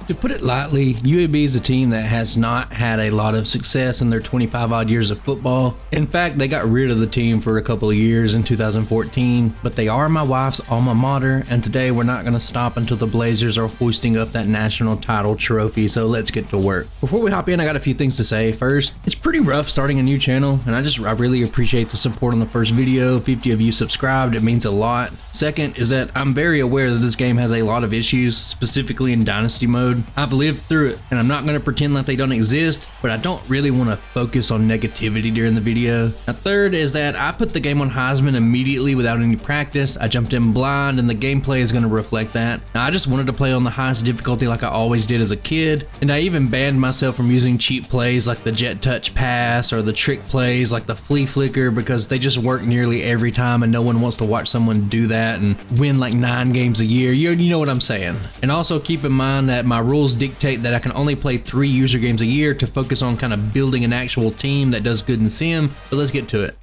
To put it lightly, UAB is a team that has not had a lot of success in their 25 odd years of football. In fact, they got rid of the team for a couple of years in 2014, but they are my wife's alma mater, and today we're not going to stop until the Blazers are hoisting up that national title trophy, so let's get to work. Before we hop in, I got a few things to say. First, it's pretty rough starting a new channel, and I really appreciate the support on the first video. 50 of you subscribed, it means a lot. Second is that I'm very aware that this game has a lot of issues, specifically in Dynasty mode. I've lived through it, and I'm not going to pretend like they don't exist, but I don't really want to focus on negativity during the video. Now, third is that I put the game on Heisman immediately without any practice. I jumped in blind, and the gameplay is going to reflect that. Now, I just wanted to play on the highest difficulty like I always did as a kid, and I even banned myself from using cheap plays like the jet touch pass or the trick plays like the flea flicker, because they just work nearly every time, and no one wants to watch someone do that and win like 9 games a year. You know what I'm saying. And also keep in mind that my rules dictate that I can only play 3 user games a year to focus on kind of building an actual team that does good in sim, but let's get to it.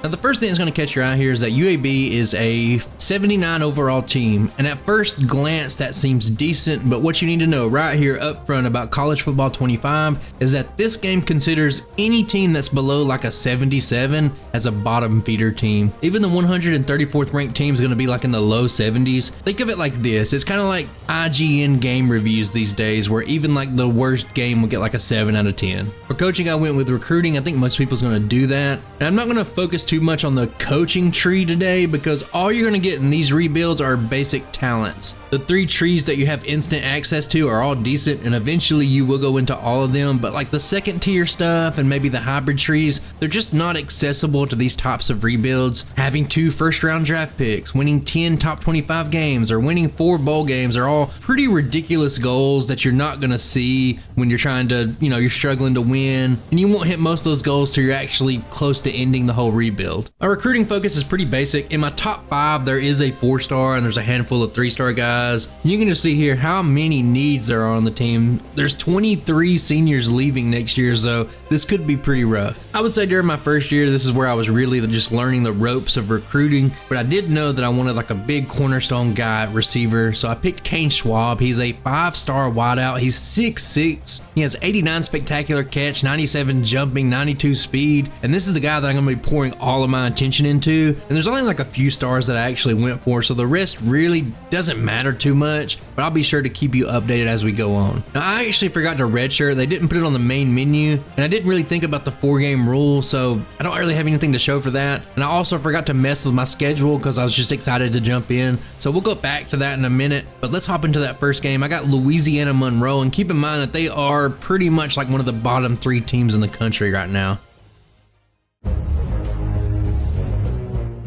Now, the first thing that's going to catch your eye here is that UAB is a 79 overall team, and at first glance that seems decent, but what you need to know right here up front about College Football 25 is that this game considers any team that's below like a 77 as a bottom feeder team. Even the 134th ranked team is going to be like in the low 70s. Think of it like this. It's kind of like IGN game reviews these days, where even like the worst game will get like a 7 out of 10. For coaching, I went with recruiting. I think most people's going to do that, and I'm not going to focus too much on the coaching tree today, because all you're going to get in these rebuilds are basic talents. The 3 trees that you have instant access to are all decent, and eventually you will go into all of them, but like the second tier stuff and maybe the hybrid trees, they're just not accessible to these types of rebuilds. Having 2 first round draft picks, winning 10 top 25 games, or winning 4 bowl games are all pretty ridiculous goals that you're not going to see when you're trying to, you're struggling to win, and you won't hit most of those goals till you're actually close to ending the whole rebuild. My recruiting focus is pretty basic. In my top 5, there is a 4-star and there's a handful of 3-star guys. You can just see here how many needs there are on the team. There's 23 seniors leaving next year, so this could be pretty rough. I would say during my first year, this is where I was really just learning the ropes of recruiting, but I did know that I wanted like a big cornerstone guy at receiver, so I picked Kane Schwab. He's a 5-star wideout. He's 6'6". He has 89 spectacular catch, 97 jumping, 92 speed, and this is the guy that I'm going to be pouring all of my attention into. And there's only like a few stars that I actually went for, so the rest really doesn't matter too much, but I'll be sure to keep you updated as we go on. Now, I actually forgot to redshirt. They didn't put it on the main menu, and I didn't really think about the 4-game rule, so I don't really have anything to show for that. And I also forgot to mess with my schedule because I was just excited to jump in, so we'll go back to that in a minute. But let's hop into that first game. I got Louisiana Monroe, and keep in mind that they are pretty much like one of the bottom 3 teams in the country right now.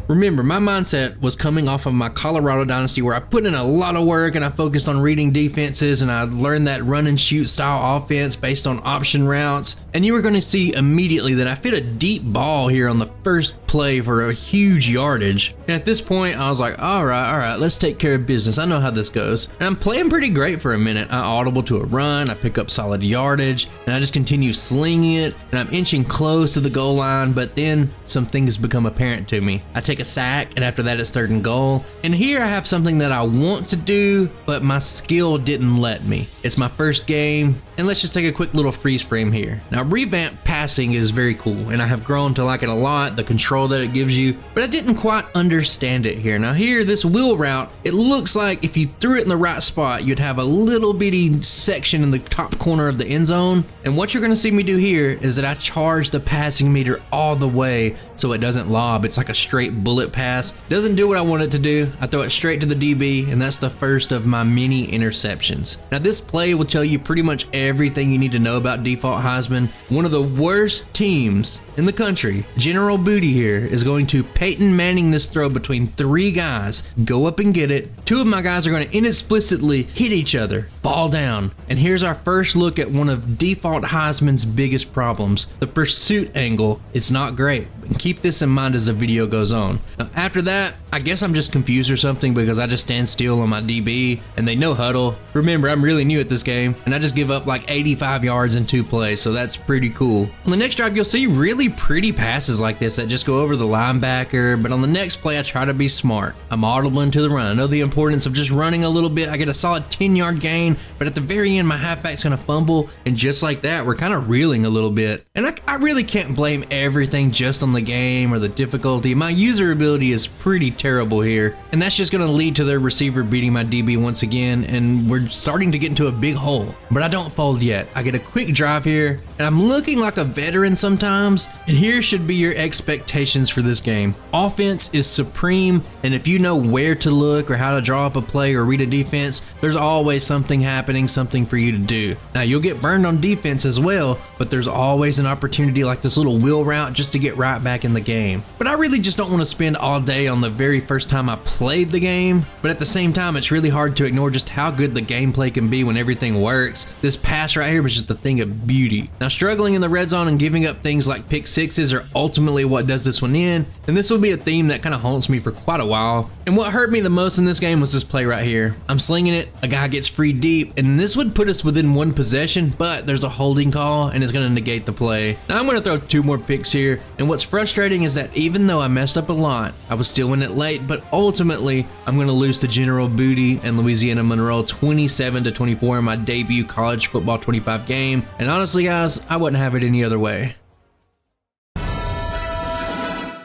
Remember, my mindset was coming off of my Colorado Dynasty, where I put in a lot of work and I focused on reading defenses, and I learned that run and shoot style offense based on option routes. And you were going to see immediately that I fit a deep ball here on the first play for a huge yardage. And at this point, I was like, all right, let's take care of business. I know how this goes. And I'm playing pretty great for a minute. I audible to a run, I pick up solid yardage, and I just continue slinging it, and I'm inching close to the goal line, but then some things become apparent to me. I take a sack, and after that it's 3rd and goal. And here I have something that I want to do, but my skill didn't let me. It's my first game, and let's just take a quick little freeze frame here. Now, revamped passing is very cool, and I have grown to like it a lot, the control that it gives you, but I didn't quite understand it here. Now here, this wheel route, it looks like if you threw it in the right spot, you'd have a little bitty section in the top corner of the end zone. And what you're gonna see me do here is that I charge the passing meter all the way so it doesn't lob. It's like a straight bullet pass. Doesn't do what I want it to do. I throw it straight to the DB, and that's the first of my many interceptions. Now this play will tell you pretty much everything you need to know about default Heisman. One of the worst teams in the country, General Booty here, is going to Peyton Manning this throw between 3 guys, go up and get it. 2 of my guys are going to inexplicitly hit each other, ball down. And here's our first look at one of default Heisman's biggest problems, the pursuit angle. It's not great. And keep this in mind as the video goes on. Now, after that, I guess I'm just confused or something, because I just stand still on my DB and they no huddle. Remember, I'm really new at this game, and I just give up like 85 yards in 2 plays, so that's pretty cool. On the next drive, you'll see really pretty passes like this that just go over the linebacker, but on the next play, I try to be smart. I'm audibling to the run. I know the importance of just running a little bit. I get a solid 10-yard gain, game, but at the very end, my halfback's gonna fumble, and just like that, we're kind of reeling a little bit. And I really can't blame everything just on the game or the difficulty. My user ability is pretty terrible here, and that's just gonna lead to their receiver beating my DB once again, and we're starting to get into a big hole. But I don't fold yet. I get a quick drive here, and I'm looking like a veteran sometimes, and here should be your expectations for this game. Offense is supreme, and if you know where to look or how to draw up a play or read a defense, there's always something happening, something for you to do. Now, you'll get burned on defense as well, but there's always an opportunity like this little wheel route just to get right back in the game. But I really just don't want to spend all day on the very first time I played the game, but at the same time, it's really hard to ignore just how good the gameplay can be when everything works. This pass right here was just a thing of beauty. Now, struggling in the red zone and giving up things like pick sixes are ultimately what does this one in, and this will be a theme that kind of haunts me for quite a while. And what hurt me the most in this game was this play right here. I'm slinging it, a guy gets free deep, and this would put us within one possession, but there's a holding call and it's going to negate the play. Now I'm going to throw 2 more picks here, and what's frustrating is that even though I messed up a lot, I was still in it late, but ultimately I'm going to lose to General Booty and Louisiana Monroe 27-24 in my debut college football 25 game, and honestly guys, I wouldn't have it any other way.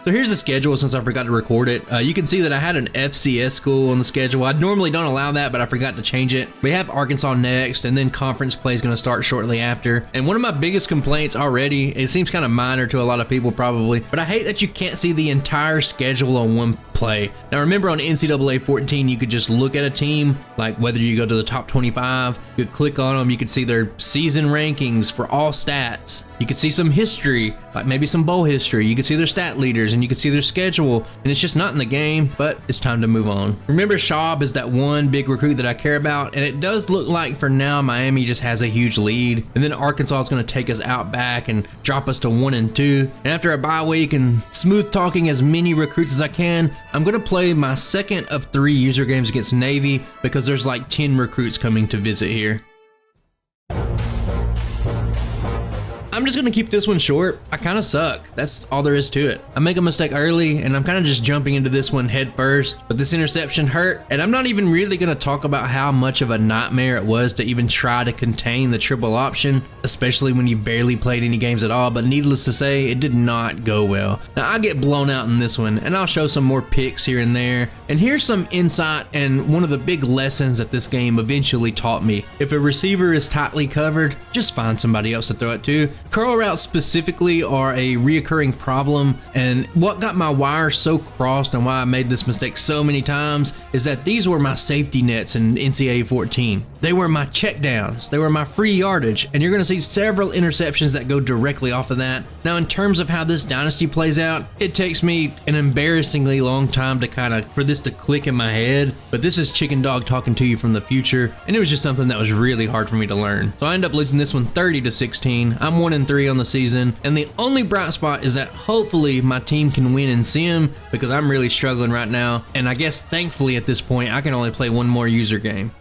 So here's the schedule since I forgot to record it. You can see that I had an FCS school on the schedule. I normally don't allow that, but I forgot to change it. We have Arkansas next, and then conference play is going to start shortly after. And one of my biggest complaints already, it seems kind of minor to a lot of people probably, but I hate that you can't see the entire schedule on one play. Now remember on NCAA 14, you could just look at a team, like whether you go to the top 25, you could click on them, you could see their season rankings for all stats. You could see some history, like maybe some bowl history. You could see their stat leaders and you could see their schedule, and it's just not in the game, but it's time to move on. Remember, Schaub is that one big recruit that I care about, and it does look like for now Miami just has a huge lead, and then Arkansas is going to take us out back and drop us to 1-2. And after a bye week and smooth talking as many recruits as I can, I'm going to play my second of 3 user games against Navy because there's like 10 recruits coming to visit here. I'm just gonna keep this one short. I kind of suck. That's all there is to it. I make a mistake early and I'm kind of just jumping into this one head first, but this interception hurt, and I'm not even really gonna talk about how much of a nightmare it was to even try to contain the triple option, especially when you barely played any games at all, but needless to say, it did not go well. Now I get blown out in this one, and I'll show some more picks here and there, and here's some insight and one of the big lessons that this game eventually taught me. If a receiver is tightly covered, just find somebody else to throw it to. Curl routes specifically are a reoccurring problem, and what got my wire so crossed and why I made this mistake so many times is that these were my safety nets in NCAA 14. They were my checkdowns, they were my free yardage, and you're going to see several interceptions that go directly off of that. Now in terms of how this dynasty plays out, it takes me an embarrassingly long time to for this to click in my head, but this is Chicken Dog talking to you from the future, and it was just something that was really hard for me to learn. So I end up losing this one 30-16. I'm 1-3 on the season, and the only bright spot is that hopefully my team can win in sim because I'm really struggling right now, and I guess thankfully at this point I can only play one more user game.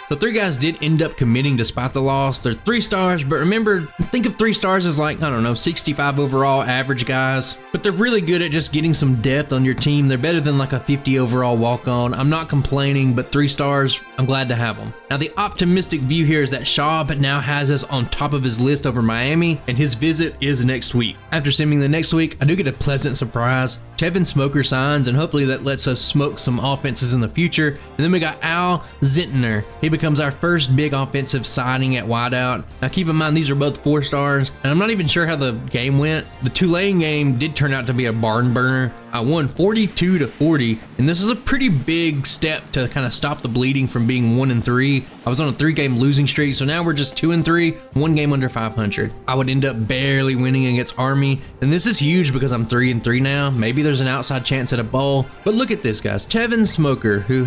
The 3 guys did end up committing despite the loss. They're 3 stars, but remember, think of 3 stars as like, I don't know, 65 overall average guys, but they're really good at just getting some depth on your team. They're better than like a 50 overall walk-on. I'm not complaining, but 3 stars, I'm glad to have them. Now the optimistic view here is that Schaub now has us on top of his list over Miami, and his visit is next week. After simming the next week, I do get a pleasant surprise. Tevin Smoker signs, and hopefully that lets us smoke some offenses in the future. And then we got Al Zentner. He becomes our first big offensive signing at wideout. Now keep in mind, these are both 4 stars, and I'm not even sure how the game went. The Tulane game did turn out to be a barn burner. I won 42-40, and this is a pretty big step to kind of stop the bleeding from being 1-3. I was on a 3-game losing streak, so now we're just 2-3, 1 game under 500. I would end up barely winning against Army, and this is huge because I'm 3-3 now. Maybe there's an outside chance at a bowl, but look at this, guys. Tevin Smoker, who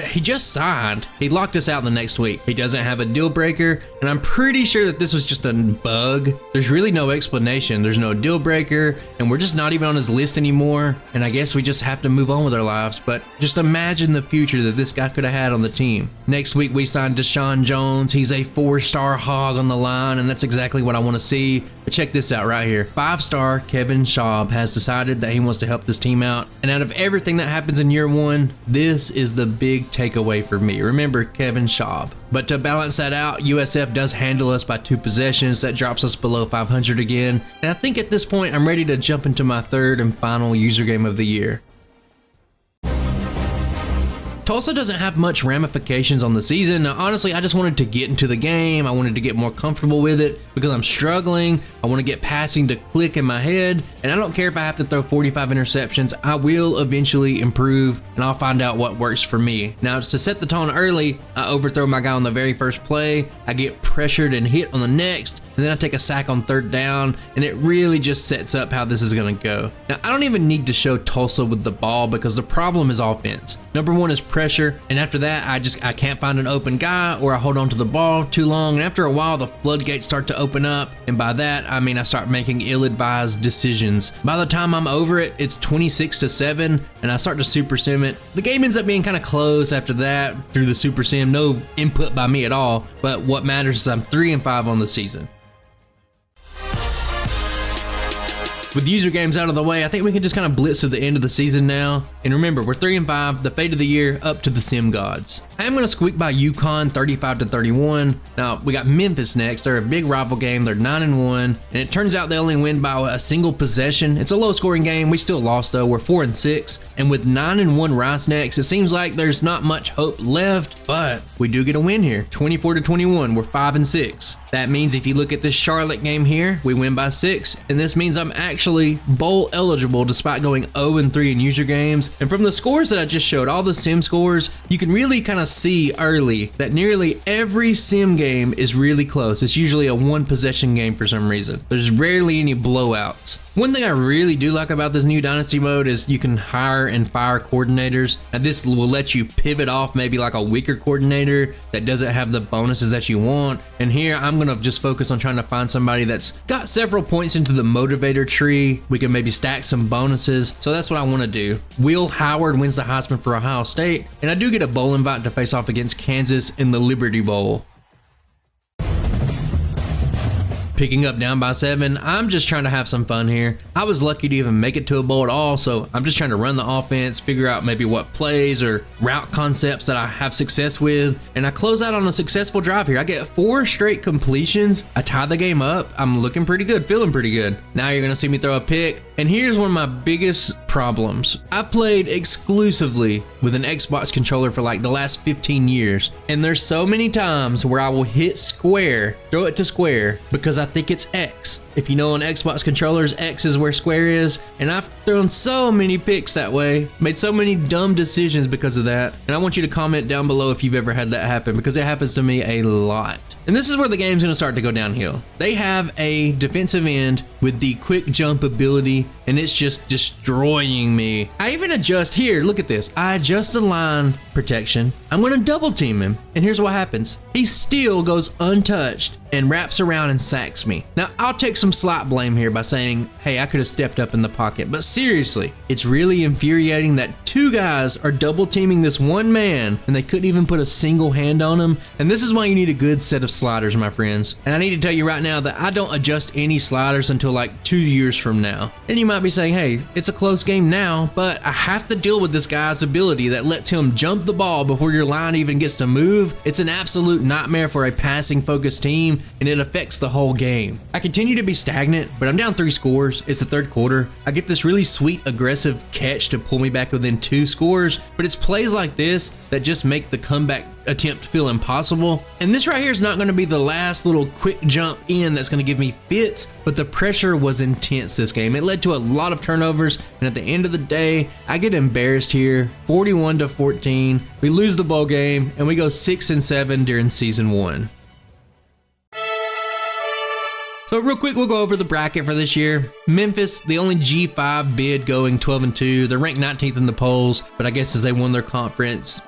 he just signed. He locked us out the next week. He doesn't have a deal breaker, and I'm pretty sure that this was just a bug. There's really no explanation. There's no deal breaker, and we're just not even on his list anymore. bummer, and I guess we just have to move on with our lives, but just imagine the future that this guy could have had on the team. Next week we signed Deshaun Jones. He's a 4-star hog on the line, and that's exactly what I want to see. But check this out right here. 5-star Kevin Schaub has decided that he wants to help this team out, and out of everything that happens in year one, this is the big takeaway for me. Remember Kevin Schaub. But to balance that out, USF does handle us by 2 possessions. That drops us below 500 again. And I think at this point, I'm ready to jump into my third and final user game of the year. Tulsa doesn't have much ramifications on the season. Now, honestly, I just wanted to get into the game. I wanted to get more comfortable with it because I'm struggling. I want to get passing to click in my head, and I don't care if I have to throw 45 interceptions. I will eventually improve, and I'll find out what works for me. Now, to set the tone early, I overthrow my guy on the very first play. I get pressured and hit on the next, and then I take a sack on 3rd down, and it really just sets up how this is going to go. Now, I don't even need to show Tulsa with the ball because the problem is offense. Number 1 is pressure, and after that, I can't find an open guy, or I hold on to the ball too long, and after a while, the floodgates start to open up, and by that, I mean I start making ill-advised decisions. By the time I'm over it, it's 26-7, and I start to super sim it. The game ends up being kind of close after that through the super sim, no input by me at all, but what matters is I'm 3-5 on the season. With user games out of the way, I think we can just kind of blitz to the end of the season now. And remember, we're 3-5, the fate of the year up to the sim gods. I am going to squeak by UConn 35-31. Now, we got Memphis next. They're a big rival game. They're 9-1, and it turns out they only win by a single possession. It's a low scoring game. We still lost though. We're 4-6, and with 9-1 Rice next, it seems like there's not much hope left, but we do get a win here, 24-21. We're 5-6. That means if you look at this Charlotte game here, we win by 6, and this means I'm actually bowl eligible despite going 0-3 in user games. And from the scores that I just showed, all the sim scores, you can really kind of see early that nearly every sim game is really close. It's usually a 1 possession game for some reason. There's rarely any blowouts. One thing I really do like about this new Dynasty mode is you can hire and fire coordinators, and this will let you pivot off maybe like a weaker coordinator that doesn't have the bonuses that you want. And here I'm gonna just focus on trying to find somebody that's got several points into the motivator tree. We can maybe stack some bonuses, so that's what I want to do. Will Howard wins the Heisman for Ohio State, and I do get a bowl invite to face off against Kansas in the Liberty Bowl. Picking up down by 7, I'm just trying to have some fun here. I was lucky to even make it to a bowl at all, so I'm just trying to run the offense, figure out maybe what plays or route concepts that I have success with, and I close out on a successful drive here. I get 4 straight completions. I tie the game up. I'm looking pretty good, feeling pretty good. Now you're gonna see me throw a pick, and here's one of my biggest problems. I played exclusively with an Xbox controller for like the last 15 years, and there's so many times where I will hit square, throw it to square, because I think it's X. If you know on Xbox controllers, X is where square is, and I've thrown so many picks that way, made so many dumb decisions because of that, and I want you to comment down below if you've ever had that happen, because it happens to me a lot. And this is where the game's gonna start to go downhill. They have a defensive end with the quick jump ability, and it's just destroying me. I even adjust here, look at this. I adjust the line protection. I'm gonna double team him, and here's what happens. He still goes untouched and wraps around and sacks me. Now, I'll take some slight blame here by saying, hey, I could have stepped up in the pocket, but seriously, it's really infuriating that 2 guys are double teaming this 1 man and they couldn't even put a single hand on him. And this is why you need a good set of sliders, my friends. And I need to tell you right now that I don't adjust any sliders until like 2 years from now. And you might be saying, hey, it's a close game now, but I have to deal with this guy's ability that lets him jump the ball before your line even gets to move. It's an absolute nightmare for a passing focused team, and it affects the whole game. I continue to be stagnant, but I'm down 3 scores. It's the 3rd quarter. I get this really sweet aggressive catch to pull me back within 2 scores, but it's plays like this that just make the comeback attempt feel impossible. And this right here is not going to be the last little quick jump in that's going to give me fits, but the pressure was intense this game. It led to a lot of turnovers, and at the end of the day, I get embarrassed here, 41-14. We lose the bowl game, and we go 6-7 during season 1. So real quick, we'll go over the bracket for this year. Memphis, the only G5 bid going 12-2. They're ranked 19th in the polls, but I guess as they won their conference,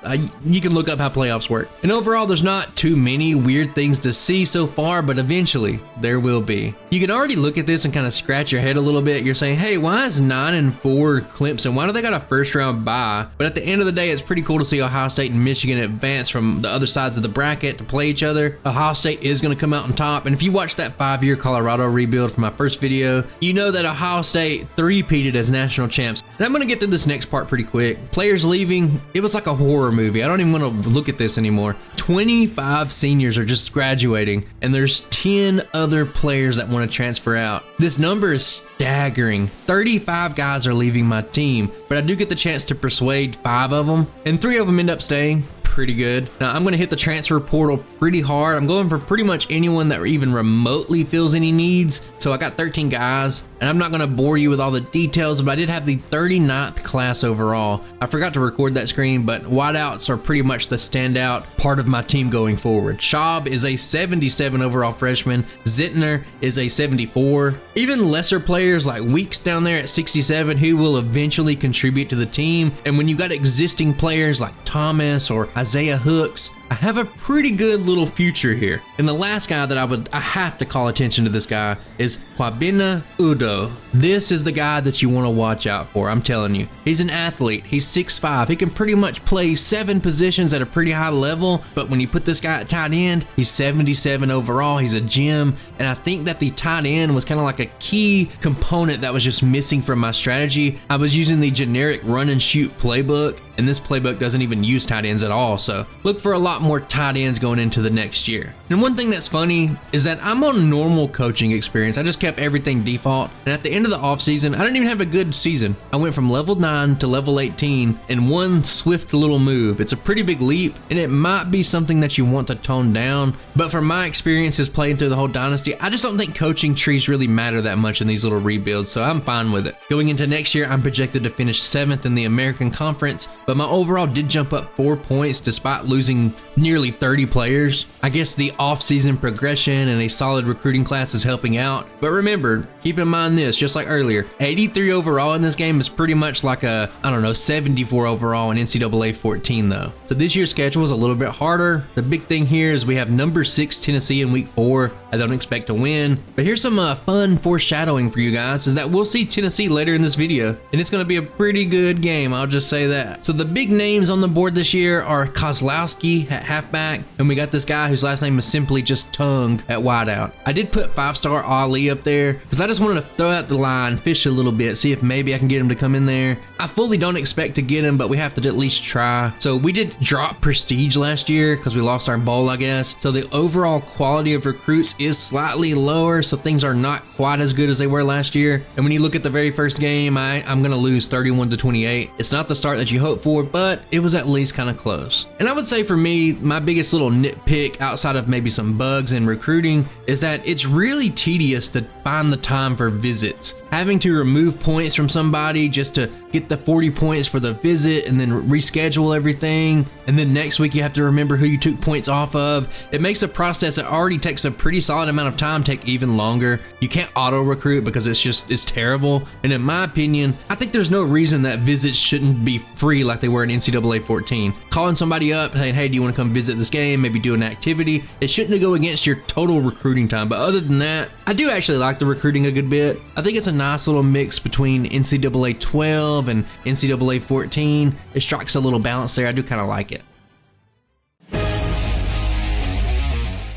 you can look up how playoffs work. And overall, there's not too many weird things to see so far, but eventually there will be. You can already look at this and kind of scratch your head a little bit. You're saying, hey, why is 9-4 Clemson? Why do they got a first round bye? But at the end of the day, it's pretty cool to see Ohio State and Michigan advance from the other sides of the bracket to play each other. Ohio State is going to come out on top. And if you watch that 5-year Colorado rebuild from my first video, you know that Ohio State three-peated as national champs. And I'm going to get to this next part pretty quick. Players leaving, it was like a horror movie. I don't even want to look at this anymore. 25 seniors are just graduating, and there's 10 other players that want to transfer out. This number is staggering. 35 guys are leaving my team, but I do get the chance to persuade 5 of them, and 3 of them end up staying. Pretty good. Now I'm going to hit the transfer portal pretty hard. I'm going for pretty much anyone that even remotely feels any needs. So I got 13 guys, and I'm not going to bore you with all the details, but I did have the 39th class overall. I forgot to record that screen, but wideouts are pretty much the standout part of my team going forward. Schaub is a 77 overall freshman. Zittner is a 74. Even lesser players like Weeks down there at 67 who will eventually contribute to the team. And when you got existing players like Thomas or Isaiah Hooks, I have a pretty good little future here. And the last guy that I have to call attention to this guy is Kwabena Udo. This is the guy that you want to watch out for, I'm telling you. He's an athlete, he's 6'5". He can pretty much play 7 positions at a pretty high level, but when you put this guy at tight end, he's 77 overall, he's a gem, and I think that the tight end was kind of like a key component that was just missing from my strategy. I was using the generic run and shoot playbook, and this playbook doesn't even use tight ends at all, so look for a lot more tight ends going into the next year. And one thing that's funny is that I'm on normal coaching experience. I just kept everything default, and at the end of the offseason, I didn't even have a good season. I went from level 9 to level 18 in one swift little move. It's a pretty big leap, and it might be something that you want to tone down, but from my experiences playing through the whole dynasty, I just don't think coaching trees really matter that much in these little rebuilds, so I'm fine with it. Going into next year, I'm projected to finish 7th in the American Conference, but my overall did jump up 4 points despite losing nearly 30 players. I guess the off-season progression and a solid recruiting class is helping out. But remember, keep in mind this, just like earlier, 83 overall in this game is pretty much like a, 74 overall in NCAA 14 though. So this year's schedule is a little bit harder. The big thing here is we have number 6 Tennessee in week 4. I don't expect to win. But here's some fun foreshadowing for you guys, is that we'll see Tennessee later in this video, and it's going to be a pretty good game, I'll just say that. So the big names on the board this year are Kozlowski at halfback, and we got this guy whose last name is simply just Tung at wideout. I did put 5-star Ali up there because I just wanted to throw out the line, fish a little bit, see if maybe I can get him to come in there. I fully don't expect to get him, but we have to at least try. So we did drop prestige last year because we lost our bowl, I guess. So the overall quality of recruits is slightly lower, so things are not quite as good as they were last year. And when you look at the very first game, I'm going to lose 31-28. It's not the start that you hope for, but it was at least kind of close. And I would say for me, my biggest little nitpick outside of maybe some bugs in recruiting is that it's really tedious to find the time for visits. Having to remove points from somebody just to get the 40 points for the visit and then reschedule everything, and then next week you have to remember who you took points off of. It makes a process that already takes a pretty solid amount of time take even longer. You can't auto recruit because it's terrible. And in my opinion, I think there's no reason that visits shouldn't be free like they were in NCAA 14. Calling somebody up saying, hey, do you want to come visit this game, maybe do an activity, it shouldn't go against your total recruiting time. But other than that, I do actually like the recruiting a good bit. I think it's a nice little mix between NCAA 12 and NCAA 14. It strikes a little balance there. I do kind of like it.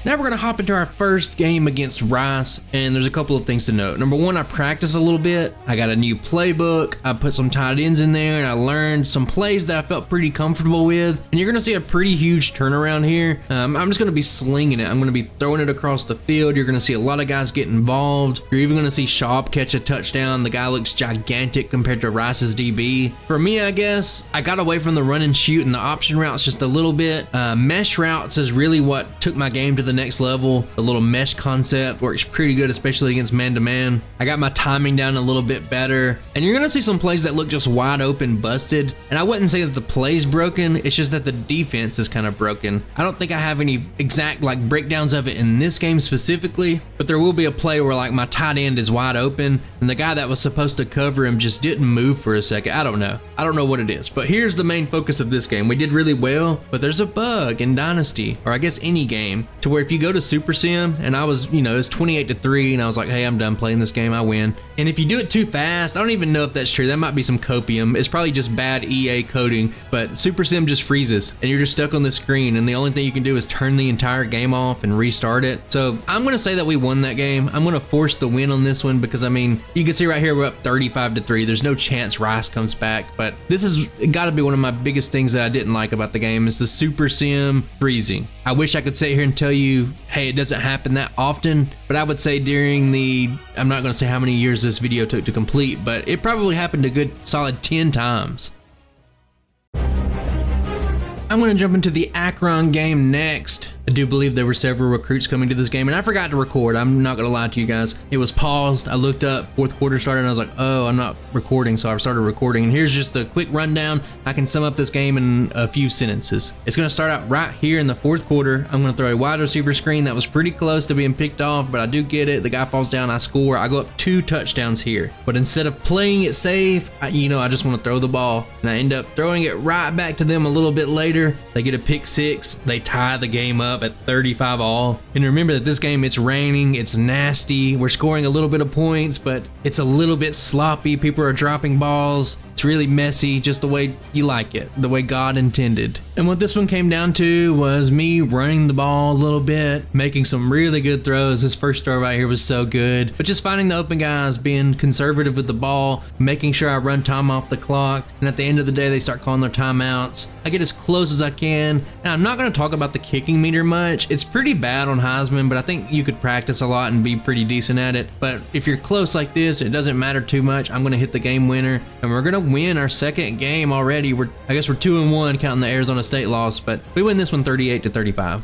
Now we're going to hop into our first game against Rice, and there's a couple of things to note. Number one, I practiced a little bit. I got a new playbook. I put some tight ends in there, and I learned some plays that I felt pretty comfortable with. And you're going to see a pretty huge turnaround here. I'm just going to be slinging it. I'm going to be throwing it across the field. You're going to see a lot of guys get involved. You're even going to see Schaub catch a touchdown. The guy looks gigantic compared to Rice's DB. For me, I guess, I got away from the run and shoot and the option routes just a little bit. Mesh routes is really what took my game to the next level. The little mesh concept works pretty good, especially against man-to-man. I got my timing down a little bit better, and you're gonna see some plays that look just wide open busted. And I wouldn't say that the play's broken, it's just that the defense is kind of broken. I don't think I have any exact like breakdowns of it in this game specifically, but there will be a play where like my tight end is wide open and the guy that was supposed to cover him just didn't move for a second. I don't know what it is, but here's the main focus of this game. We did really well, but there's a bug in Dynasty, or I guess any game, to where if you go to Super Sim, and I was, it's 28-3, and I was like, hey, I'm done playing this game, I win. And if you do it too fast, I don't even know if that's true. That might be some copium. It's probably just bad EA coding, but Super Sim just freezes and you're just stuck on the screen, and the only thing you can do is turn the entire game off and restart it. So I'm gonna say that we won that game. I'm gonna force the win on this one because I mean, you can see right here we're up 35-3. There's no chance Rice comes back, but this has got to be one of my biggest things that I didn't like about the game is the Super Sim freezing. I wish I could sit here and tell you, hey, it doesn't happen that often, but I would say during the, I'm not gonna say how many years this video took to complete, but it probably happened a good solid 10 times. I'm going to jump into the Akron game next. I do believe there were several recruits coming to this game, and I forgot to record. I'm not going to lie to you guys. It was paused. I looked up, fourth quarter started, and I was like, oh, I'm not recording, so I started recording. And here's just a quick rundown. I can sum up this game in a few sentences. It's going to start out right here in the fourth quarter. I'm going to throw a wide receiver screen that was pretty close to being picked off, but I do get it. The guy falls down, I score. I go up 2 touchdowns here. But instead of playing it safe, I just want to throw the ball, and I end up throwing it right back to them a little bit later. They get a pick 6. They tie the game up at 35 all. And remember that this game, it's raining, it's nasty. We're scoring a little bit of points, but it's a little bit sloppy. People are dropping balls. It's really messy, just the way you like it, the way God intended. And what this one came down to was me running the ball a little bit, making some really good throws. This first throw right here was so good, but just finding the open guys, being conservative with the ball, making sure I run time off the clock. And at the end of the day, they start calling their timeouts. I get as close as I can. And I'm not going to talk about the kicking meter much. It's pretty bad on Heisman, but I think you could practice a lot and be pretty decent at it. But if you're close like this, it doesn't matter too much. I'm going to hit the game winner, and we're going to win our second game already. I guess we're 2-1 counting the Arizona State loss, but we win this one 38-35.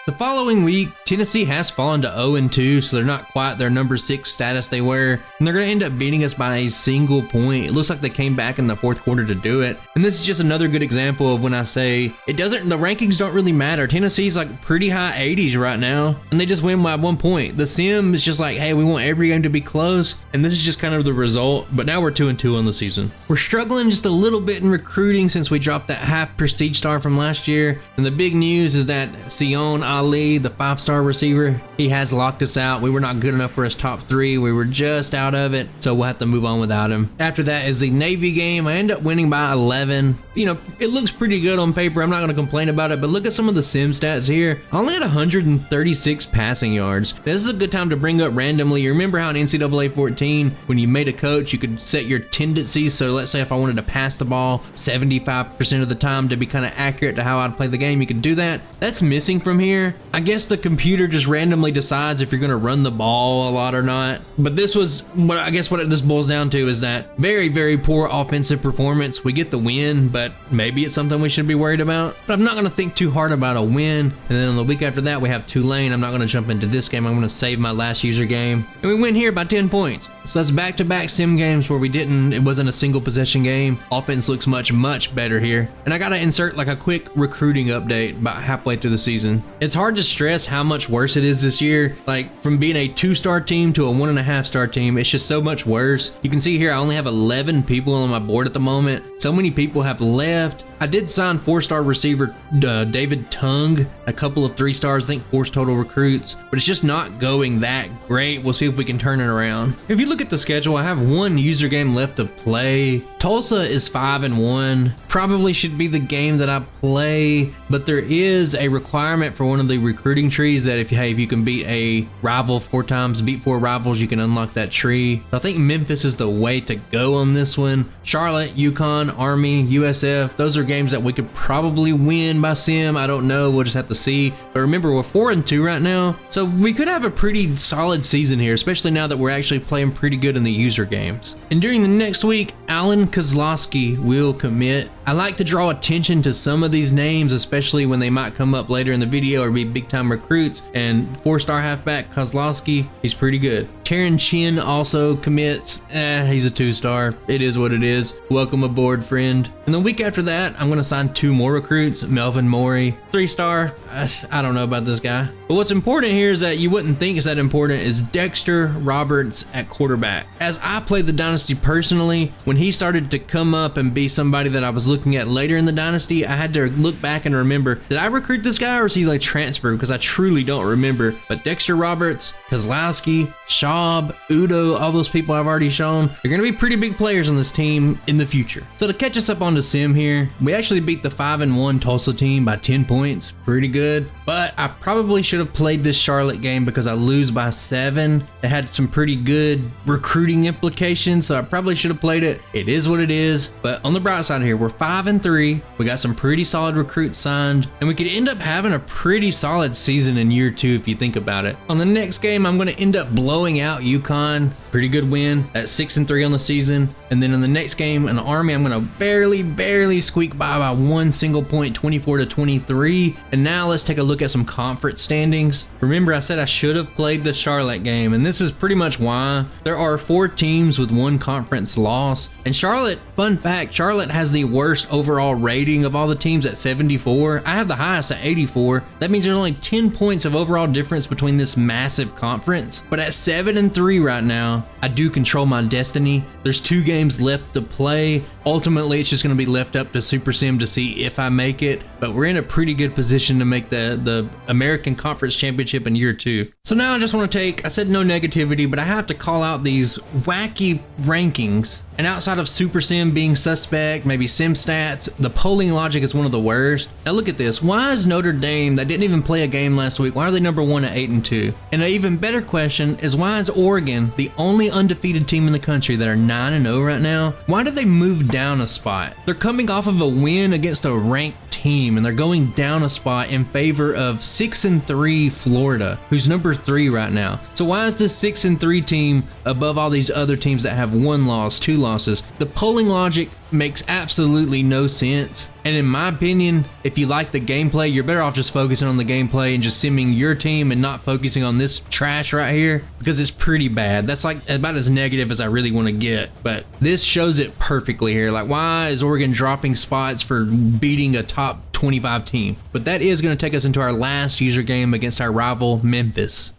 The following week, Tennessee has fallen to 0-2, so they're not quite their number 6 status they were, and they're going to end up beating us by a single point. It looks like they came back in the fourth quarter to do it, and this is just another good example of when I say the rankings don't really matter. Tennessee's like pretty high 80s right now, and they just win by 1 point. The sim is just like, hey, we want every game to be close, and this is just kind of the result, but now we're 2-2 on the season. We're struggling just a little bit in recruiting since we dropped that half prestige star from last year, and the big news is that Sion Ali, the 5-star receiver, he has locked us out. We were not good enough for his top 3. We were just out of it, so we'll have to move on without him. After that is the Navy game. I end up winning by 11. It looks pretty good on paper. I'm not going to complain about it, but look at some of the sim stats here. I only had 136 passing yards. This is a good time to bring up randomly. You remember how in NCAA 14, when you made a coach, you could set your tendencies. So let's say if I wanted to pass the ball 75% of the time to be kind of accurate to how I'd play the game, you could do that. That's missing from here. I guess the computer just randomly decides if you're going to run the ball a lot or not. But this was what this boils down to is that very, very poor offensive performance. We get the win, but maybe it's something we should be worried about. But I'm not going to think too hard about a win. And then on the week after that, we have Tulane. I'm not going to jump into this game. I'm going to save my last user game. And we win here by 10 points. So that's back-to-back sim games where it wasn't a single possession game. Offense looks much, much better here. And I got to insert like a quick recruiting update about halfway through the season. It's hard to stress how much worse it is this year. Like from being a 2-star team to a 1.5-star team, it's just so much worse. You can see here I only have 11 people on my board at the moment. So many people have left. I did sign 4-star receiver David Tung, a couple of 3-stars, I think 4 total recruits, but it's just not going that great. We'll see if we can turn it around. If you look at the schedule, I have 1 user game left to play. Tulsa is 5-1. Probably should be the game that I play, but there is a requirement for one of the recruiting trees that if you can beat a rival 4 times, beat 4 rivals, you can unlock that tree. So I think Memphis is the way to go on this one. Charlotte, UConn Army, USF. Those are games that we could probably win by sim. I don't know. We'll just have to see. But remember, we're 4-2 right now. So we could have a pretty solid season here, especially now that we're actually playing pretty good in the user games. And during the next week, Alan Kozlowski will commit. I like to draw attention to some of these names, especially when they might come up later in the video or be big time recruits. And 4-star halfback Kozlowski, he's pretty good. Taron Chin also commits. He's a 2-star. It is what it is. Welcome aboard, friend. And the week after that, I'm going to sign 2 more recruits. Melvin Morey, 3-star. I don't know about this guy. But what's important here is that you wouldn't think is that important is Dexter Roberts at quarterback. As I played the Dynasty personally, when he started to come up and be somebody that I was looking at later in the Dynasty, I had to look back and remember, did I recruit this guy or is he like transferred? Because I truly don't remember. But Dexter Roberts, Kozlowski, Schaub, Udo, all those people I've already shown, they're going to be pretty big players on this team in the future. So to catch us up on the sim here, we actually beat the 5-1 Tulsa team by 10 points. Pretty good. But I probably should have played this Charlotte game because I lose by 7. It had some pretty good recruiting implications, so I probably should have played it. It is what it is. But on the bright side here, we're 5-3. We got some pretty solid recruits signed, and we could end up having a pretty solid season in year 2 if you think about it. On the next game, I'm going to end up blowing out UConn. Pretty good win at 6-3 on the season. And then in the next game, an Army, I'm going to barely squeak by 1 single point, 24-23. And now let's take a look at some conference standings. Remember, I said I should have played the Charlotte game, and this is pretty much why. There are 4 teams with 1 conference loss. And Charlotte, fun fact, Charlotte has the worst overall rating of all the teams at 74. I have the highest at 84. That means there's only 10 points of overall difference between this massive conference. But at 7-3 right now, I do control my destiny. There's 2 games left to play. Ultimately, it's just going to be left up to Super Sim to see if I make it. But we're in a pretty good position to make the American Conference Championship in year 2. So now I just want to take, I said no negativity, but I have to call out these wacky rankings. And outside of Super Sim being suspect, maybe Sim Stats, the polling logic is one of the worst. Now look at this. Why is Notre Dame, that didn't even play a game last week, why are they number 1 at 8-2? And an even better question is, why is Oregon the only undefeated team in the country that are 9-0 right now? Why did they move down a spot? They're coming off of a win against a ranked team, and they're going down a spot in favor of 6-3 Florida, who's number 3 right now. So why is this 6-3 team above all these other teams that have 1 loss, 2 losses? The polling logic makes absolutely no sense. And in my opinion, if you like the gameplay, you're better off just focusing on the gameplay and just simming your team and not focusing on this trash right here, because it's pretty bad. That's like about as negative as I really want to get. But this shows it perfectly here. Like, why is Oregon dropping spots for beating a top 25 team? But that is going to take us into our last user game against our rival Memphis.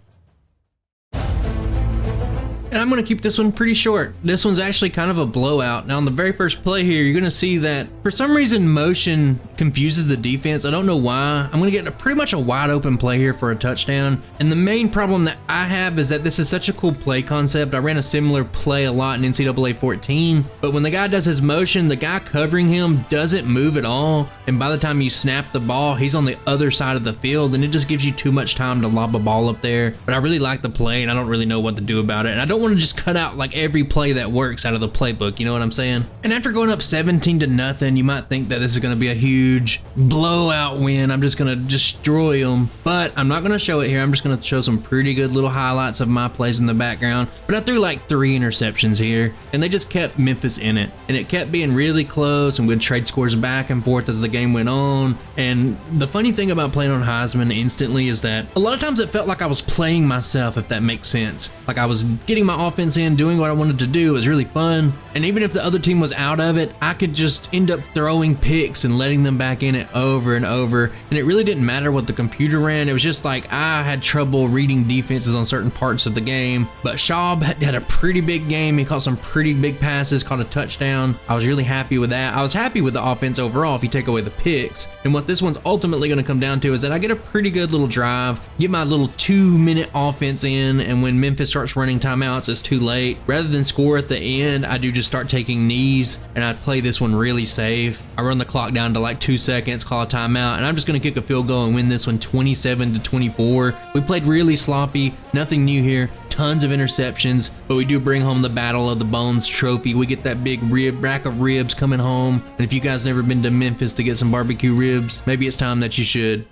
And I'm going to keep this one pretty short. This one's actually kind of a blowout. Now, on the very first play here, you're going to see that for some reason motion confuses the defense. I don't know why. I'm going to get pretty much a wide open play here for a touchdown. And the main problem that I have is that this is such a cool play concept. I ran a similar play a lot in NCAA 14, but when the guy does his motion, the guy covering him doesn't move at all. And by the time you snap the ball, he's on the other side of the field, and it just gives you too much time to lob a ball up there. But I really like the play, and I don't really know what to do about it. And I don't want to just cut out like every play that works out of the playbook, you know what I'm saying? And after going up 17-0, you might think that this is going to be a huge blowout win. I'm just going to destroy them, but I'm not going to show it here. I'm just going to show some pretty good little highlights of my plays in the background. But I threw like 3 interceptions here, and they just kept Memphis in it, and it kept being really close, and we'd trade scores back and forth as the game went on. And the funny thing about playing on Heisman instantly is that a lot of times it felt like I was playing myself, if that makes sense. Like I was getting my offense in, doing what I wanted to do. It was really fun. And even if the other team was out of it, I could just end up throwing picks and letting them back in it over and over. And it really didn't matter what the computer ran. It was just like I had trouble reading defenses on certain parts of the game. But Schaub had a pretty big game. He caught some pretty big passes, caught a touchdown. I was really happy with that. I was happy with the offense overall if you take away the picks. And what this one's ultimately going to come down to is that I get a pretty good little drive, get my little 2-minute offense in, and when Memphis starts running timeouts, it's too late. Rather than score at the end, I do just start taking knees, and I play this one really safe. I run the clock down to like 2 seconds, call a timeout, and I'm just going to kick a field goal and win this one 27-24. We played really sloppy, nothing new here. tons of interceptions, but we do bring home the Battle of the Bones trophy. We get that big rack of ribs coming home. And if you guys never been to Memphis to get some barbecue ribs, maybe it's time that you should.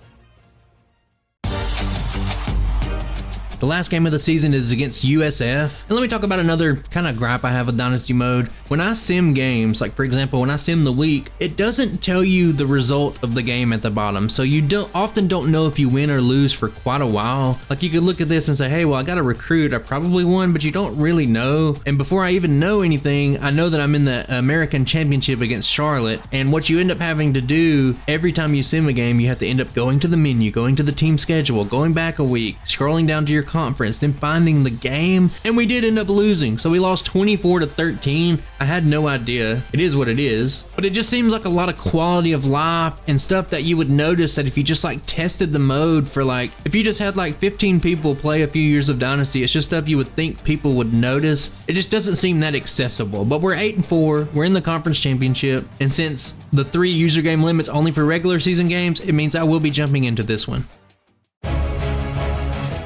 The last game of the season is against USF. And let me talk about another kind of gripe I have with Dynasty Mode. When I sim games, like for example, when I sim the week, it doesn't tell you the result of the game at the bottom. So you often don't know if you win or lose for quite a while. Like you could look at this and say, hey, well, I got a recruit, I probably won, but you don't really know. And before I even know anything, I know that I'm in the American Championship against Charlotte. And what you end up having to do every time you sim a game, you have to end up going to the menu, going to the team schedule, going back a week, scrolling down to your conference, then finding the game, and we did end up losing. So we lost 24-13. I had no idea. It is what it is, but it just seems like a lot of quality of life and stuff that you would notice that if you just like tested the mode for like, if you just had like 15 people play a few years of Dynasty, it's just stuff you would think people would notice. It just doesn't seem that accessible. But we're 8-4, we're in the conference championship, and since the 3 user game limit's only for regular season games, it means I will be jumping into this one.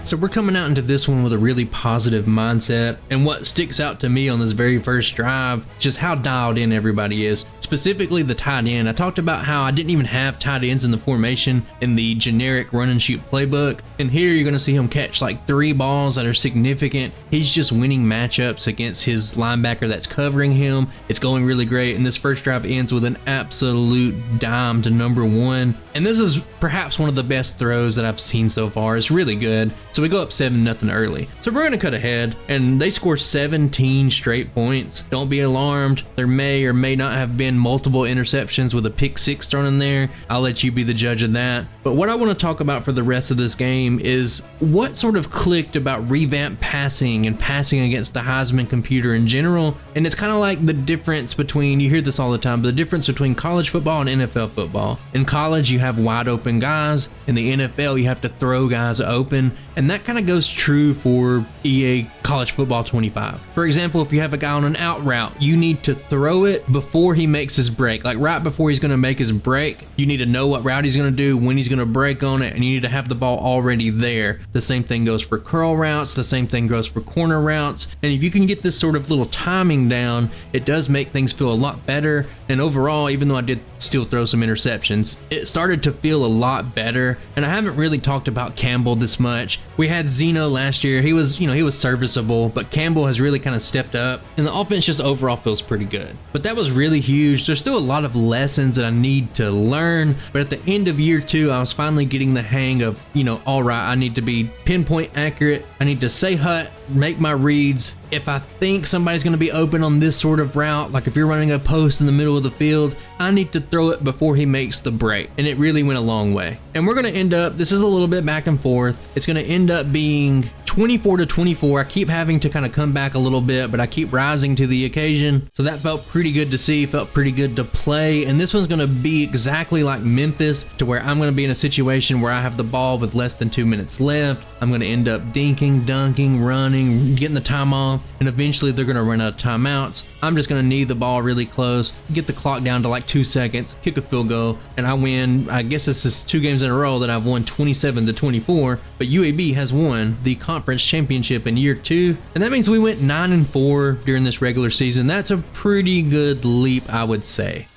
So we're coming out into this one with a really positive mindset, and what sticks out to me on this very first drive is just how dialed in everybody is, specifically the tight end. I talked about how I didn't even have tight ends in the formation in the generic run and shoot playbook, and here you're going to see him catch like 3 balls that are significant. He's just winning matchups against his linebacker that's covering him. It's going really great, and this first drive ends with an absolute dime to number 1, and this is perhaps one of the best throws that I've seen so far. It's really good. So we go up 7-0 early. So we're going to cut ahead, and they score 17 straight points. Don't be alarmed. There may or may not have been multiple interceptions with a pick 6 thrown in there. I'll let you be the judge of that. But what I want to talk about for the rest of this game is what sort of clicked about revamped passing and passing against the Heisman computer in general. And it's kind of like the difference between, you hear this all the time, but the difference between college football and NFL football. In college, you have wide open guys. In the NFL, you have to throw guys open. And that kind of goes true for EA College Football 25. For example, if you have a guy on an out route, you need to throw it before he makes his break. Like right before he's going to make his break, you need to know what route he's going to do, when he's going to break on it, and you need to have the ball already there. The same thing goes for curl routes. The same thing goes for corner routes. And if you can get this sort of little timing down, it does make things feel a lot better. And overall, even though I did still throw some interceptions, it started to feel a lot better. And I haven't really talked about Campbell this much. We had Zeno last year. He was serviceable, but Campbell has really kind of stepped up, and the offense just overall feels pretty good. But that was really huge. There's still a lot of lessons that I need to learn, but at the end of year 2, I was finally getting the hang of, all right, I need to be pinpoint accurate. I need to say hut, make my reads. If I think somebody's going to be open on this sort of route, like if you're running a post in the middle of the field, I need to throw it before he makes the break. And it really went a long way. And we're going to end up, this is a little bit back and forth. It's going to end up being 24-24. I keep having to kind of come back a little bit, but I keep rising to the occasion. So that felt pretty good to see, felt pretty good to play. And this one's going to be exactly like Memphis, to where I'm going to be in a situation where I have the ball with less than 2 minutes left. I'm going to end up dinking, dunking, running, getting the time off, and eventually they're going to run out of timeouts. I'm just going to knee the ball really close, get the clock down to like 2 seconds, kick a field goal, and I win. I guess this is 2 games in a row that I've won 27-24, but UAB has won the conference championship in year 2, and that means we went 9-4 during this regular season. That's a pretty good leap, I would say.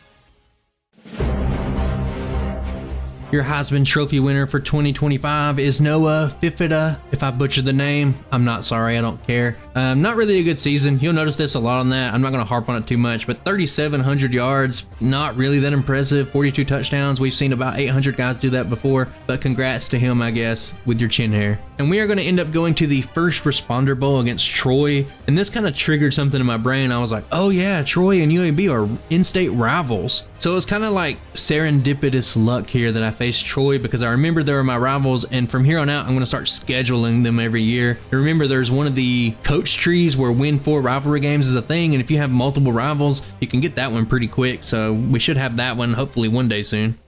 Your Heisman Trophy winner for 2025 is Noah Fifita. If I butchered the name, I'm not sorry, I don't care. Not really a good season. You'll notice this a lot on that. I'm not going to harp on it too much, but 3,700 yards, not really that impressive. 42 touchdowns. We've seen about 800 guys do that before, but congrats to him, I guess, with your chin hair. And we are going to end up going to the First Responder Bowl against Troy, and this kind of triggered something in my brain. I was like, oh yeah, Troy and UAB are in-state rivals. So it's kind of like serendipitous luck here that I faced Troy, because I remember they were my rivals, and from here on out, I'm going to start scheduling them every year. And remember, there's one of the coach trees where win 4 rivalry games is a thing, and if you have multiple rivals, you can get that one pretty quick. So we should have that one hopefully one day soon.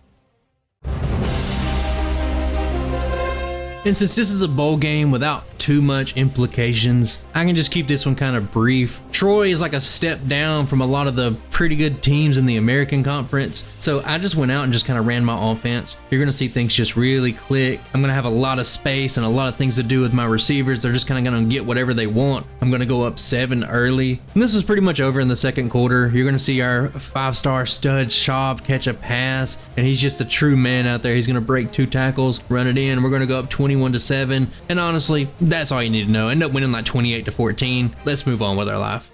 And since this is a bowl game without too much implications, I can just keep this one kind of brief. Troy is like a step down from a lot of the pretty good teams in the American Conference, so I just went out and just kind of ran my offense. You're going to see things just really click. I'm going to have a lot of space and a lot of things to do with my receivers. They're just kind of going to get whatever they want. I'm going to go up 7 early. And this is pretty much over in the second quarter. You're going to see our 5-star stud Schaub catch a pass, and he's just a true man out there. He's going to break 2 tackles, run it in. We're going to go up 21-7. And honestly, that's all you need to know. End up winning like 28-14. Let's move on with our life.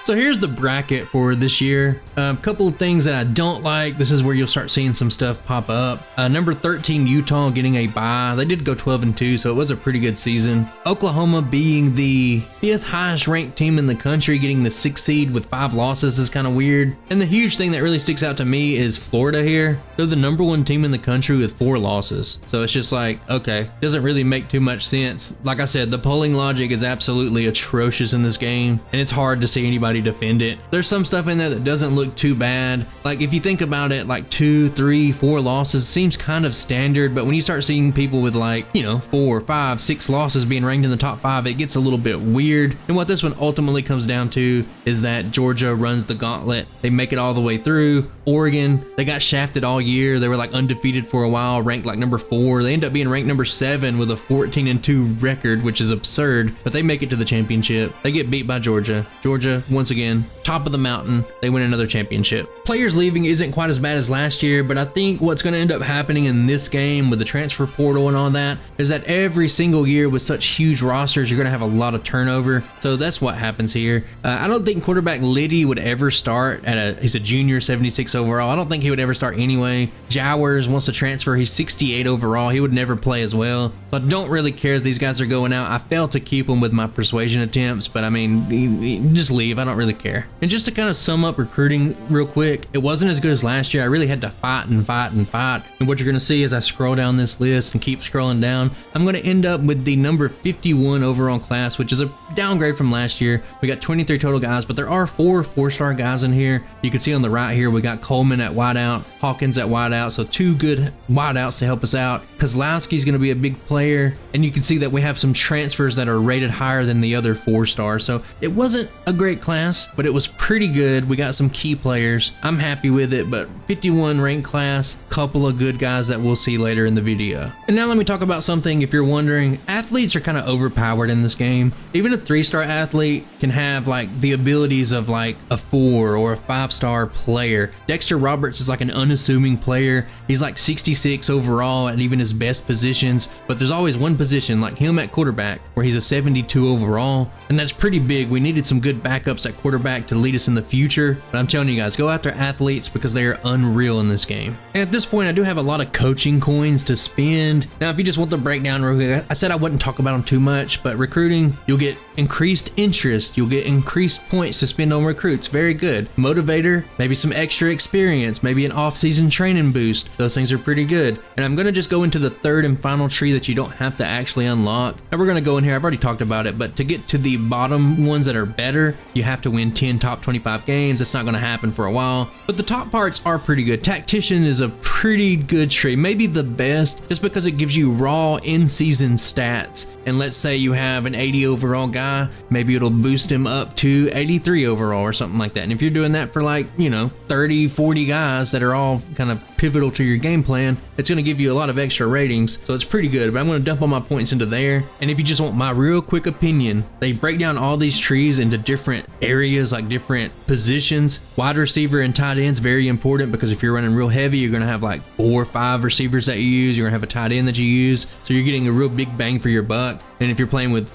So here's the bracket for this year. A couple of things that I don't like. This is where you'll start seeing some stuff pop up. Number 13, Utah getting a bye. They did go 12-2, so it was a pretty good season. Oklahoma being the 5th highest ranked team in the country, getting the 6th seed with 5 losses is kind of weird. And the huge thing that really sticks out to me is Florida here. They're the number 1 team in the country with 4 losses. So it's just like, okay, doesn't really make too much sense. Like I said, the polling logic is absolutely atrocious in this game, and it's hard to see anybody defend it. There's some stuff in there that doesn't look too bad. Like if you think about it, like 2, 3, 4 losses seems kind of standard, but when you start seeing people with like, 4, 5, 6 losses being ranked in the top 5, it gets a little bit weird. And what this one ultimately comes down to is that Georgia runs the gauntlet. They make it all the way through. Oregon, they got shafted all year. They were like undefeated for a while, ranked like number 4. They end up being ranked number 7 with a 14-2 record, which is absurd, but they make it to the championship. They get beat by Georgia. Georgia, once again, top of the mountain, they win another championship. Players leaving isn't quite as bad as last year, but I think what's going to end up happening in this game with the transfer portal and all that is that every single year with such huge rosters, you're going to have a lot of turnover. So that's what happens here. I don't think quarterback Liddy would ever start he's a junior, 76 overall. I don't think he would ever start anyway. Jowers wants to transfer. He's 68 overall. He would never play as well. But don't really care if these guys are going out. I failed to keep them with my persuasion attempts, but I mean, just leave. I don't really care. And just to kind of sum up recruiting real quick, it wasn't as good as last year. I really had to fight and fight and fight. And what you're going to see as I scroll down this list and keep scrolling down, I'm going to end up with the number 51 overall class, which is a downgrade from last year. We got 23 total guys, but there are 4 4-star guys in here. You can see on the right here, we got Coleman at wideout, Hawkins at wideout, so 2 good wideouts to help us out. Kozlowski's going to be a big player, and you can see that we have some transfers that are rated higher than the other 4-stars. So it wasn't a great class, but it was pretty good. We got some key players. I'm happy with it, but 51 ranked class, couple of good guys that we'll see later in the video. And now let me talk about something. If you're wondering, athletes are kind of overpowered in this game. Even a 3-star athlete can have like the abilities of like a 4 or a 5-star player. Dexter Roberts is like an unassuming player. He's like 66 overall at even his best positions, but there's always one position like him at quarterback where he's a 72 overall, and that's pretty big. We needed some good backups at quarterback to lead us in the future, but I'm telling you guys, go after athletes because they are unreal in this game. And at this point, I do have a lot of coaching coins to spend. Now, if you just want the breakdown real quick, I said I wouldn't talk about them too much, but recruiting, you'll get increased interest, you'll get increased points to spend on recruits. Very good. Motivator, maybe some extra experience, maybe an off-season training boost. Those things are pretty good. And I'm going to just go into the third and final tree that you don't have to actually unlock. And we're going to go in here, I've already talked about it, but to get to the bottom ones that are better, you have to win 10 top 25 games. That's not going to happen for a while, but the top parts are pretty good. Tactician is a pretty good tree, maybe the best, just because it gives you raw in-season stats. And let's say you have an 80 overall guy, maybe it'll boost him up to 83 overall or something like that. And if you're doing that for like, 30, 40 guys that are all kind of pivotal to your game plan, it's going to give you a lot of extra ratings. So it's pretty good, but I'm going to dump all my points into there. And if you just want my real quick opinion, they break down all these trees into different areas, like different positions. Wide receiver and tight ends, very important, because if you're running real heavy, you're going to have like 4 or 5 receivers that you use. You're going to have a tight end that you use. So you're getting a real big bang for your buck. And if you're playing with,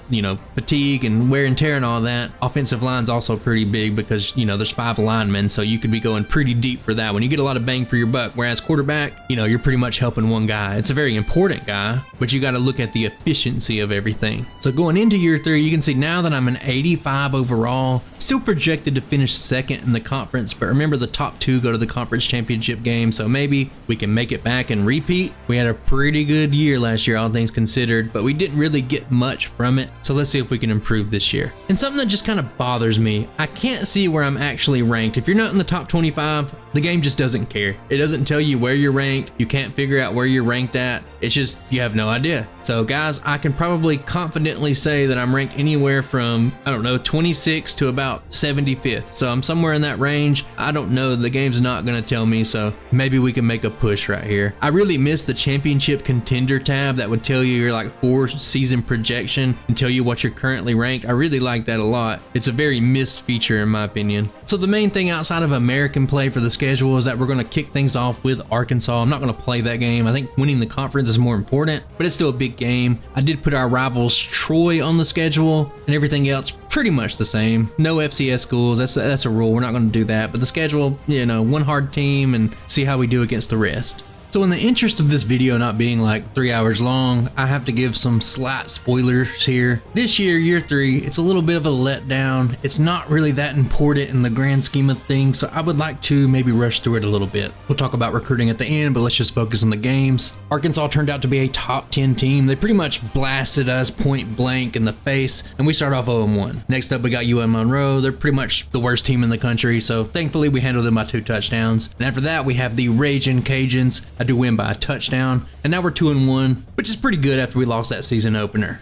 fatigue and wear and tear and all that, offensive line's also pretty big because, there's 5 linemen. So you could be going pretty deep for that one. You get a lot of bang for your buck. Whereas quarterback, you're pretty much helping one guy. It's a very important guy, but you got to look at the efficiency of everything. So going into year 3, you can see now that I'm an 85 overall, still projected to finish 2nd in the conference. But remember, the top 2 go to the conference championship game. So maybe we can make it back and repeat. We had a pretty good year last year, all things considered, but we didn't really get much from it. So let's see if we can improve this year. And something that just kind of bothers me, I can't see where I'm actually ranked. If you're not in the top 25, the game just doesn't care. It doesn't tell you where you're ranked. You can't figure out where you're ranked at. It's just, you have no idea. So guys, I can probably confidently say that I'm ranked anywhere from, I don't know, 26 to about 75th. So I'm somewhere in that range. I don't know. The game's not going to tell me. So maybe we can make a push right here. I really miss the championship contender tab that would tell you your like 4-season projection and tell you what you're currently ranked. I really like that a lot. It's a very missed feature in my opinion. So the main thing outside of American play for the schedule is that we're going to kick things off with Arkansas. I'm not going to play that game. I think winning the conference is more important, but it's still a big game. I did put our rivals Troy on the schedule, and everything else pretty much the same. No FCS schools. That's a rule. We're not going to do that. But the schedule, you know, one hard team and see how we do against the rest. So in the interest of this video not being like 3 hours long, I have to give some slight spoilers here. This year, year 3, it's a little bit of a letdown. It's not really that important in the grand scheme of things, so I would like to maybe rush through it a little bit. We'll talk about recruiting at the end, but let's just focus on the games. Arkansas turned out to be a top 10 team. They pretty much blasted us point blank in the face, and we start off 0-1. Next up, we got UM Monroe. They're pretty much the worst team in the country, so thankfully we handled them by 2 touchdowns. And after that, we have the Ragin' Cajuns. I do win by a touchdown, and now we're 2-1, which is pretty good after we lost that season opener.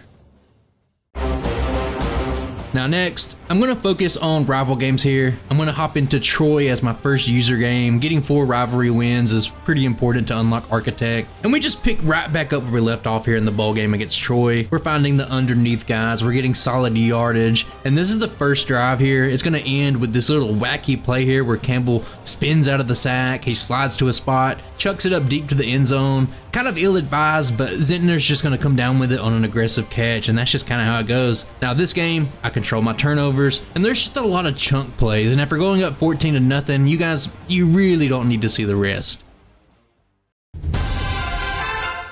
Now next, I'm going to focus on rival games here. I'm going to hop into Troy as my first user game. Getting 4 rivalry wins is pretty important to unlock Architect. And we just pick right back up where we left off here in the bowl game against Troy. We're finding the underneath guys. We're getting solid yardage. And this is the first drive here. It's going to end with this little wacky play here where Campbell spins out of the sack. He slides to a spot, chucks it up deep to the end zone. Kind of ill-advised, but Zentner's just going to come down with it on an aggressive catch, and that's just kind of how it goes. Now this game, I control my turnovers, and there's just a lot of chunk plays, and after going up 14-0, you guys, you really don't need to see the rest.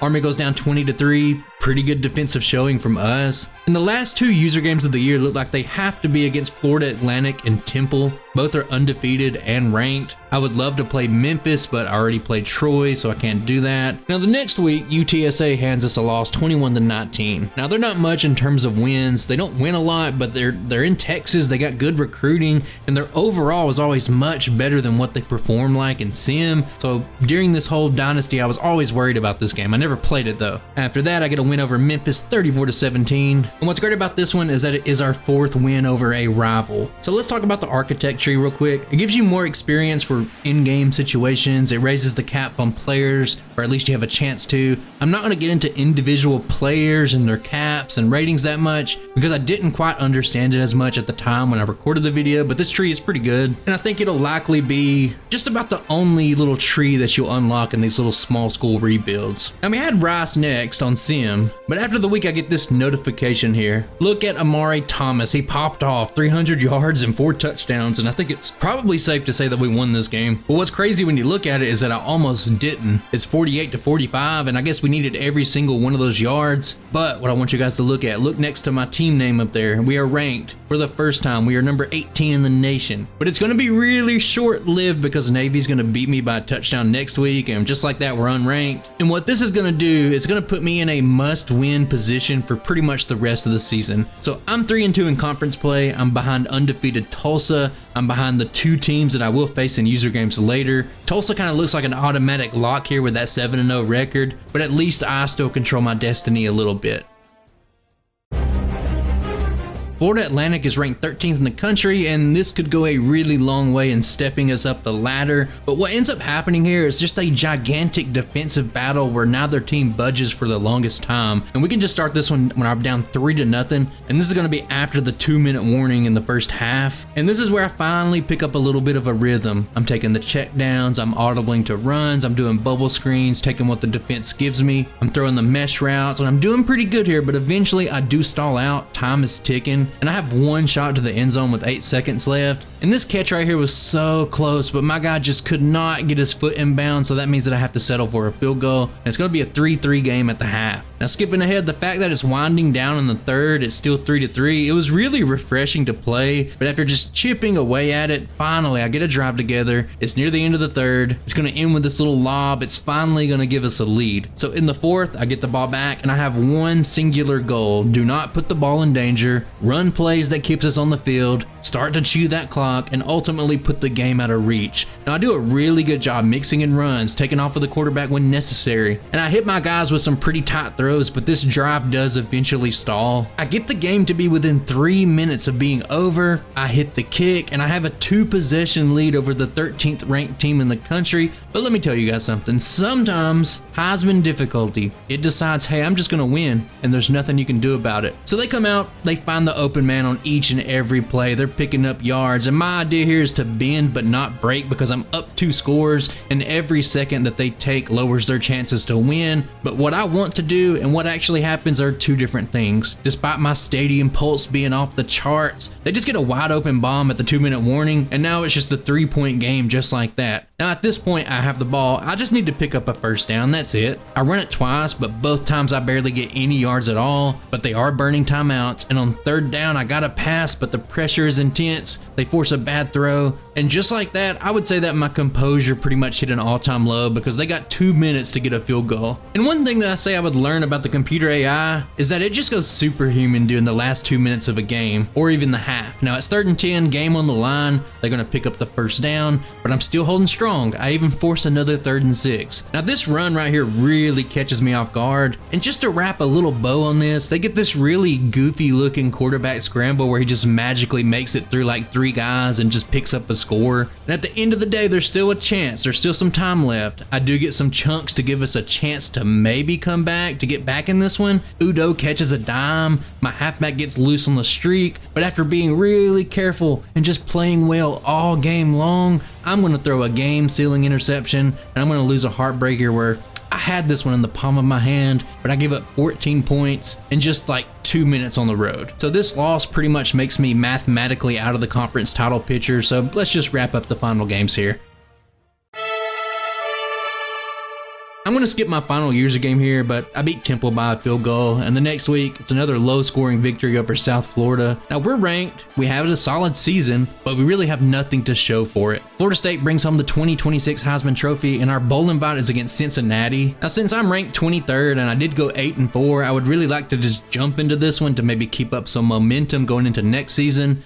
Army goes down 20-3. Pretty good defensive showing from us. And the last 2 user games of the year look like they have to be against Florida Atlantic and Temple. Both are undefeated and ranked. I would love to play Memphis, but I already played Troy, so I can't do that. Now the next week, UTSA hands us a loss 21-19. Now they're not much in terms of wins. They don't win a lot, but they're in Texas. They got good recruiting, and their overall is always much better than what they perform like in Sim. So during this whole dynasty, I was always worried about this game. I never played it though. After that, I get a win over Memphis 34-17. And what's great about this one is that it is our 4th win over a rival. So let's talk about the architect tree real quick. It gives you more experience for in-game situations. It raises the cap on players, or at least you have a chance to. I'm not going to get into individual players and their caps and ratings that much because I didn't quite understand it as much at the time when I recorded the video, but this tree is pretty good. And I think it'll likely be just about the only little tree that you'll unlock in these little small school rebuilds. And we had Rice next on Sim, but after the week I get this notification here. Look at Amari Thomas. He popped off 300 yards and 4 touchdowns, and I think it's probably safe to say that we won this game. But what's crazy when you look at it is that I almost didn't. It's 48-45, and I guess we needed every single one of those yards. But what I want you guys to look at, look next to my team name up there. We are ranked for the first time. We are number 18 in the nation. But it's going to be really short-lived because Navy's going to beat me by a touchdown next week, and just like that, we're unranked. And what this is going to do, it's going to put me in a must-win position for pretty much the rest of the season. So I'm 3-2 in conference play. I'm behind undefeated Tulsa. I'm behind the 2 teams that I will face in user games later. Tulsa kind of looks like an automatic lock here with that 7-0 record, but at least I still control my destiny a little bit. Florida Atlantic is ranked 13th in the country, and this could go a really long way in stepping us up the ladder. But what ends up happening here is just a gigantic defensive battle where neither team budges for the longest time. And we can just start this one when I'm down 3-0, and this is going to be after the 2-minute warning in the first half. And this is where I finally pick up a little bit of a rhythm. I'm taking the check downs, I'm audibling to runs, I'm doing bubble screens, taking what the defense gives me, I'm throwing the mesh routes, and I'm doing pretty good here, but eventually I do stall out. Time is ticking. and I have one shot to the end zone with 8 seconds left. And this catch right here was so close, but my guy just could not get his foot in bounds, so that means that I have to settle for a field goal. And it's going to be a 3-3 game at the half. Now skipping ahead, the fact that it's winding down in the third, it's still 3-3. It was really refreshing to play, but after just chipping away at it, finally I get a drive together. It's near the end of the third. It's going to end with this little lob. It's finally going to give us a lead. So in the fourth, I get the ball back and I have one singular goal. Do not put the ball in danger, run plays that keeps us on the field, start to chew that clock, and ultimately put the game out of reach. Now I do a really good job mixing in runs, taking off of the quarterback when necessary, and I hit my guys with some pretty tight throws, but this drive does eventually stall. I get the game to be within 3 minutes of being over. I hit the kick, and I have a 2-possession lead over the 13th ranked team in the country. But let me tell you guys something. Sometimes Heisman difficulty, it decides, hey, I'm just gonna win, and there's nothing you can do about it. So they come out, they find the open man on each and every play. They're picking up yards, and my idea here is to bend but not break because I'm up 2 scores, and every second that they take lowers their chances to win. But what I want to do and what actually happens are 2 different things. Despite my stadium pulse being off the charts, they just get a wide open bomb at the 2-minute warning, and now it's just a 3-point game just like that. Now at this point I have the ball, I just need to pick up a first down, that's it. I run it twice, but both times I barely get any yards at all, but they are burning timeouts, and on 3rd down I got a pass, but the pressure is intense. They force a bad throw, and just like that, I would say that my composure pretty much hit an all-time low because they got 2 minutes to get a field goal. And one thing that I say I would learn about the computer AI is that it just goes superhuman during the last 2 minutes of a game, or even the half. Now it's 3rd and 10, game on the line, they're gonna pick up the first down, but I'm still holding strong. I even force another 3rd and 6. Now this run right here really catches me off guard, and just to wrap a little bow on this, they get this really goofy looking quarterback scramble where he just magically makes it through like 3 guys and just picks up a score. And at the end of the day, there's still a chance, there's still some time left. I do get some chunks to give us a chance to maybe come back, to get back in this one. Udo catches a dime, my halfback gets loose on the streak, but after being really careful and just playing well all game long, I'm going to throw a game-sealing interception, and I'm going to lose a heartbreaker where I had this one in the palm of my hand, but I gave up 14 points in just like 2 minutes on the road. So this loss pretty much makes me mathematically out of the conference title picture, so let's just wrap up the final games here. I'm going to skip my final years of game here, but I beat Temple by a field goal, and the next week, it's another low-scoring victory over South Florida. Now, we're ranked, we have a solid season, but we really have nothing to show for it. Florida State brings home the 2026 Heisman Trophy, and our bowl invite is against Cincinnati. Now, since I'm ranked 23rd, and I did go 8-4, I would really like to just jump into this one to maybe keep up some momentum going into next season.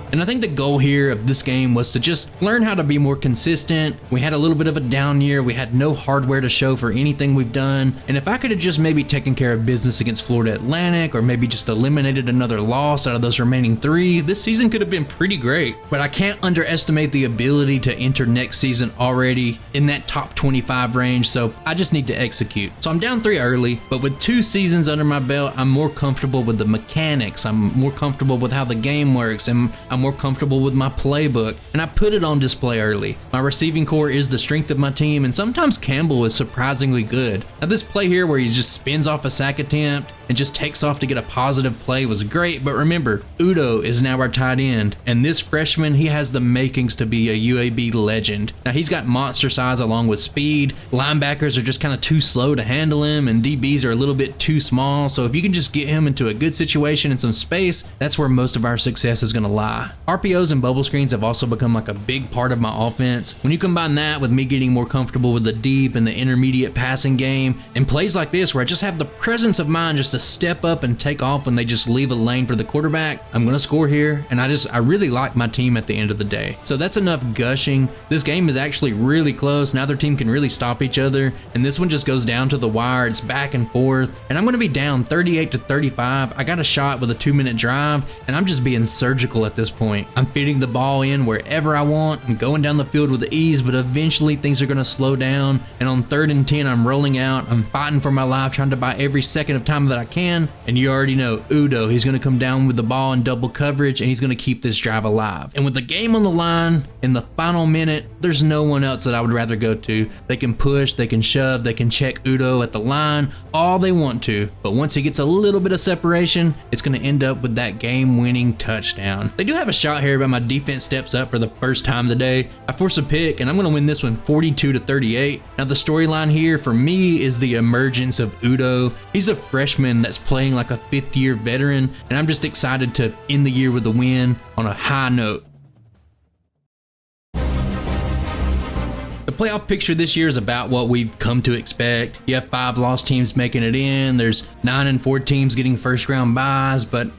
And I think the goal here of this game was to just learn how to be more consistent. We had a little bit of a down year. We had no hardware to show for anything we've done. And if I could have just maybe taken care of business against Florida Atlantic, or maybe just eliminated another loss out of those remaining 3, this season could have been pretty great. But I can't underestimate the ability to enter next season already in that top 25 range. So I just need to execute. So I'm down 3 early, but with 2 seasons under my belt, I'm more comfortable with the mechanics. I'm more comfortable with how the game works, and I'm more comfortable with my playbook, and I put it on display early. My receiving core is the strength of my team, and sometimes Campbell is surprisingly good. Now this play here where he just spins off a sack attempt and just takes off to get a positive play was great, but remember, Udo is now our tight end, and this freshman, he has the makings to be a UAB legend. Now he's got monster size along with speed. Linebackers are just kind of too slow to handle him, and DBs are a little bit too small, so if you can just get him into a good situation and some space, that's where most of our success is going to lie. RPOs and bubble screens have also become like a big part of my offense. When you combine that with me getting more comfortable with the deep and the intermediate passing game, and plays like this where I just have the presence of mind just to step up and take off when they just leave a lane for the quarterback, I'm going to score here, and I really like my team at the end of the day. So that's enough gushing. This game is actually really close. Neither team can really stop each other, and this one just goes down to the wire. It's back and forth, and I'm going to be down 38-35. I got a shot with a 2-minute drive, and I'm just being surgical at this point. I'm fitting the ball in wherever I want. I'm going down the field with ease, but eventually things are going to slow down, and on 3rd and 10, I'm rolling out. I'm fighting for my life, trying to buy every second of time that I can. And you already know Udo, he's going to come down with the ball in double coverage and he's going to keep this drive alive. And with the game on the line in the final minute, there's no one else that I would rather go to. They can push, they can shove, they can check Udo at the line, all they want to. But once he gets a little bit of separation, it's going to end up with that game-winning touchdown. They do have a shot here, but my defense steps up for the first time of the day. I force a pick, and I'm going to win this one 42-38. Now, the storyline here for me is the emergence of Udo. He's a freshman that's playing like a fifth-year veteran, and I'm just excited to end the year with a win on a high note. The playoff picture this year is about what we've come to expect. You have 5 lost teams making it in. There's 9 and 4 teams getting first round byes, but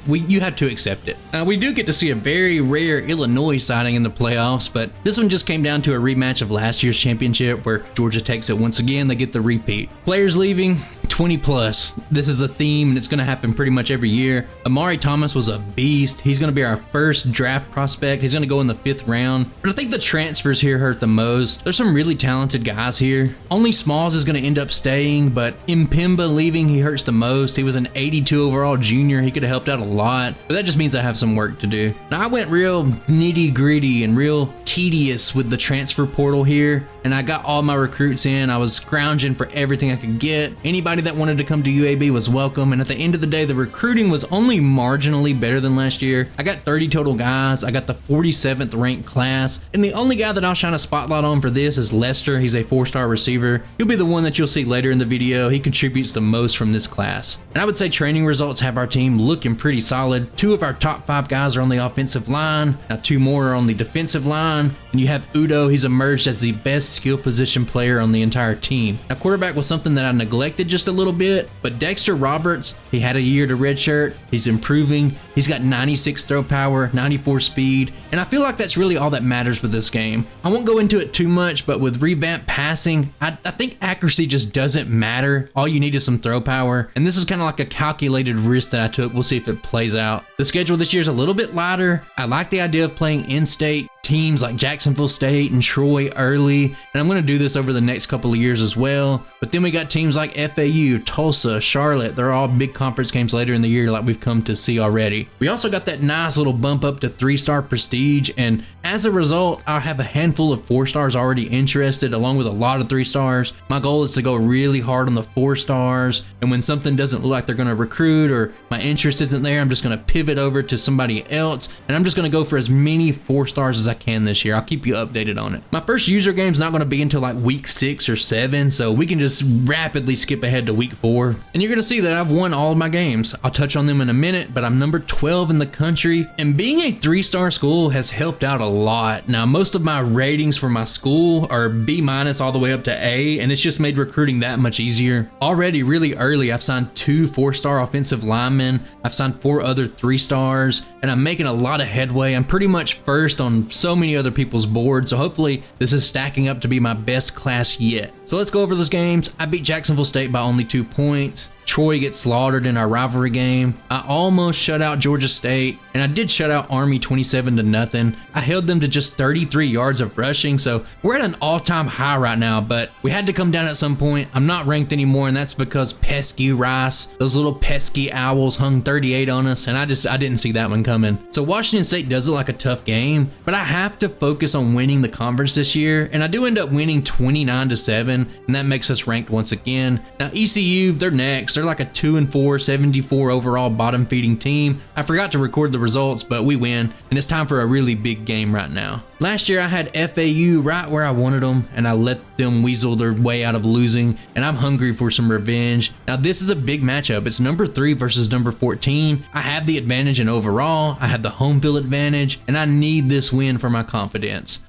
you have to accept it. We do get to see a very rare Illinois sighting in the playoffs, but this one just came down to a rematch of last year's championship where Georgia takes it once again. They get the repeat. Players leaving, 20 plus. This is a theme and it's going to happen pretty much every year. Amari Thomas was a beast. He's going to be our first draft prospect. He's going to go in the 5th round. But I think the transfers here hurt the most. There's some really talented guys here. Only Smalls is going to end up staying, but Impemba leaving, he hurts the most. He was an 82 overall junior. He could have helped out a lot, but that just means I have some work to do. Now I went real nitty gritty and real tedious with the transfer portal here, and I got all my recruits in. I was scrounging for everything I could get. Anybody that wanted to come to UAB was welcome, and at the end of the day, the recruiting was only marginally better than last year. I got 30 total guys. I got the 47th ranked class, and the only guy that I'll shine a spotlight on for this is Lester. He's a 4-star receiver. He'll be the one that you'll see later in the video. He contributes the most from this class. And I would say training results have our team looking pretty solid. 2 of our top 5 guys are on the offensive line. Now 2 more are on the defensive line. And you have Udo. He's emerged as the best skill position player on the entire team. Now quarterback was something that I neglected just a little bit, but Dexter Roberts, he had a year to redshirt. He's improving. He's got 96 throw power, 94 speed, and I feel like that's really all that matters with this game. I won't go into it too much, but with revamped passing, I think accuracy just doesn't matter. All you need is some throw power, and this is kind of like a calculated risk that I took. We'll see if it plays out. The schedule this year is a little bit lighter. I like the idea of playing in-state teams like Jacksonville State and Troy early, and I'm going to do this over the next couple of years as well. But then we got teams like FAU, Tulsa, Charlotte. They're all big conference games later in the year like we've come to see already. We also got that nice little bump up to 3-star prestige, and as a result, I have a handful of 4-stars already interested along with a lot of 3-stars. My goal is to go really hard on the 4-stars, and when something doesn't look like they're going to recruit or my interest isn't there, I'm just going to pivot over to somebody else, and I'm just going to go for as many 4-stars as I can this year. I'll keep you updated on it. My first user game is not going to be until like week 6 or 7, so we can just rapidly skip ahead to week 4, and you're going to see that I've won all of my games. I'll touch on them in a minute, but I'm number 12 in the country, and being a 3-star school has helped out a lot. Now most of my ratings for my school are B- all the way up to A, and it's just made recruiting that much easier. Already really early, I've signed 2 4-star offensive linemen. I've signed 4 other 3-stars, and I'm making a lot of headway. I'm pretty much first on so many other people's boards, so hopefully this is stacking up to be my best class yet. So let's go over those games. I beat Jacksonville State by only 2 points. Troy gets slaughtered in our rivalry game. I almost shut out Georgia State, and I did shut out Army 27-0. I held them to just 33 yards of rushing, so we're at an all-time high right now, but we had to come down at some point. I'm not ranked anymore, and that's because pesky Rice, those little pesky owls hung 38 on us, and I didn't see that one coming. So Washington State does look like a tough game, but I have to focus on winning the conference this year, and I do end up winning 29-7, and that makes us ranked once again. Now ECU, they're next. They're like a 2-4, 74 overall bottom feeding team. I forgot to record the results, but we win, and it's time for a really big game right now. Last year I had FAU right where I wanted them, and I let them weasel their way out of losing, and I'm hungry for some revenge. Now this is a big matchup. It's number 3 versus number 14. I have the advantage in overall. I have the home field advantage, and I need this win for my confidence.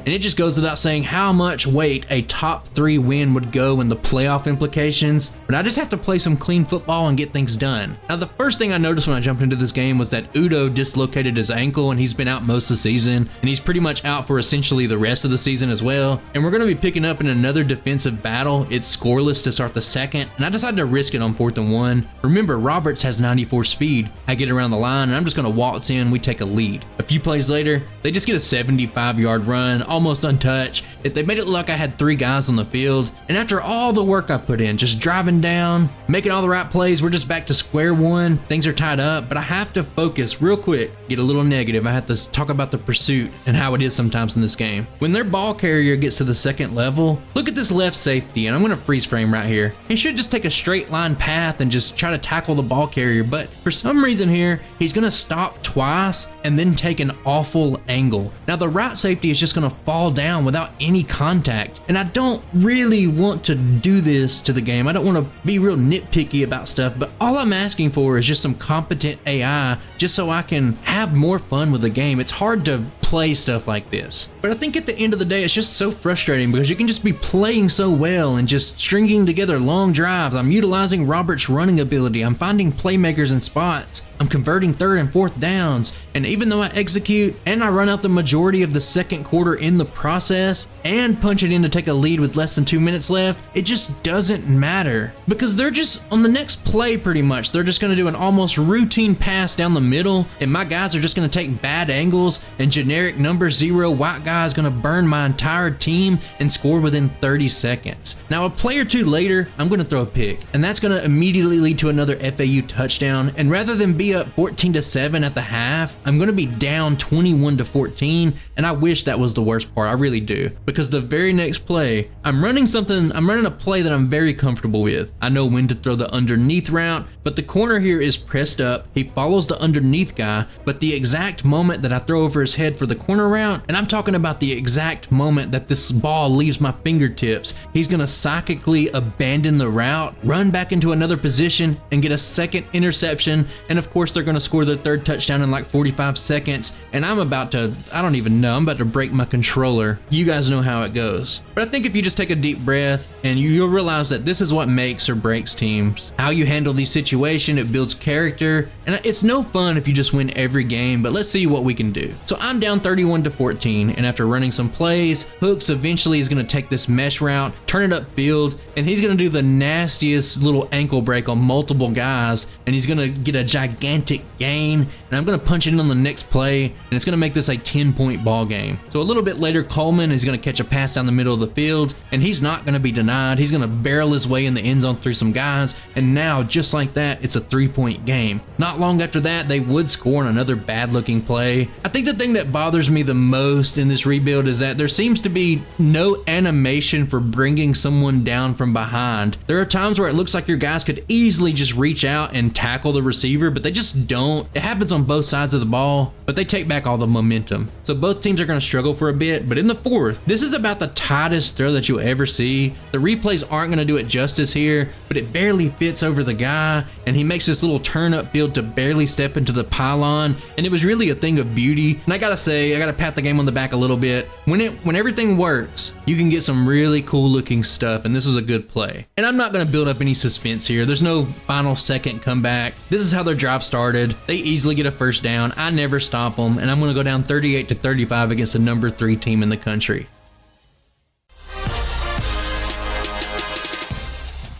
And it just goes without saying how much weight a top 3 win would go in the playoff implications, but I just have to play some clean football and get things done. Now the first thing I noticed when I jumped into this game was that Udo dislocated his ankle, and he's been out most of the season, and he's pretty much out for essentially the rest of the season as well. And we're going to be picking up in another defensive battle. It's scoreless to start the second, and I decided to risk it on 4th and 1. Remember, Roberts has 94 speed. I get around the line, and I'm just going to waltz in. We take a lead. A few plays later, they just get a 75-yard run almost untouched. They made it look like I had 3 guys on the field. And after all the work I put in, just driving down, making all the right plays, we're just back to square one. Things are tied up, but I have to focus real quick, get a little negative. I have to talk about the pursuit and how it is sometimes in this game. When their ball carrier gets to the second level, look at this left safety, and I'm going to freeze frame right here. He should just take a straight line path and just try to tackle the ball carrier, but for some reason here, he's going to stop twice and then take an awful angle. Now the right safety is just going to fall down without any contact, and I don't really want to do this to the game. I don't want to be real nitpicky about stuff, but all I'm asking for is just some competent AI just so I can have more fun with the game. It's hard to play stuff like this, but I think at the end of the day, it's just so frustrating because you can just be playing so well and just stringing together long drives. I'm utilizing Robert's running ability. I'm finding playmakers in spots. I'm converting 3rd and 4th downs, and even though I execute and I run out the majority of the second quarter in the process and punch it in to take a lead with less than 2 minutes left, it just doesn't matter because they're just on the next play pretty much. They're just going to do an almost routine pass down the middle, and my guys are just going to take bad angles, and generic number 0 white guy is going to burn my entire team and score within 30 seconds. Now a play or two later, I'm going to throw a pick, and that's going to immediately lead to another FAU touchdown, and rather than be up 14-7 at the half, I'm going to be down 21-14, and I wish that was the worst part. I really do, because the very next play, I'm running a play that I'm very comfortable with. I know when to throw the underneath route, but the corner here is pressed up. He follows the underneath guy, but the exact moment that I throw over his head for the corner route, and I'm talking about the exact moment that this ball leaves my fingertips, he's going to psychically abandon the route, run back into another position, and get a second interception, and of course they're going to score their 3rd touchdown in like 45 seconds, and I'm about to break my controller. You guys know how it goes. But I think if you just take a deep breath, and you'll realize that this is what makes or breaks teams. How you handle these situations, it builds character, and it's no fun if you just win every game, but let's see what we can do. So I'm down 31-14, and after running some plays, Hooks eventually is going to take this mesh route, turn it upfield, and he's going to do the nastiest little ankle break on multiple guys, and he's going to get a gigantic gain, and I'm going to punch it in on the next play, and it's going to make this a 10-point ball game. So a little bit later, Coleman is going to catch a pass down the middle of the field, and he's not going to be denied. He's going to barrel his way in the end zone through some guys, and now, just like that, it's a 3-point game. Not long after that, they would score on another bad-looking play. I think the thing that bothers me the most in this rebuild is that there seems to be no animation for bringing someone down from behind. There are times where it looks like your guys could easily just reach out and tackle the receiver, but they just don't. It happens on both sides of the ball, but they take back all the momentum. So both teams are going to struggle for a bit, but in the 4th, this is about the tightest throw that you'll ever see. The replays aren't going to do it justice here, but it barely fits over the guy, and he makes this little turn upfield to barely step into the pylon, and it was really a thing of beauty. And I gotta say, I gotta pat the game on the back a little bit. When everything works, you can get some really cool looking stuff, and this was a good play. And I'm not gonna build up any suspense here. There's no final second comeback. This is how their drive started. They easily get a 1st down. I never stop them, and I'm gonna go down 38-35 against the number 3 team in the country.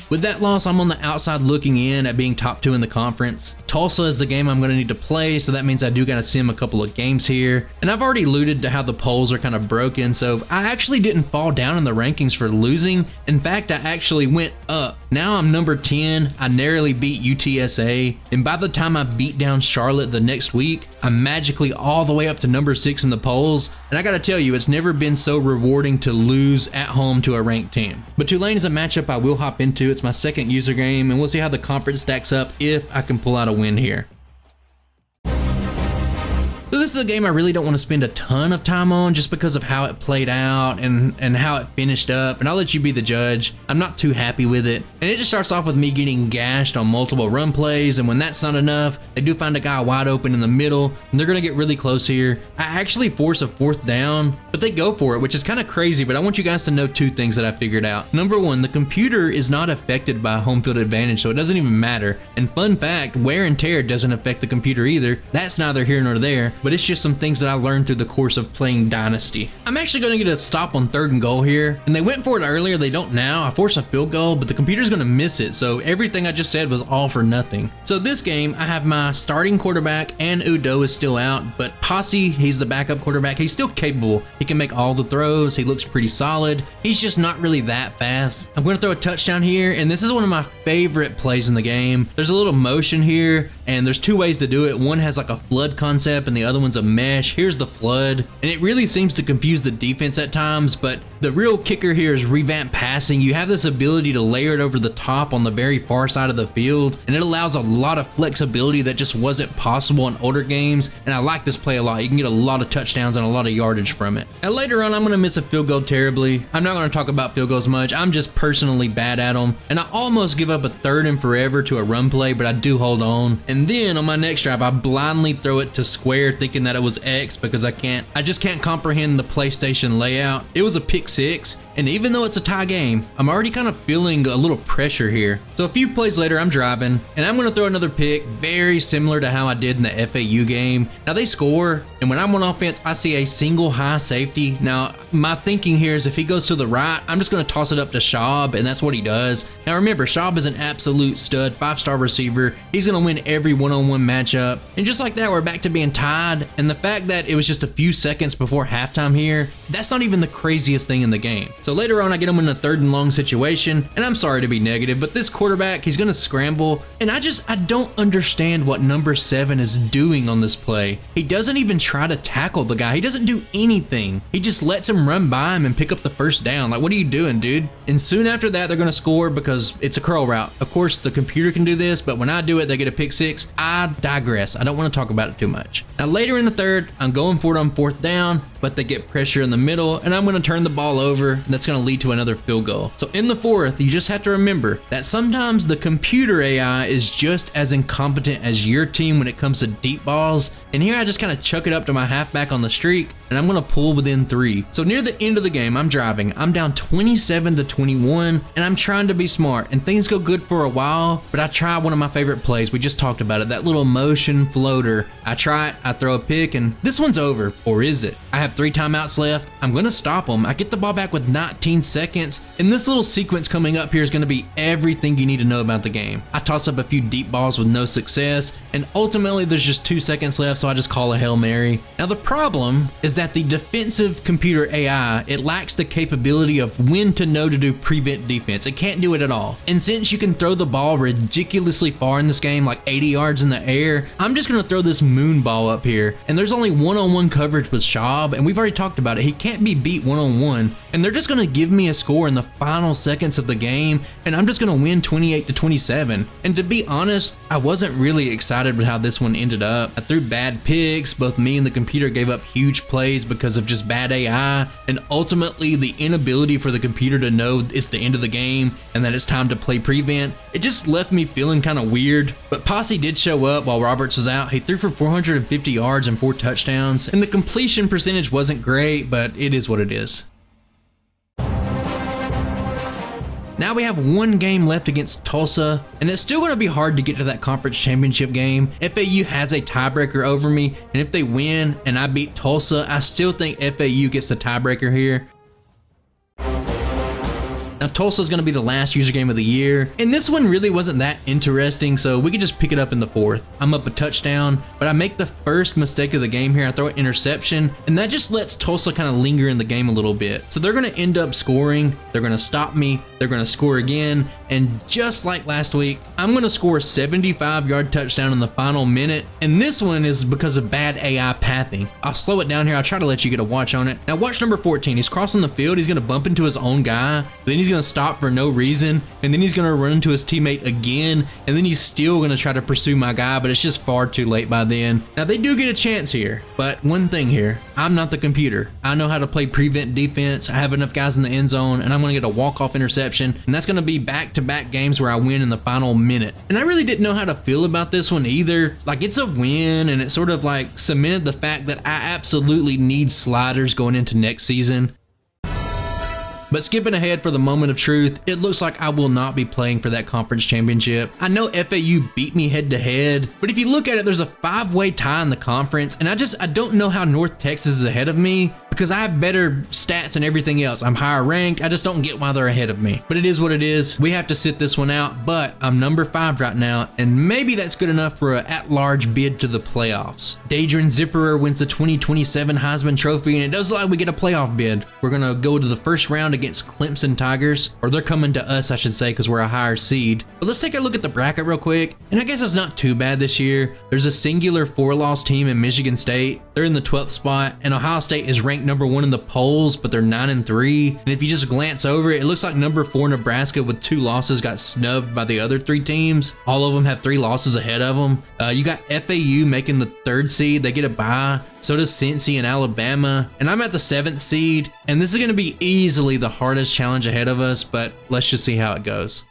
With that loss, I'm on the outside looking in at being top 2 in the conference. Tulsa is the game I'm going to need to play, so that means I do got to sim a couple of games here. And I've already alluded to how the polls are kind of broken, so I actually didn't fall down in the rankings for losing. In fact, I actually went up. Now I'm number 10. I narrowly beat UTSA, and by the time I beat down Charlotte the next week, I'm magically all the way up to number 6 in the polls. And I got to tell you, it's never been so rewarding to lose at home to a ranked team. But Tulane is a matchup I will hop into. It's my second user game, and we'll see how the conference stacks up if I can pull out a win here. So this is a game I really don't want to spend a ton of time on just because of how it played out and how it finished up, and I'll let you be the judge. I'm not too happy with it, and it just starts off with me getting gashed on multiple run plays, and when that's not enough, they do find a guy wide open in the middle, and they're going to get really close here. I actually force a 4th down, but they go for it, which is kind of crazy, but I want you guys to know 2 things that I figured out. Number 1, the computer is not affected by home field advantage, so it doesn't even matter. And fun fact, wear and tear doesn't affect the computer either. That's neither here nor there. but it's just some things that I learned through the course of playing Dynasty. I'm actually going to get a stop on 3rd and goal here, and they went for it earlier, they don't now. I forced a field goal, but the computer's going to miss it, so everything I just said was all for nothing. So this game, I have my starting quarterback, and Udo is still out, but Posse, he's the backup quarterback. He's still capable. He can make all the throws. He looks pretty solid. He's just not really that fast. I'm going to throw a touchdown here, and this is one of my favorite plays in the game. There's a little motion here, and there's 2 ways to do it. One has like a flood concept, and the other one's a mesh. Here's the flood, and it really seems to confuse the defense at times, but the real kicker here is revamp passing. You have this ability to layer it over the top on the very far side of the field, and it allows a lot of flexibility that just wasn't possible in older games, and I like this play a lot. You can get a lot of touchdowns and a lot of yardage from it. Now later on, I'm going to miss a field goal terribly. I'm not going to talk about field goals much. I'm just personally bad at them, and I almost give up a 3rd and forever to a run play, but I do hold on. And then on my next drive, I blindly throw it to square thinking that it was X because I just can't comprehend the PlayStation layout. It was a pick 6. And even though it's a tie game, I'm already kind of feeling a little pressure here. So a few plays later, I'm driving, and I'm going to throw another pick very similar to how I did in the FAU game. Now they score, and when I'm on offense, I see a single high safety. Now my thinking here is if he goes to the right, I'm just going to toss it up to Schaub, and that's what he does. Now remember, Schaub is an absolute stud, 5-star receiver. He's going to win every one-on-one matchup. And just like that, we're back to being tied. And the fact that it was just a few seconds before halftime here, that's not even the craziest thing in the game. So later on, I get him in a 3rd and long situation, and I'm sorry to be negative, but this quarterback, he's going to scramble, and I don't understand what number 7 is doing on this play. He doesn't even try to tackle the guy. He doesn't do anything. He just lets him run by him and pick up the first down. Like, what are you doing, dude? And soon after that, they're going to score because it's a curl route. Of course, the computer can do this, but when I do it, they get a pick 6. I digress. I don't want to talk about it too much. Now, later in the 3rd, I'm going for it on 4th down, but they get pressure in the middle, and I'm going to turn the ball over. That's going to lead to another field goal. So in the 4th, you just have to remember that sometimes the computer AI is just as incompetent as your team when it comes to deep balls. And here I just kind of chuck it up to my halfback on the streak, and I'm going to pull within 3. So near the end of the game, I'm driving. I'm down 27-21, and I'm trying to be smart, and things go good for a while, but I try one of my favorite plays. We just talked about it, that little motion floater. I try it, I throw a pick, and this one's over. Or is it? I have 3 timeouts left. I'm going to stop them. I get the ball back with 19 seconds, and this little sequence coming up here is going to be everything you need to know about the game. I toss up a few deep balls with no success, and ultimately there's just 2 seconds left, so I just call a Hail Mary. Now the problem is that the defensive computer AI, it lacks the capability of when to know to do prevent defense. It can't do it at all. And since you can throw the ball ridiculously far in this game, like 80 yards in the air, I'm just going to throw this moon ball up here, and there's only one-on-one coverage with Schaub, and we've already talked about it. He can't be beat one-on-one, and they're just going to give me a score in the final seconds of the game, and I'm just going to win 28-27. And to be honest, I wasn't really excited with how this one ended up. I threw bad picks. Both me and the computer gave up huge plays because of just bad AI, and ultimately the inability for the computer to know it's the end of the game and that it's time to play prevent. It just left me feeling kind of weird. But Posse did show up while Roberts was out. He threw for 450 yards and 4 touchdowns, and the completion percentage wasn't great, but it is what it is. Now we have 1 game left against Tulsa, and it's still going to be hard to get to that conference championship game. FAU has a tiebreaker over me, and if they win and I beat Tulsa, I still think FAU gets the tiebreaker here. Now Tulsa's going to be the last user game of the year, and this one really wasn't that interesting, so we could just pick it up in the 4th. I'm up a touchdown, but I make the first mistake of the game here. I throw an interception, and that just lets Tulsa kind of linger in the game a little bit. So they're going to end up scoring, they're going to stop me, they're going to score again, and just like last week, I'm going to score a 75-yard touchdown in the final minute, and this one is because of bad AI pathing. I'll slow it down here. I'll try to let you get a watch on it. Now watch number 14. He's crossing the field. He's going to bump into his own guy, then he's going to stop for no reason, and then he's going to run into his teammate again, and then he's still going to try to pursue my guy, but it's just far too late by then. Now they do get a chance here, but one thing here, I'm not the computer. I know how to play prevent defense. I have enough guys in the end zone, and I'm going to get a walk-off interception, and that's going to be back-to-back games where I win in the final minute. And I really didn't know how to feel about this one either. Like, it's a win, and it sort of like cemented the fact that I absolutely need sliders going into next season. But skipping ahead for the moment of truth, it looks like I will not be playing for that conference championship. I know FAU beat me head to head, but if you look at it, there's a 5-way tie in the conference, and I don't know how North Texas is ahead of me because I have better stats and everything else. I'm higher ranked. I just don't get why they're ahead of me. But it is what it is. We have to sit this one out, but I'm number 5 right now, and maybe that's good enough for an at-large bid to the playoffs. Dadrian Zipperer wins the 2027 Heisman Trophy, and it does look like we get a playoff bid. We're going to go to the first round against Clemson Tigers, or they're coming to us, I should say, because we're a higher seed. But let's take a look at the bracket real quick, and I guess it's not too bad this year. There's a singular 4-loss team in Michigan State. They're in the 12th spot, and Ohio State is ranked number 1 in the polls, but they're 9-3. And if you just glance over it, it looks like number 4 Nebraska with 2 losses got snubbed by the other 3 teams. All of them have 3 losses ahead of them. You got FAU making the 3rd seed. They get a bye. So does Cincy and Alabama. And I'm at the 7th seed. And this is going to be easily the hardest challenge ahead of us, but let's just see how it goes.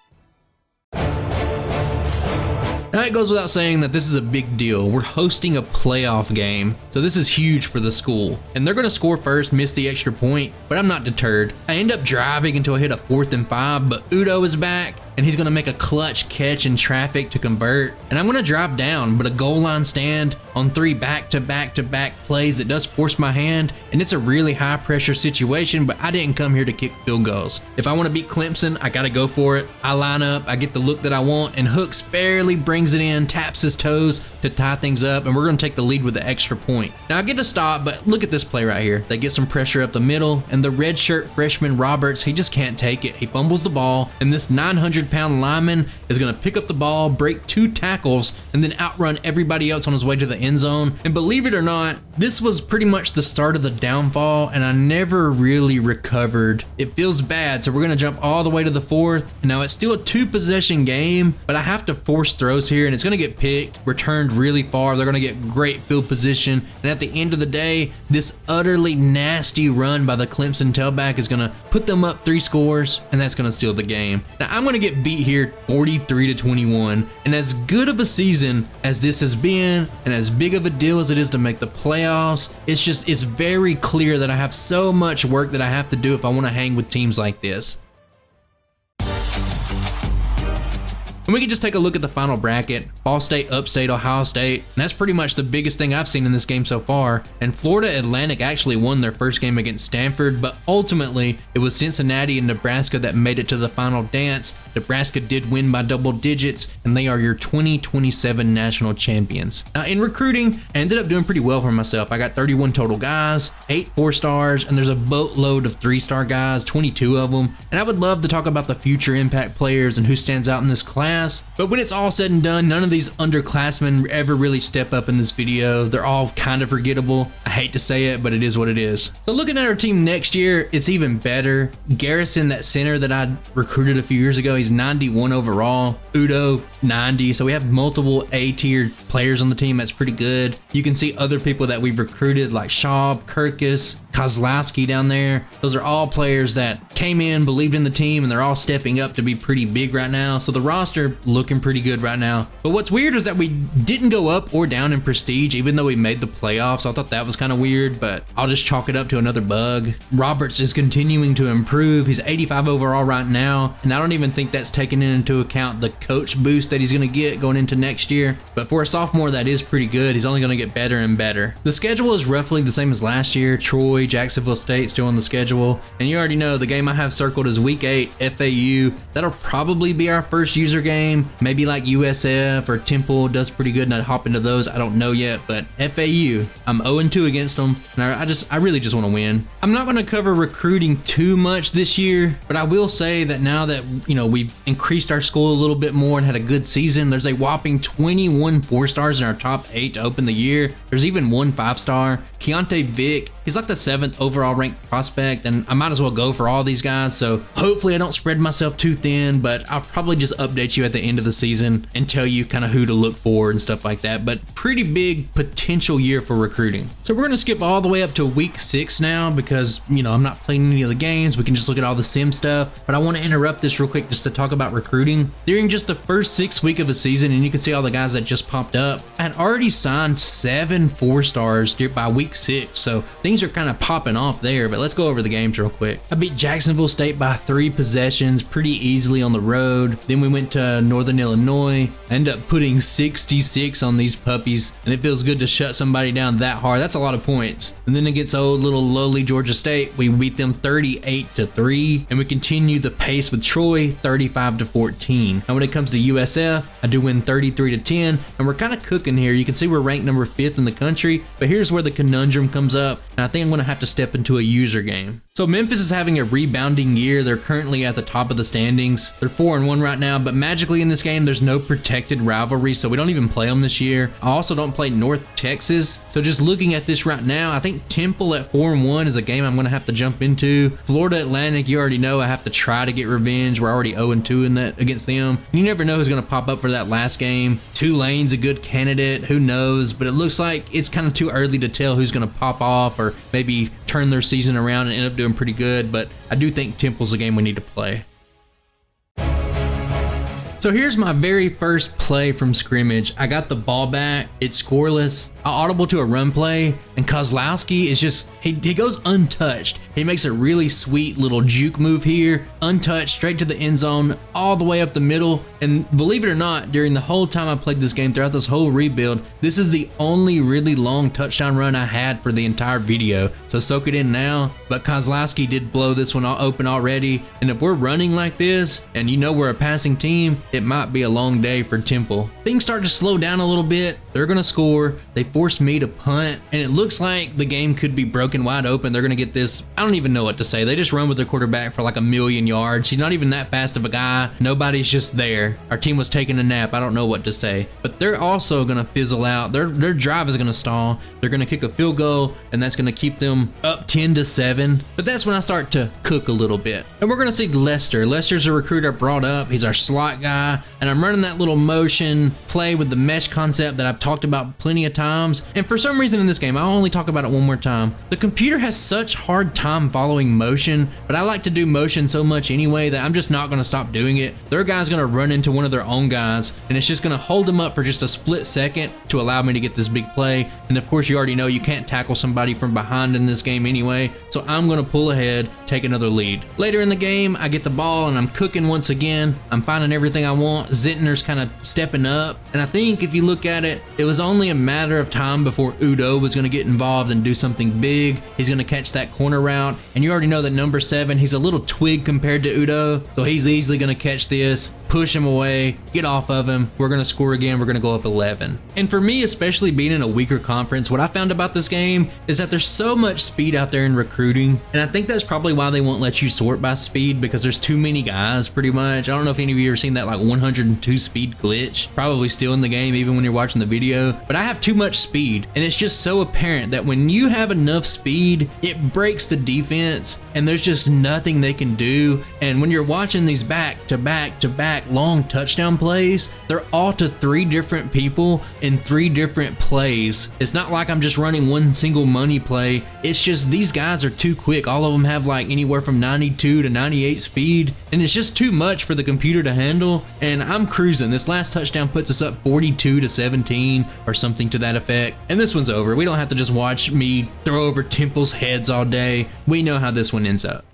Now it goes without saying that this is a big deal. We're hosting a playoff game, so this is huge for the school. And they're gonna score first, miss the extra point, but I'm not deterred. I end up driving until I hit a 4th and 5, but Udo is back, and he's gonna make a clutch catch in traffic to convert. And I'm gonna drive down, but a goal line stand on 3 back-to-back plays that does force my hand, and it's a really high pressure situation, but I didn't come here to kick field goals. If I wanna beat Clemson, I gotta go for it. I line up, I get the look that I want, and Hooks barely brings it in, taps his toes to tie things up, and we're gonna take the lead with the extra point. Now I get to stop, but look at this play right here. They get some pressure up the middle, and the redshirt freshman Roberts, he just can't take it. He fumbles the ball, and this 900-pound lineman is gonna pick up the ball, break 2 tackles, and then outrun everybody else on his way to the end zone. And believe it or not, this was pretty much the start of the downfall, and I never really recovered. It feels bad, so we're gonna jump all the way to the 4th. Now it's still a 2-possession game, but I have to force throws here, and it's gonna get picked, returned really far. They're gonna get great field position, and at the end of the day, this utterly nasty run by the Clemson tailback is gonna put them up 3 scores, and that's gonna seal the game. Now I'm gonna get beat here 43-21, and as good of a season as this has been, and as big of a deal as it is to make the playoffs, it's very clear that I have so much work that I have to do if I want to hang with teams like this. And we can just take a look at the final bracket. Ball State, Upstate, Ohio State, and that's pretty much the biggest thing I've seen in this game so far. And Florida Atlantic actually won their first game against Stanford, but ultimately it was Cincinnati and Nebraska that made it to the final dance. Nebraska did win by double digits, and they are your 2027 national champions. Now in recruiting, I ended up doing pretty well for myself. I got 31 total guys, 8 4-stars, and there's a boatload of 3-star guys, 22 of them. And I would love to talk about the future impact players and who stands out in this class. But when it's all said and done, none of these underclassmen ever really step up in this video. They're all kind of forgettable. I hate to say it, but it is what it is. So looking at our team next year, it's even better. Garrison, that center that I recruited a few years ago, he's 91 overall. Udo, 90. So we have multiple A-tier players on the team. That's pretty good. You can see other people that we've recruited like Schaub, Kirkus, Kozlowski down there. Those are all players that came in, believed in the team, and they're all stepping up to be pretty big right now. So the roster looking pretty good right now. But what's weird is that we didn't go up or down in prestige, even though we made the playoffs. I thought that was kind of weird, but I'll just chalk it up to another bug. Roberts is continuing to improve. He's 85 overall right now, and I don't even think that's taking into account the coach boost that he's going to get going into next year. But for a sophomore, that is pretty good. He's only going to get better and better. The schedule is roughly the same as last year. Troy, Jacksonville State still on the schedule, and you already know the game I have circled is week 8, FAU. That'll probably be our first user game. Maybe like USF or Temple does pretty good, and I'd hop into those. I don't know yet, but FAU, I'm 0-2 against them, and I really just want to win. I'm not going to cover recruiting too much this year, but I will say that now that we've increased our school a little bit more and had a good season, there's a whopping 21 4-stars in our top 8 to open the year. There's even 1 5-star. Keontae Vick, he's like the 7th overall ranked prospect, and I might as well go for all these guys. So hopefully I don't spread myself too thin, but I'll probably just update you at the end of the season and tell you kind of who to look for and stuff like that. But pretty big potential year for recruiting. So we're going to skip all the way up to week 6 now because, I'm not playing any of the games. We can just look at all the sim stuff. But I want to interrupt this real quick just to talk about recruiting. During just the first 6 weeks of a season, and you can see all the guys that just popped up. I had already signed 7 4-stars by week 6, so things are kind of popping off there. But let's go over the games real quick. I beat Jacksonville State by 3 possessions pretty easily on the road. Then we went to Northern Illinois. I ended up putting 66 on these puppies, and it feels good to shut somebody down that hard. That's a lot of points. And then against old little lowly Georgia State, we beat them 38-3, and we continue the pace with Troy 35-14. Now when it comes to USF, I do win 33-10, and we're kind of cooking here. You can see we're ranked number 5th in the country, but here's where the conundrum comes up, and I think I'm going to have to step into a user game. So Memphis is having a rebounding year. They're currently at the top of the standings. They're 4-1 right now, but magically in this game, there's no protected rivalry, so we don't even play them this year. I also don't play North Texas. So just looking at this right now, I think Temple at 4-1 is a game I'm going to have to jump into. Florida Atlantic, you already know I have to try to get revenge. We're already 0-2 in that against them. You never know who's going to pop up for that last game. Tulane's a good candidate. Who knows? But it looks like it's kind of too early to tell who's going to pop off or maybe turn their season around and end up doing pretty good. But I do think Temple's a game we need to play. So here's my very first play from scrimmage. I got the ball back. It's scoreless. I audible to a run play, and Kozlowski is just, he goes untouched. He makes a really sweet little juke move here, untouched, straight to the end zone, all the way up the middle. And believe it or not, during the whole time I played this game, throughout this whole rebuild, this is the only really long touchdown run I had for the entire video. So soak it in now. But Kozlowski did blow this one open already. And if we're running like this, and you know we're a passing team, it might be a long day for Temple. Things start to slow down a little bit. They're going to score. They force me to punt, and it looks like the game could be broken wide open. They're going to get this. I don't even know what to say. They just run with their quarterback for like 1,000,000 yards. He's not even that fast of a guy. Nobody's just there. Our team was taking a nap. I don't know what to say. But they're also going to fizzle out. Their drive is going to stall. They're going to kick a field goal, and that's going to keep them up 10-7. But that's when I start to cook a little bit. And we're going to see Lester. Lester's a recruit I brought up. He's our slot guy, and I'm running that little motion play with the mesh concept that I've talked about plenty of times. And for some reason in this game, I'll only talk about it one more time. The computer has such hard time following motion, but I like to do motion so much anyway that I'm just not going to stop doing it. Their guy's going to run into one of their own guys, and it's just going to hold them up for just a split second to allow me to get this big play. And of course, you already know you can't tackle somebody from behind in this game anyway, so I'm going to pull ahead, take another lead. Later in the game, I get the ball and I'm cooking once again. I'm finding everything I want. Zentner's kind of stepping up, and I think if you look at it, it was only a matter of time before Udo was going to get involved and do something big. He's going to catch that corner route, and you already know that number 7, he's a little twig compared to Udo, so he's easily going to catch this, push him away, get off of him. We're going to score again. We're going to go up 11. And for me, especially being in a weaker conference, what I found about this game is that there's so much speed out there in recruiting, and I think that's probably why they won't let you sort by speed, because there's too many guys pretty much. I don't know if any of you ever seen that like 102 speed glitch, probably still in the game even when you're watching the video, but I have too much speed, and it's just so apparent that when you have enough speed, it breaks the defense, and there's just nothing they can do. And when you're watching these back to back to back long touchdown plays, they're all to 3 different people in 3 different plays. It's not like I'm just running one single money play. It's just these guys are too quick. All of them have like anywhere from 92 to 98 speed, and it's just too much for the computer to handle. And I'm cruising. This last touchdown puts us up 42-17 or something to that effect. And this one's over. We don't have to just watch me throw over Temple's heads all day. We know how this one ends up.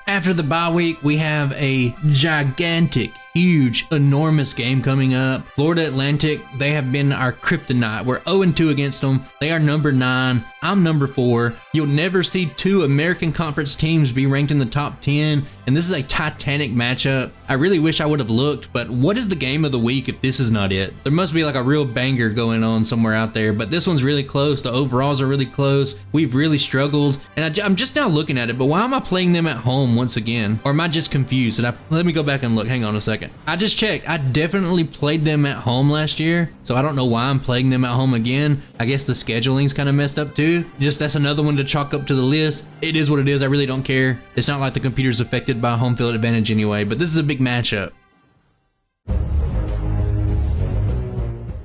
After the bye week, we have a gigantic, huge, enormous game coming up. Florida Atlantic, they have been our kryptonite. We're 0-2 against them. They are number 9. I'm number 4. You'll never see 2 American Conference teams be ranked in the top 10, and this is a titanic matchup. I really wish I would have looked, but what is the game of the week if this is not it? There must be like a real banger going on somewhere out there, but this one's really close. The overalls are really close. We've really struggled, and I'm just now looking at it, but why am I playing them at home once again? Or am I just confused? Let me go back and look. Hang on a second. I just checked. I definitely played them at home last year, so I don't know why I'm playing them at home again. I guess the scheduling's kind of messed up too. Just that's another one to chalk up to the list. It is what it is. I really don't care. It's not like the computer's affected by home field advantage anyway, but this is a big matchup.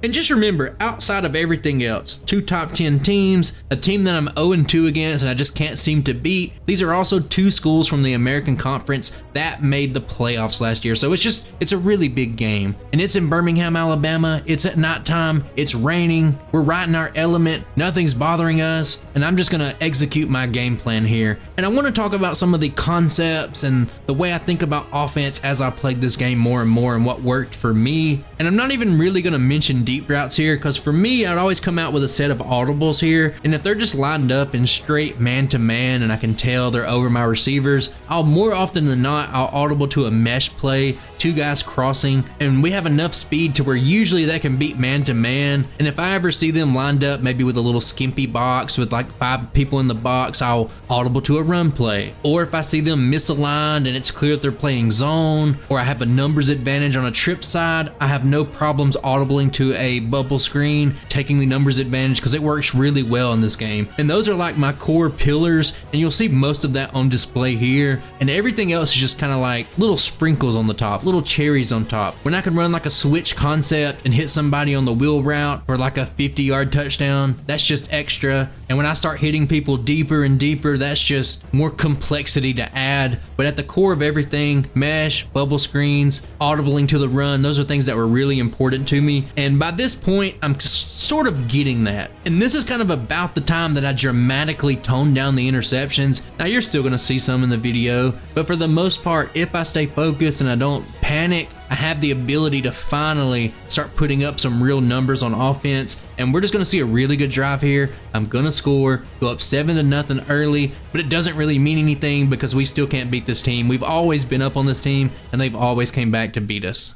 And just remember, outside of everything else, 2 top 10 teams, a team that I'm 0-2 against and I just can't seem to beat, these are also 2 schools from the American Conference that made the playoffs last year. So it's a really big game. And it's in Birmingham, Alabama. It's at nighttime. It's raining. We're right in our element. Nothing's bothering us. And I'm just going to execute my game plan here. And I want to talk about some of the concepts and the way I think about offense as I played this game more and more and what worked for me. And I'm not even really going to mention deep routes here, because for me, I'd always come out with a set of audibles here. And if they're just lined up in straight man-to-man and I can tell they're over my receivers, I'll more often than not, I'll audible to a mesh play, two guys crossing, and we have enough speed to where usually that can beat man-to-man. And if I ever see them lined up maybe with a little skimpy box with like 5 people in the box, I'll audible to a run play. Or if I see them misaligned and it's clear that they're playing zone, or I have a numbers advantage on a trip side, I have no problems audibling to a bubble screen, taking the numbers advantage, because it works really well in this game. And those are like my core pillars, and you'll see most of that on display here. And everything else is just kind of like little sprinkles on the top, little cherries on top. When I can run like a switch concept and hit somebody on the wheel route for like a 50-yard touchdown, that's just extra. And when I start hitting people deeper and deeper, that's just more complexity to add. But at the core of everything, mesh, bubble screens, audibling to the run, those are things that were really important to me. And by this point, I'm sort of getting that. And this is kind of about the time that I dramatically toned down the interceptions. Now you're still gonna see some in the video, but for the most part, if I stay focused and I don't panic, I have the ability to finally start putting up some real numbers on offense. And we're just going to see a really good drive here. I'm going to score, go up 7-0 early, but it doesn't really mean anything because we still can't beat this team. We've always been up on this team and they've always came back to beat us.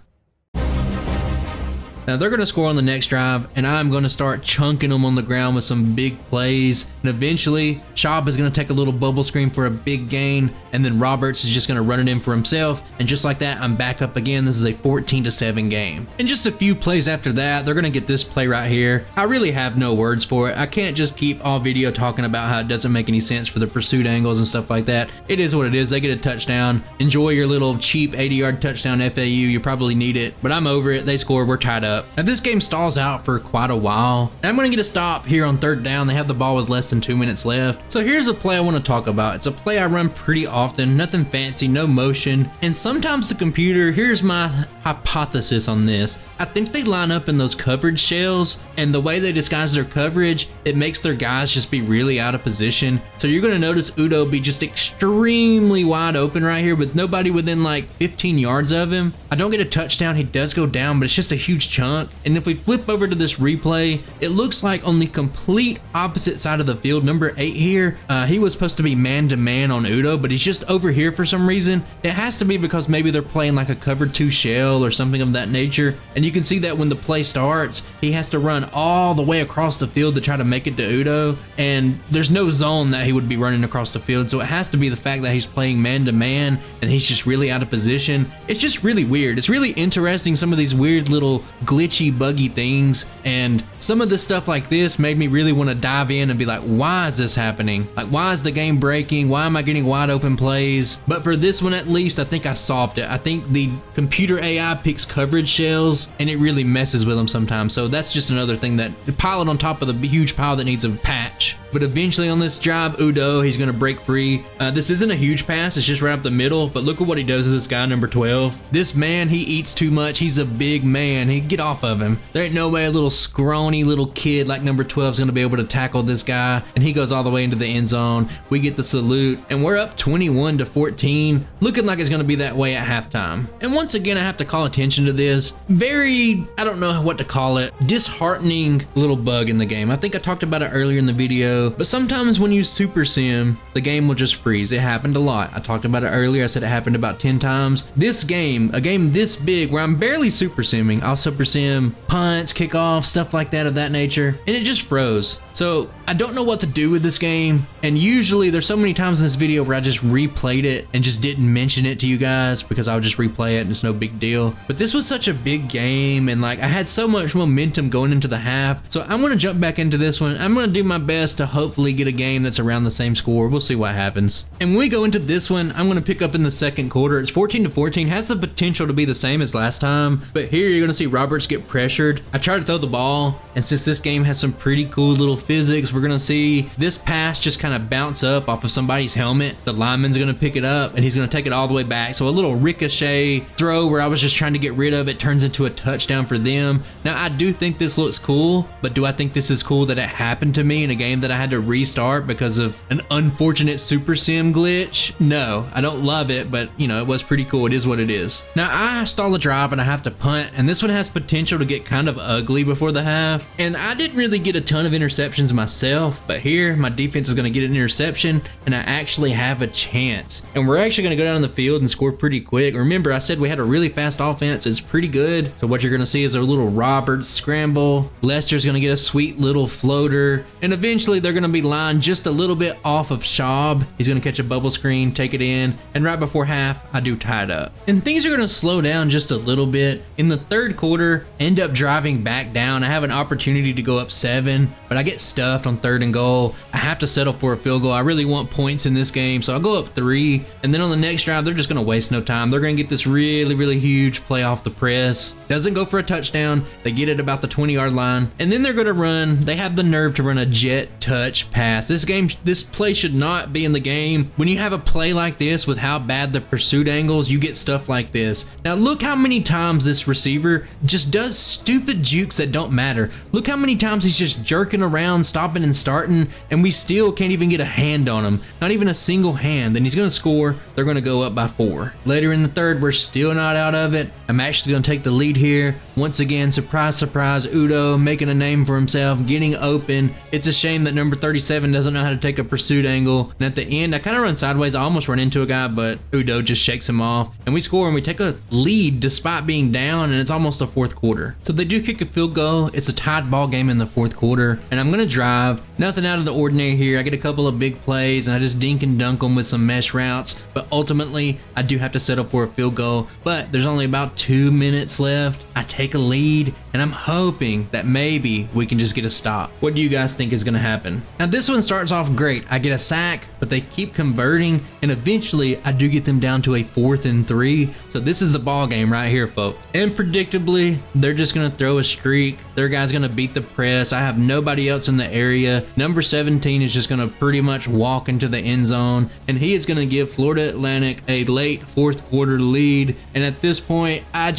Now they're going to score on the next drive, and I'm going to start chunking them on the ground with some big plays. And eventually, Schaub is going to take a little bubble screen for a big gain, and then Roberts is just going to run it in for himself. And just like that, I'm back up again. This is a 14-7 game. And just a few plays after that, they're going to get this play right here. I really have no words for it. I can't just keep all video talking about how it doesn't make any sense for the pursuit angles and stuff like that. It is what it is. They get a touchdown. Enjoy your little cheap 80-yard touchdown FAU. You probably need it, but I'm over it. They score. We're tied up. Now this game stalls out for quite a while. I'm going to get a stop here on 3rd down. They have the ball with less than 2 minutes left. So here's a play I want to talk about. It's a play I run pretty often, nothing fancy, no motion. And sometimes the computer, here's my hypothesis on this. I think they line up in those coverage shells, and the way they disguise their coverage, it makes their guys just be really out of position. So you're going to notice Udo be just extremely wide open right here with nobody within like 15 yards of him. I don't get a touchdown. He does go down, but it's just a huge chunk. And if we flip over to this replay, it looks like on the complete opposite side of the field, number 8 here, he was supposed to be man-to-man on Udo, but he's just over here for some reason. It has to be because maybe they're playing like a cover 2 shell or something of that nature. And you can see that when the play starts, he has to run all the way across the field to try to make it to Udo. And there's no zone that he would be running across the field. So it has to be the fact that he's playing man-to-man and he's just really out of position. It's just really weird. It's really interesting, some of these weird little glitchy, buggy things. And some of the stuff like this made me really want to dive in and be like, why is this happening? Like, why is the game breaking? Why am I getting wide open plays? But for this one, at least, I think I solved it. I think the computer AI picks coverage shells and it really messes with them sometimes. So that's just another thing that pile it on top of the huge pile that needs a patch. But eventually on this drive, Udo, he's going to break free. This isn't a huge pass. It's just right up the middle. But look at what he does to this guy, number 12. This man, he eats too much. He's a big man. He get off of him. There ain't no way a little scrawny little kid like number 12 is going to be able to tackle this guy. And he goes all the way into the end zone. We get the salute. And we're up 21-14. Looking like it's going to be that way at halftime. And once again, I have to call attention to this very, I don't know what to call it, disheartening little bug in the game. I think I talked about it earlier in the video. But sometimes when you super sim, the game will just freeze. It happened a lot. I talked about it earlier. I said it happened about 10 times. This game, a game this big where I'm barely super simming, I'll super sim punts, kickoffs, stuff like that of that nature, and it just froze. So I don't know what to do with this game. And usually there's so many times in this video where I just replayed it and just didn't mention it to you guys because I would just replay it and it's no big deal. But this was such a big game and like I had so much momentum going into the half. So I'm going to jump back into this one. I'm going to do my best to hopefully get a game that's around the same score. We'll see what happens. And when we go into this one, I'm going to pick up in the second quarter. It's 14-14, has the potential to be the same as last time, but here you're going to see Roberts get pressured. I try to throw the ball, and since this game has some pretty cool little physics, we're going to see this pass just kind of bounce up off of somebody's helmet. The lineman's going to pick it up, and he's going to take it all the way back. So a little ricochet throw where I was just trying to get rid of it turns into a touchdown for them. Now, I do think this looks cool, but do I think this is cool that it happened to me in a game that I had to restart because of an unfortunate Super Sim glitch? No, I don't love it, but you know, it was pretty cool. It is what it is. Now, I stall a drive and I have to punt, and this one has potential to get kind of ugly before the half. And I didn't really get a ton of interceptions myself, but here my defense is going to get an interception, and I actually have a chance. And we're actually going to go down the field and score pretty quick. Remember, I said we had a really fast offense. It's pretty good. So what you're going to see is a little Roberts scramble. Lester's going to get a sweet little floater, and eventually they're going to be lined just a little bit off of Schaub. He's going to catch a bubble screen, take it in, and right before half, I do tie it up. And things are going to slow down just a little bit. In the third quarter, end up driving back down. I have an opportunity to go up 7, but I get stuffed on 3rd and goal. I have to settle for a field goal. I really want points in this game, so I'll go up 3, and then on the next drive, they're just going to waste no time. They're going to get this really huge play off the press. Doesn't go for a touchdown. They get it about the 20-yard line, and then they're going to run. They have the nerve to run a jet touch pass. This play should not be in the game. When you have a play like this with how bad the pursuit angles, you get stuff like this. Now look how many times this receiver just does stupid jukes that don't matter. Look how many times he's just jerking around, stopping and starting, and we still can't even get a hand on him. Not even a single hand. And he's going to score. They're going to go up by 4. Later in the third, we're still not out of it. I'm actually going to take the lead here. Once again, surprise, surprise, Udo making a name for himself, getting open. It's a shame that number 37 doesn't know how to take a pursuit angle. And at the end, I kind of run sideways. I almost run into a guy, but Udo just shakes him off. And we score, and we take a lead despite being down, and it's almost a 4th quarter. So they do kick a field goal. It's a tied ball game in the 4th quarter, and I'm going to drive. Nothing out of the ordinary here. I get a couple of big plays, and I just dink and dunk them with some mesh routes. But ultimately, I do have to settle for a field goal. But there's only about 2 minutes left. I take a lead, and I'm hoping that maybe we can just get a stop. What do you guys think is going to happen? Now, this one starts off great. I get a sack, but they keep converting, and eventually I do get them down to a 4th and 3. So this is the ball game right here, folks. And predictably, they're just going to throw a streak. Their guy's going to beat the press. I have nobody else in the area. Number 17 is just going to pretty much walk into the end zone, and he is going to give Florida Atlantic a late 4th quarter lead. And at this point, I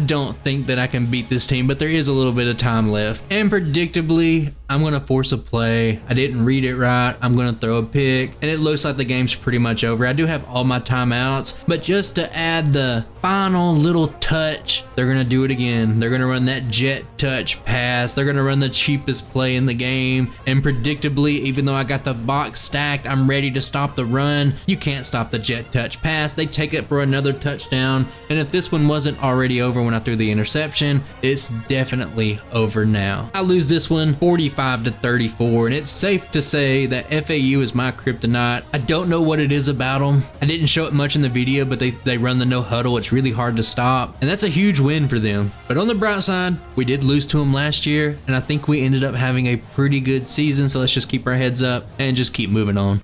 don't think that I can beat this team, but there is a little bit of time left. And predictably, I'm going to force a play. I didn't read it right. I'm going to throw a pick, and it looks like the game's pretty much over. I do have all my timeouts, but just to add the final little touch, they're going to do it again. They're going to run that jet touch pass. They're going to run the cheapest play in the game, and predictably, even though I got the box stacked, I'm ready to stop the run. You can't stop the jet touch pass. They take it for another touchdown, and if this one wasn't already over when I threw the interception, it's definitely over now. I lose this one 45-34, and it's safe to say that FAU is my kryptonite. I don't know what it is about them. I didn't show it much in the video, but they run the no huddle. It's really hard to stop, and that's a huge win for them. But on the bright side, we did lose to them last year, and I think we ended up having a pretty good season, so let's just keep our heads up and just keep moving on.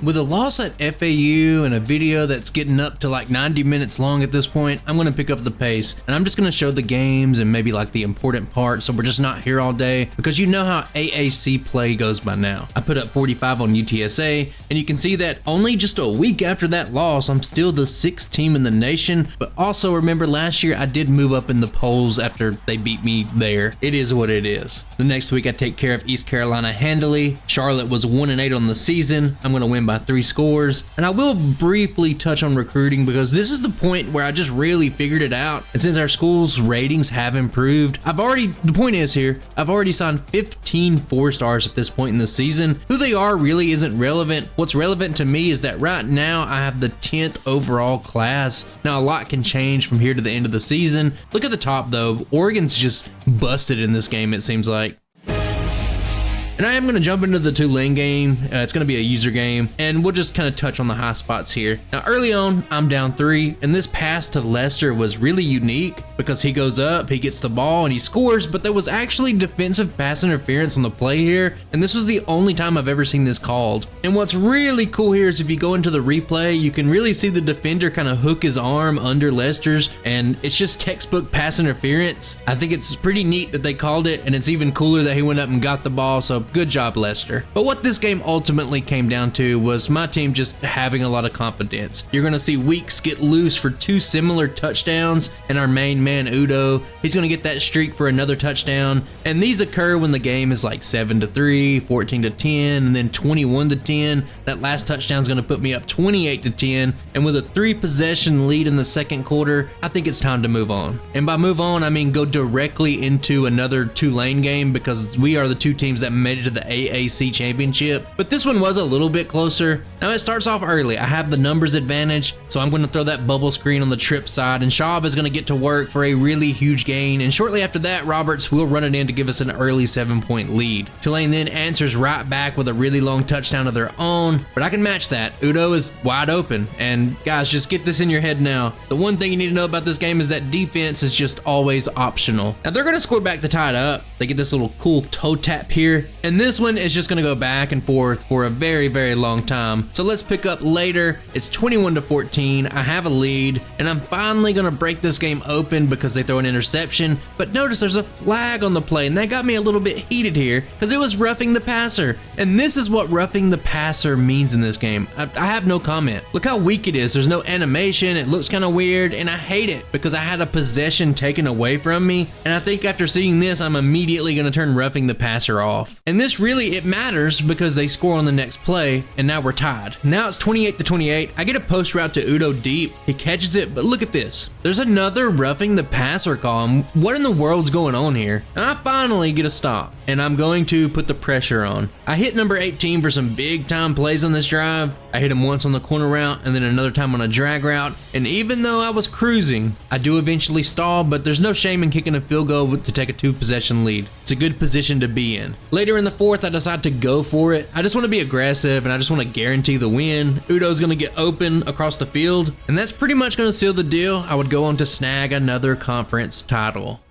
With a loss at FAU and a video that's getting up to like 90 minutes long at this point, I'm going to pick up the pace, and I'm just going to show the games and maybe like the important parts, so we're just not here all day, because you know how AAC play goes by now. I put up 45 on UTSA, and you can see that only just a week after that loss, I'm still the 6th team in the nation. But also remember, last year I did move up in the polls after they beat me there. It is what it is. The next week I take care of East Carolina handily. Charlotte was 1-8 on the season. I'm going to win by 3 scores. And I will briefly touch on recruiting, because this is the point where I just really figured it out. And since our school's ratings have improved, the point is here, I've already signed 15 4-stars at this point in the season. Who they are really isn't relevant. What's relevant to me is that right now I have the 10th overall class. Now a lot can change from here to the end of the season. Look at the top though. Oregon's just busted in this game, it seems like. And I am going to jump into the Tulane game. It's going to be a user game, and we'll just kind of touch on the high spots here. Now, early on, I'm down 3, and this pass to Lester was really unique because he goes up, he gets the ball, and he scores, but there was actually defensive pass interference on the play here, and this was the only time I've ever seen this called. And what's really cool here is if you go into the replay, you can really see the defender kind of hook his arm under Lester's, and it's just textbook pass interference. I think it's pretty neat that they called it, and it's even cooler that he went up and got the ball, so good job, Lester. But what this game ultimately came down to was my team just having a lot of confidence. You're going to see Weeks get loose for 2 similar touchdowns, and our main man, Udo, he's going to get that streak for another touchdown, and these occur when the game is like 7-3, 14-10, and then 21-10. That last touchdown is going to put me up 28-10, and with a 3-possession lead in the second quarter, I think it's time to move on. And by move on, I mean go directly into another Tulane game, because we are the 2 teams that made it to the AAC championship. But this one was a little bit closer. Now it starts off early. I have the numbers advantage, so I'm going to throw that bubble screen on the trip side, and Schaub is going to get to work for a really huge gain, and shortly after that, Roberts will run it in to give us an early 7-point lead. Tulane then answers right back with a really long touchdown of their own, but I can match that. Udo is wide open, and guys, just get this in your head now. The one thing you need to know about this game is that defense is just always optional. Now they're going to score back to tie it up. They get this little cool toe tap here, and this one is just going to go back and forth for a very, very long time. So let's pick up later. It's 21-14. I have a lead, and I'm finally going to break this game open because they throw an interception. But notice there's a flag on the play, and that got me a little bit heated here because it was roughing the passer. And this is what roughing the passer means in this game. I have no comment. Look how weak it is. There's no animation. It looks kind of weird, and I hate it because I had a possession taken away from me. And I think after seeing this, I'm immediately going to turn roughing the passer off. And this really, it matters because they score on the next play, and now we're tied. Now it's 28-28. I get a post route to Udo deep. He catches it, but look at this. There's another roughing the passer call. What in the world's going on here? And I finally get a stop, and I'm going to put the pressure on. I hit number 18 for some big time plays on this drive. I hit him once on the corner route and then another time on a drag route. And even though I was cruising, I do eventually stall, but there's no shame in kicking a field goal to take a 2-possession lead. It's a good position to be in. Later in the fourth, I decide to go for it. I just want to be aggressive, and I just want to guarantee the win. Udo's going to get open across the field, and that's pretty much going to seal the deal. I would go on to snag another conference title.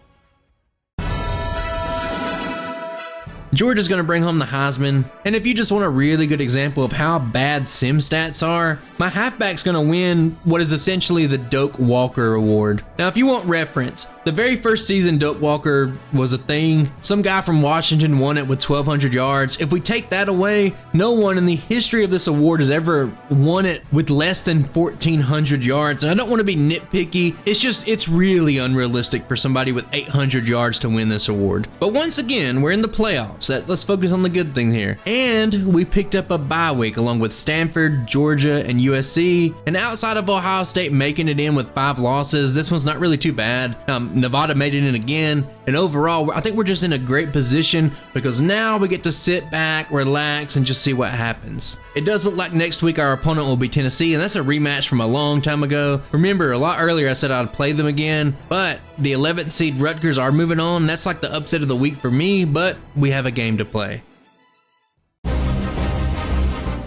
Georgia's going to bring home the Heisman, and if you just want a really good example of how bad sim stats are, my halfback's going to win what is essentially the Doak Walker Award. Now, if you want reference, the very first season Doak Walker was a thing. Some guy from Washington won it with 1,200 yards. If we take that away, no one in the history of this award has ever won it with less than 1,400 yards. And I don't want to be nitpicky. It's really unrealistic for somebody with 800 yards to win this award. But once again, we're in the playoffs. Let's focus on the good thing here. And we picked up a bye week along with Stanford, Georgia, and USC. And outside of Ohio State making it in with 5 losses, this one's not really too bad. Nevada made it in again. And overall, I think we're just in a great position because now we get to sit back, relax, and just see what happens. It does look like next week our opponent will be Tennessee, and that's a rematch from a long time ago. Remember, a lot earlier I said I'd play them again, but the 11th seed Rutgers are moving on. That's like the upset of the week for me, but we have a game to play.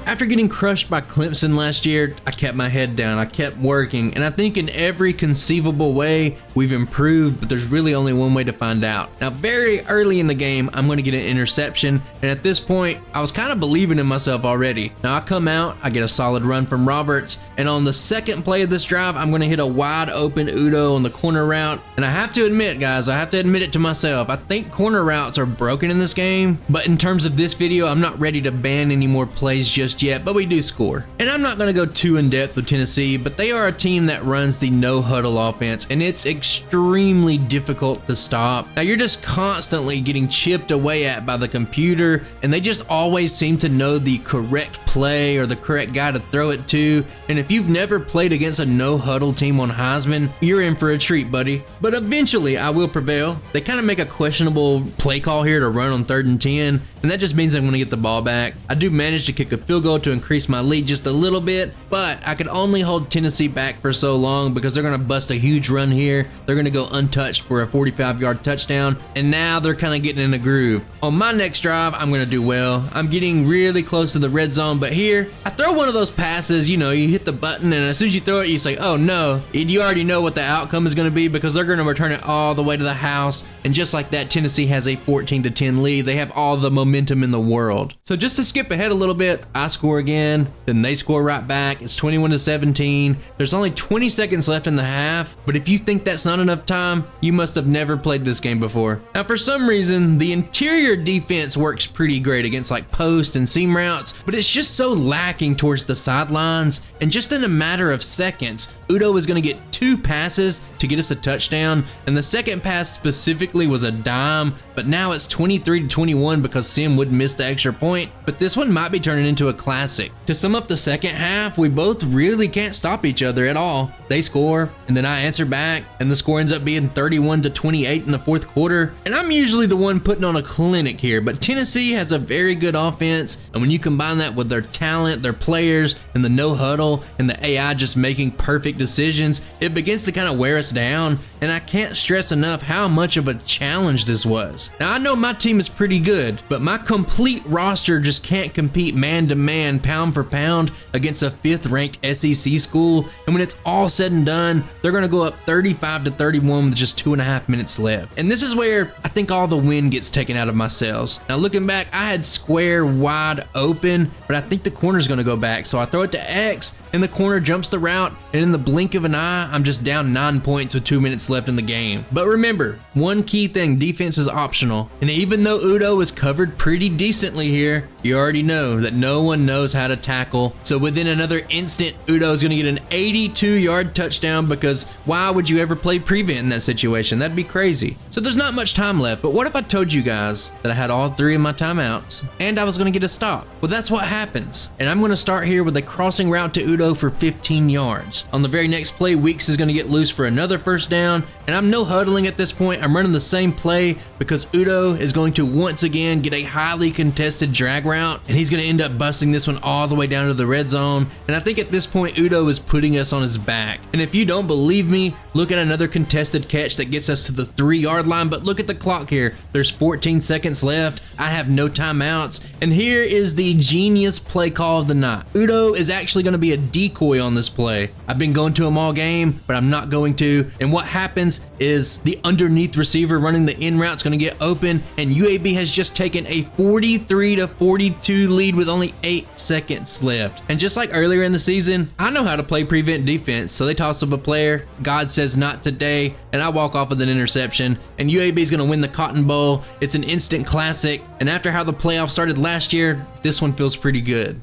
After getting crushed by Clemson last year, I kept my head down, I kept working, and I think in every conceivable way, we've improved, but there's really only one way to find out. Now, very early in the game, I'm going to get an interception, and at this point, I was kind of believing in myself already. Now, I come out, I get a solid run from Roberts, and on the second play of this drive, I'm going to hit a wide open Udo on the corner route, and I have to admit, guys, I have to admit it to myself, I think corner routes are broken in this game, but in terms of this video, I'm not ready to ban any more plays just yet, but we do score. And I'm not going to go too in depth with Tennessee, but they are a team that runs the no huddle offense, and it's extremely difficult to stop. Now, you're just constantly getting chipped away at by the computer, and they just always seem to know the correct play or the correct guy to throw it to. And if you've never played against a no huddle team on Heisman, you're in for a treat, buddy. But eventually I will prevail. They kind of make a questionable play call here to run on 3rd and 10, and that just means I'm going to get the ball back. I do manage to kick a field goal to increase my lead just a little bit, but I could only hold Tennessee back for so long because they're going to bust a huge run here. They're going to go untouched for a 45-yard touchdown, and now they're kind of getting in a groove. On my next drive, I'm going to do well. I'm getting really close to the red zone, but here, I throw one of those passes, you hit the button, and as soon as you throw it, you say, oh no, and you already know what the outcome is going to be because they're going to return it all the way to the house, and just like that, Tennessee has a 14-10 lead. They have all the momentum in the world. So just to skip ahead a little bit, I score again, then they score right back. It's 21-17. There's only 20 seconds left in the half, but if you think that's not enough time, you must have never played this game before. Now, for some reason, the interior defense works pretty great against like post and seam routes, but it's just so lacking towards the sidelines, and just in a matter of seconds, Udo is going to get 2 passes to get us a touchdown, and the second pass specifically was a dime, but now it's 23-21 because Sim would miss the extra point, but this one might be turning into a classic. To sum up the second half, we both really can't stop each other at all. They score, and then I answer back, and the score ends up being 31-28 in the fourth quarter, and I'm usually the one putting on a clinic here, but Tennessee has a very good offense, and when you combine that with their talent, their players, and the no huddle, and the AI just making perfect decisions, it begins to kind of wear us down, and I can't stress enough how much of a challenge this was. Now, I know my team is pretty good, but my complete roster just can't compete man-to-man, pound for pound against a 5th-ranked SEC school, and when it's all said and done, they're going to go up 35-31 with just 2.5 minutes left. And this is where I think all the wind gets taken out of my sails. Now, looking back, I had square wide open, but I think the corner's going to go back, so I throw it to X, and the corner jumps the route, and in the blink of an eye, I'm just down 9 points with 2 minutes left in the game. But remember, one key thing, defense is optional, and even though Udo is covered pretty decently here, you already know that no one knows how to tackle, so within another instant, Udo is going to get an 82-yard touchdown because why would you ever play prevent in that situation? That'd be crazy. So there's not much time left, but what if I told you guys that I had all 3 of my timeouts and I was going to get a stop? Well, that's what happens, and I'm going to start here with a crossing route to Udo for 15 yards. On the very next play, Weeks is going to get loose for another first down, and I'm no huddling at this point. I'm running the same play because Udo is going to once again get a highly contested drag route, and he's going to end up busting this one all the way down to the red zone, and I think at this point Udo is putting us on his back. And if you don't believe me, look at another contested catch that gets us to the 3-yard line, but look at the clock here. There's 14 seconds left. I have no timeouts, and here is the genius play call of the night. Udo is actually going to be a decoy on this play. I've been going to him all game, but I'm not going to, and what happens is the underneath receiver running the in route is going to get open, and UAB has just taken a 43-42 lead with only 8 seconds left. And just like earlier in the season, I know how to play prevent defense, so they toss up a player, God says not today, and I walk off with an interception, and UAB is going to win the Cotton Bowl. It's an instant classic, and after how the playoffs started last year, this one feels pretty good.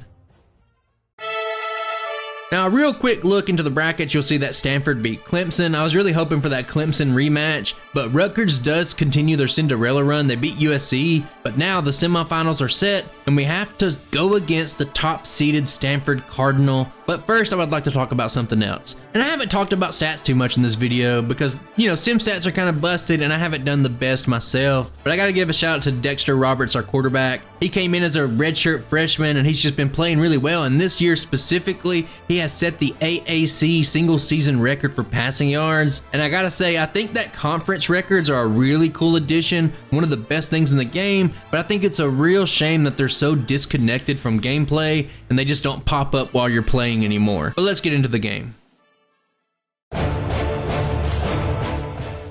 Now, a real quick look into the brackets, you'll see that Stanford beat Clemson. I was really hoping for that Clemson rematch, but Rutgers does continue their Cinderella run. They beat USC, but now the semifinals are set, and we have to go against the top-seeded Stanford Cardinal. But first, I would like to talk about something else. And I haven't talked about stats too much in this video because, sim stats are kind of busted and I haven't done the best myself. But I got to give a shout out to Dexter Roberts, our quarterback. He came in as a redshirt freshman and he's just been playing really well. And this year specifically, he has set the AAC single season record for passing yards. And I got to say, I think that conference records are a really cool addition, one of the best things in the game. But I think it's a real shame that they're so disconnected from gameplay and they just don't pop up while you're playing anymore. But let's get into the game.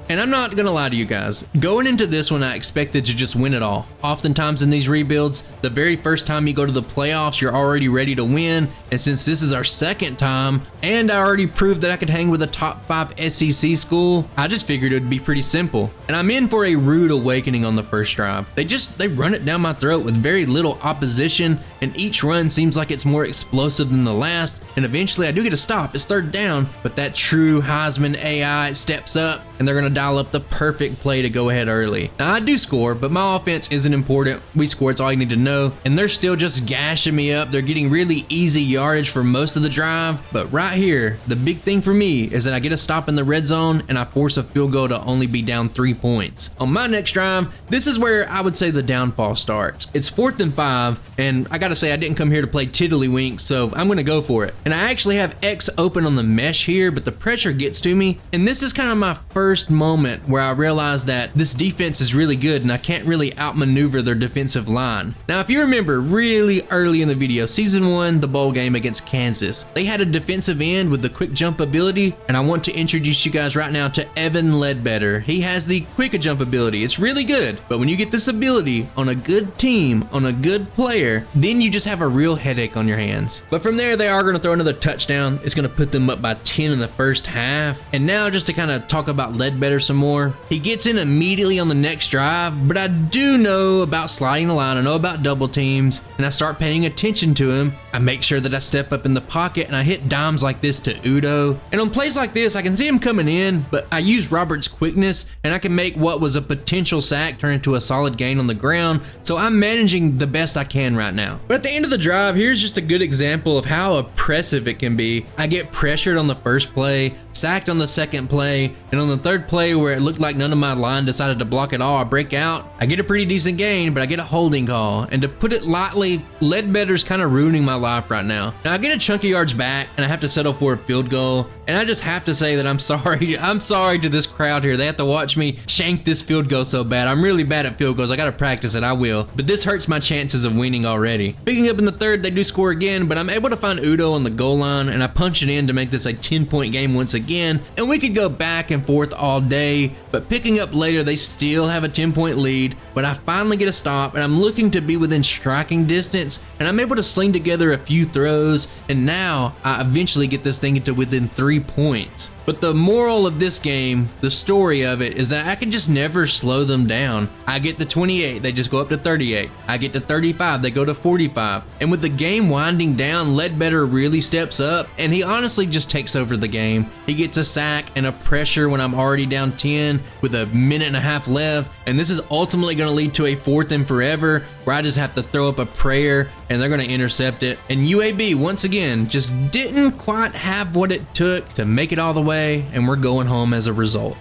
And I'm not gonna lie to you guys, going into this one I expected to just win it all. Oftentimes in these rebuilds, the very first time you go to the playoffs, you're already ready to win, and since this is our second time, and I already proved that I could hang with a top 5 SEC school, I just figured it would be pretty simple. And I'm in for a rude awakening on the first drive. They run it down my throat with very little opposition, and each run seems like it's more explosive than the last, and eventually I do get a stop, it's third down, but that true Heisman AI steps up, and they're gonna dial up the perfect play to go ahead early. Now I do score, but my offense isn't important. We score, it's all you need to know. And they're still just gashing me up. They're getting really easy yardage for most of the drive. But right here, the big thing for me is that I get a stop in the red zone and I force a field goal to only be down 3 points. On my next drive, this is where I would say the downfall starts. It's 4th and 5, and I gotta say I didn't come here to play tiddlywink, so I'm gonna go for it. And I actually have X open on the mesh here, but the pressure gets to me. And this is kind of my first first moment where I realized that this defense is really good and I can't really outmaneuver their defensive line. Now, if you remember really early in the video, season 1, the bowl game against Kansas, they had a defensive end with the quick jump ability, and I want to introduce you guys right now to Evan Ledbetter. He has the quick jump ability. It's really good, but when you get this ability on a good team, on a good player, then you just have a real headache on your hands. But from there, they are going to throw another touchdown. It's going to put them up by 10 in the first half. And now, just to kind of talk about Ledbetter some more, he gets in immediately on the next drive, but I do know about sliding the line. I know about double teams, and I start paying attention to him. I make sure that I step up in the pocket and I hit dimes like this to Udo. And on plays like this, I can see him coming in, but I use Robert's quickness and I can make what was a potential sack turn into a solid gain on the ground. So I'm managing the best I can right now. But at the end of the drive, here's just a good example of how oppressive it can be. I get pressured on the first play, sacked on the second play, and on the third play where it looked like none of my line decided to block at all, I break out. I get a pretty decent gain, but I get a holding call. And to put it lightly, Ledbetter's kind of ruining my life right now. Now I get a chunk of yards back and I have to settle for a field goal, and I just have to say that I'm sorry. I'm sorry to this crowd here. They have to watch me shank this field goal so bad. I'm really bad at field goals. I gotta practice it. I will. But this hurts my chances of winning already. Picking up in the third, they do score again, but I'm able to find Udo on the goal line and I punch it in to make this a 10-point game once again. And we could go back and forth all day, but picking up later, they still have a 10-point lead, but I finally get a stop and I'm looking to be within striking distance, and I'm able to sling together a few throws, and now I eventually get this thing into within 3 points. But the moral of this game, the story of it, is that I can just never slow them down. I get to 28, they just go up to 38. I get to 35, they go to 45. And with the game winding down, Ledbetter really steps up, and he honestly just takes over the game. He gets a sack and a pressure when I'm already down 10 with a minute and a half left, and this is ultimately going to lead to a 4th and forever where I just have to throw up a prayer and they're going to intercept it. And UAB, once again, just didn't quite have what it took to make it all the way, and we're going home as a result.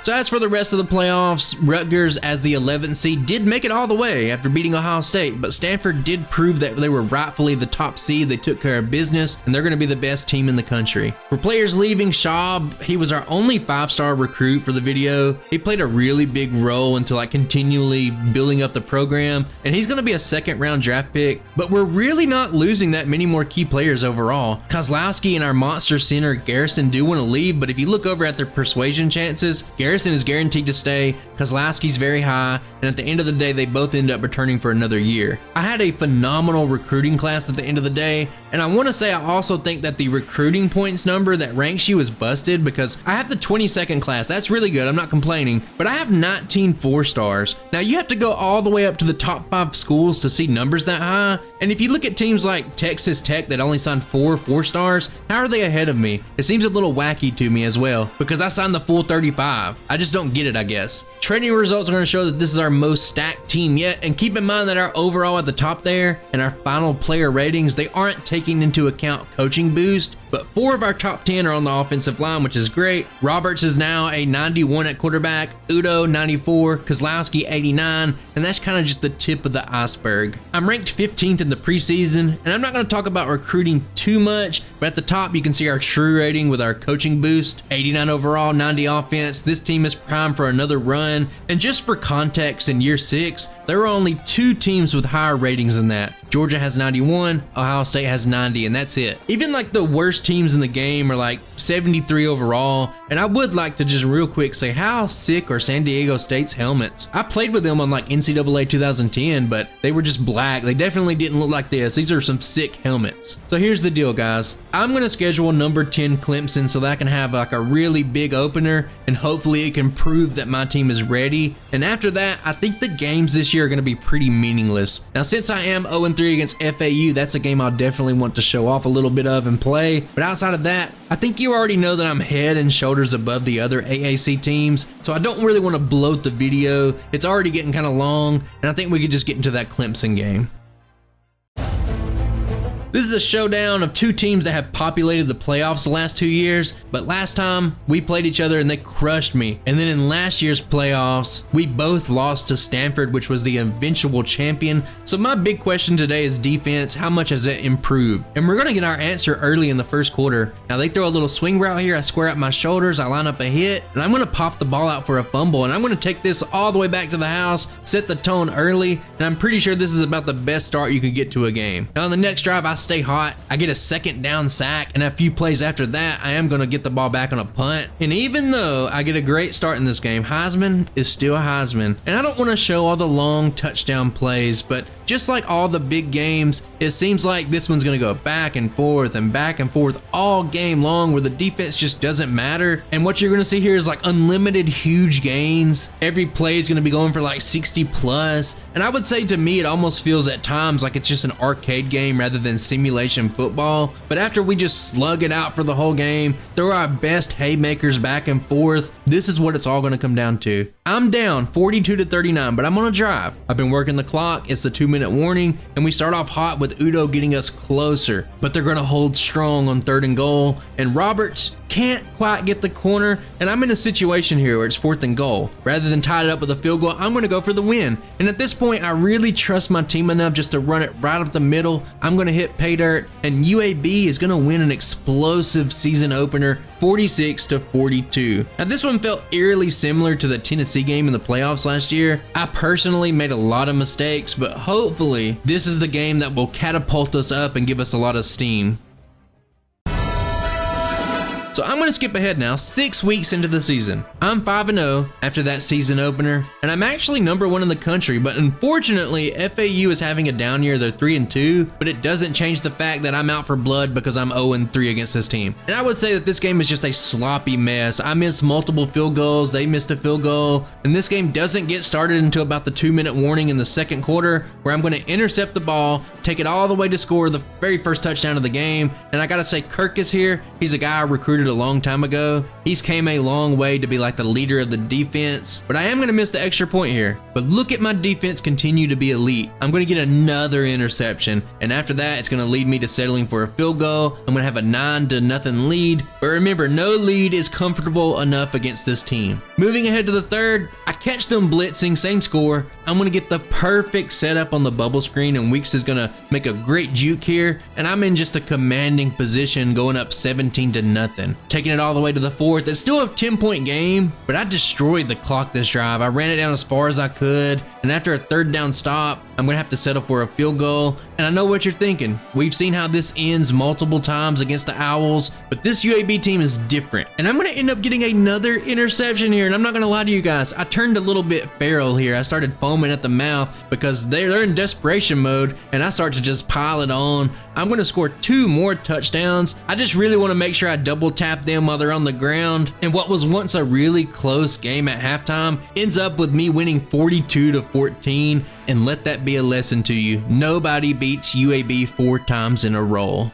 So as for the rest of the playoffs, Rutgers, as the 11th seed, did make it all the way after beating Ohio State, but Stanford did prove that they were rightfully the top seed. They took care of business, and they're going to be the best team in the country. For players leaving, Schaub, he was our only 5-star recruit for the video. He played a really big role into continually building up the program, and he's going to be a 2nd-round draft pick, but we're really not losing that many more key players overall. Kozlowski and our monster center, Garrison, do want to leave, but if you look over at their persuasion chances, Garrison is guaranteed to stay, Kozlowski's very high, and at the end of the day, they both end up returning for another year. I had a phenomenal recruiting class at the end of the day, and I want to say I also think that the recruiting points number that ranks you is busted, because I have the 22nd class. That's really good, I'm not complaining, but I have 19 4-stars. Now you have to go all the way up to the top 5 schools to see numbers that high, and if you look at teams like Texas Tech that only signed 4 4-stars, how are they ahead of me? It seems a little wacky to me as well, because I signed the full 35. I just don't get it, I guess. Trading results are going to show that this is our most stacked team yet, and keep in mind that our overall at the top there and our final player ratings, they aren't taking into account coaching boost, but 4 of our top 10 are on the offensive line, which is great. Roberts is now a 91 at quarterback, Udo 94, Kozlowski 89, and that's kind of just the tip of the iceberg. I'm ranked 15th in the preseason, and I'm not going to talk about recruiting too much, but at the top you can see our true rating with our coaching boost, 89 overall, 90 offense. This team is primed for another run, and just for context, in year 6, there were only 2 teams with higher ratings than that. Georgia has 91, Ohio State has 90, and that's it. Even the worst teams in the game are 73 overall, and I would like to just real quick say how sick are San Diego State's helmets. I played with them on NCAA 2010, but they were just black. They definitely didn't look like this. These are some sick helmets. So here's the deal, guys. I'm going to schedule number 10 Clemson so that I can have a really big opener, and hopefully it can prove that my team is ready. And after that, I think the games this year are going to be pretty meaningless. Now, since I am 0-3 against FAU, that's a game I'll definitely want to show off a little bit of and play. But outside of that, I think you already know that I'm head and shoulders above the other AAC teams, so I don't really want to bloat the video. It's already getting kind of long, and I think we could just get into that Clemson game. This is a showdown of two teams that have populated the playoffs the last 2 years, but last time we played each other and they crushed me. And then in last year's playoffs, we both lost to Stanford, which was the eventual champion. So my big question today is defense. How much has it improved? And we're going to get our answer early in the first quarter. Now they throw a little swing route here. I square out my shoulders, I line up a hit, and I'm going to pop the ball out for a fumble. And I'm going to take this all the way back to the house, set the tone early, and I'm pretty sure this is about the best start you could get to a game. Now on the next drive, I stay hot. I get a second down sack, and a few plays after that, I am going to get the ball back on a punt. And even though I get a great start in this game, Heisman is still Heisman. And I don't want to show all the long touchdown plays, but just like all the big games, it seems like this one's going to go back and forth all game long, where the defense just doesn't matter. And what you're going to see here is like unlimited huge gains. Every play is going to be going for like 60 plus. And I would say to me, it almost feels at times like it's just an arcade game rather than simulation football. But after we just slug it out for the whole game, throw our best haymakers back and forth, this is what it's all going to come down to. I'm down 42-39, but I'm on a drive. I've been working the clock. It's the 2-minute warning, and we start off hot with Udo getting us closer, but they're going to hold strong on 3rd and goal, and Roberts can't quite get the corner, and I'm in a situation here where it's 4th and goal. Rather than tie it up with a field goal, I'm going to go for the win. And at this point, I really trust my team enough just to run it right up the middle. I'm going to hit pay dirt, and UAB is going to win an explosive season opener, 46-42. Now this one felt eerily similar to the Tennessee game in the playoffs last year. I personally made a lot of mistakes, but hopefully this is the game that will catapult us up and give us a lot of steam. So I'm going to skip ahead now, 6 weeks into the season. I'm 5-0 after that season opener, and I'm actually #1 in the country, but unfortunately, FAU is having a down year. They're 3-2, but it doesn't change the fact that I'm out for blood because I'm 0-3 against this team. And I would say that this game is just a sloppy mess. I missed multiple field goals, they missed a field goal, and this game doesn't get started until about the 2-minute warning in the second quarter, where I'm going to intercept the ball, take it all the way to score the very first touchdown of the game. And I gotta say, Kirk is here. He's a guy I recruited a long time ago. He's came a long way to be like the leader of the defense, but I am gonna miss the extra point here. But look at my defense continue to be elite. I'm gonna get another interception, and after that, it's gonna lead me to settling for a field goal. I'm gonna have a 9-0 lead, but remember, no lead is comfortable enough against this team. Moving ahead to the third, I catch them blitzing, same score. I'm gonna get the perfect setup on the bubble screen, and Weeks is gonna make a great juke here, and I'm in just a commanding position going up 17-0. Taking it all the way to the fourth. It's still a 10-point game, but I destroyed the clock this drive. I ran it down as far as I could, and after a 3rd down stop, I'm gonna have to settle for a field goal. And I know what you're thinking. We've seen how this ends multiple times against the Owls, but this UAB team is different. And I'm gonna end up getting another interception here, and I'm not gonna lie to you guys, I turned a little bit feral here. I started foaming at the mouth because they're in desperation mode, and I start to just pile it on. I'm gonna score 2 more touchdowns. I just really wanna make sure I double tap them while they're on the ground. And what was once a really close game at halftime ends up with me winning 42-14. And let that be a lesson to you. Nobody beats UAB 4 times in a row.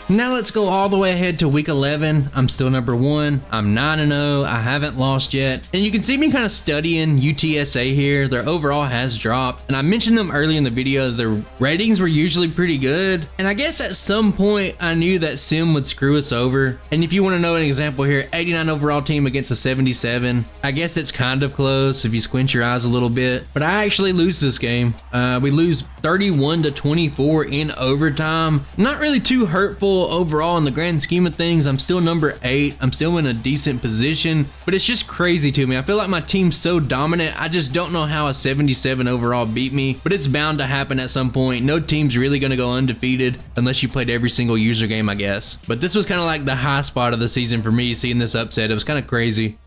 Now let's go all the way ahead to week 11. I'm still #1. I'm 9-0. I haven't lost yet. And you can see me kind of studying UTSA here. Their overall has dropped. And I mentioned them early in the video. Their ratings were usually pretty good. And I guess at some point I knew that Sim would screw us over. And if you want to know an example here, 89 overall team against a 77. I guess it's kind of close if you squint your eyes a little bit. But I actually lose this game. We lose 31-24 in overtime. Not really too hurtful overall in the grand scheme of things. I'm still #8. I'm still in a decent position, but it's just crazy to me. I feel like my team's so dominant. I just don't know how a 77 overall beat me, but it's bound to happen at some point. No team's really going to go undefeated unless you played every single user game, I guess. But this was kind of like the high spot of the season for me, seeing this upset. It was kind of crazy.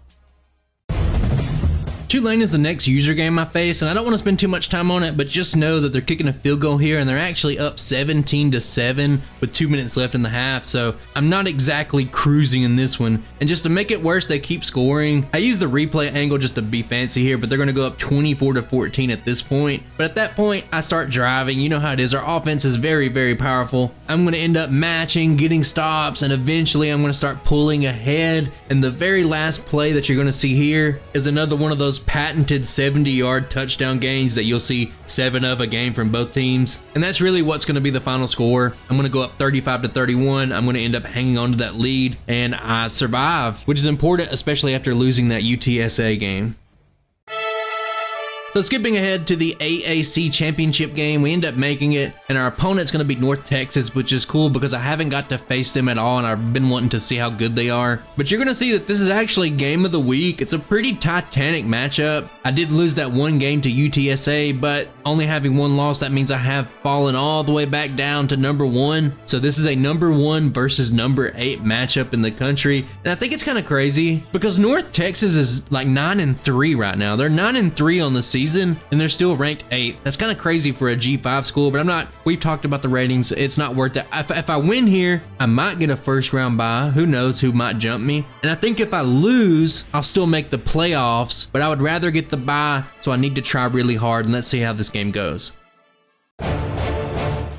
Tulane is the next user game I face, and I don't want to spend too much time on it, but just know that they're kicking a field goal here, and they're actually up 17-7 with 2 minutes left in the half, so I'm not exactly cruising in this one. And just to make it worse, they keep scoring. I use the replay angle just to be fancy here, but they're going to go up 24-14 at this point. But at that point, I start driving. You know how it is. Our offense is very, very powerful. I'm going to end up matching, getting stops, and eventually I'm going to start pulling ahead. And the very last play that you're going to see here is another one of those patented 70-yard touchdown gains that you'll see 7 of a game from both teams. And that's really what's going to be the final score. I'm going to go up 35-31. I'm going to end up hanging on to that lead, and I survive, which is important, especially after losing that UTSA game. So skipping ahead to the AAC championship game, we end up making it, and our opponent's going to be North Texas, which is cool because I haven't got to face them at all, and I've been wanting to see how good they are. But you're going to see that this is actually game of the week. It's a pretty titanic matchup. I did lose that one game to UTSA, but only having one loss, that means I have fallen all the way back down to number 1. So this is a number 1 versus number 8 matchup in the country. And I think it's kind of crazy because North Texas is like 9-3 right now. They're 9-3 on the season, and they're still ranked 8th. That's kind of crazy for a G5 school, but we've talked about the ratings. It's not worth it. If I win here, I might get a first round bye. Who knows who might jump me? And I think if I lose, I'll still make the playoffs, but I would rather get the bye, so I need to try really hard, and let's see how this game goes.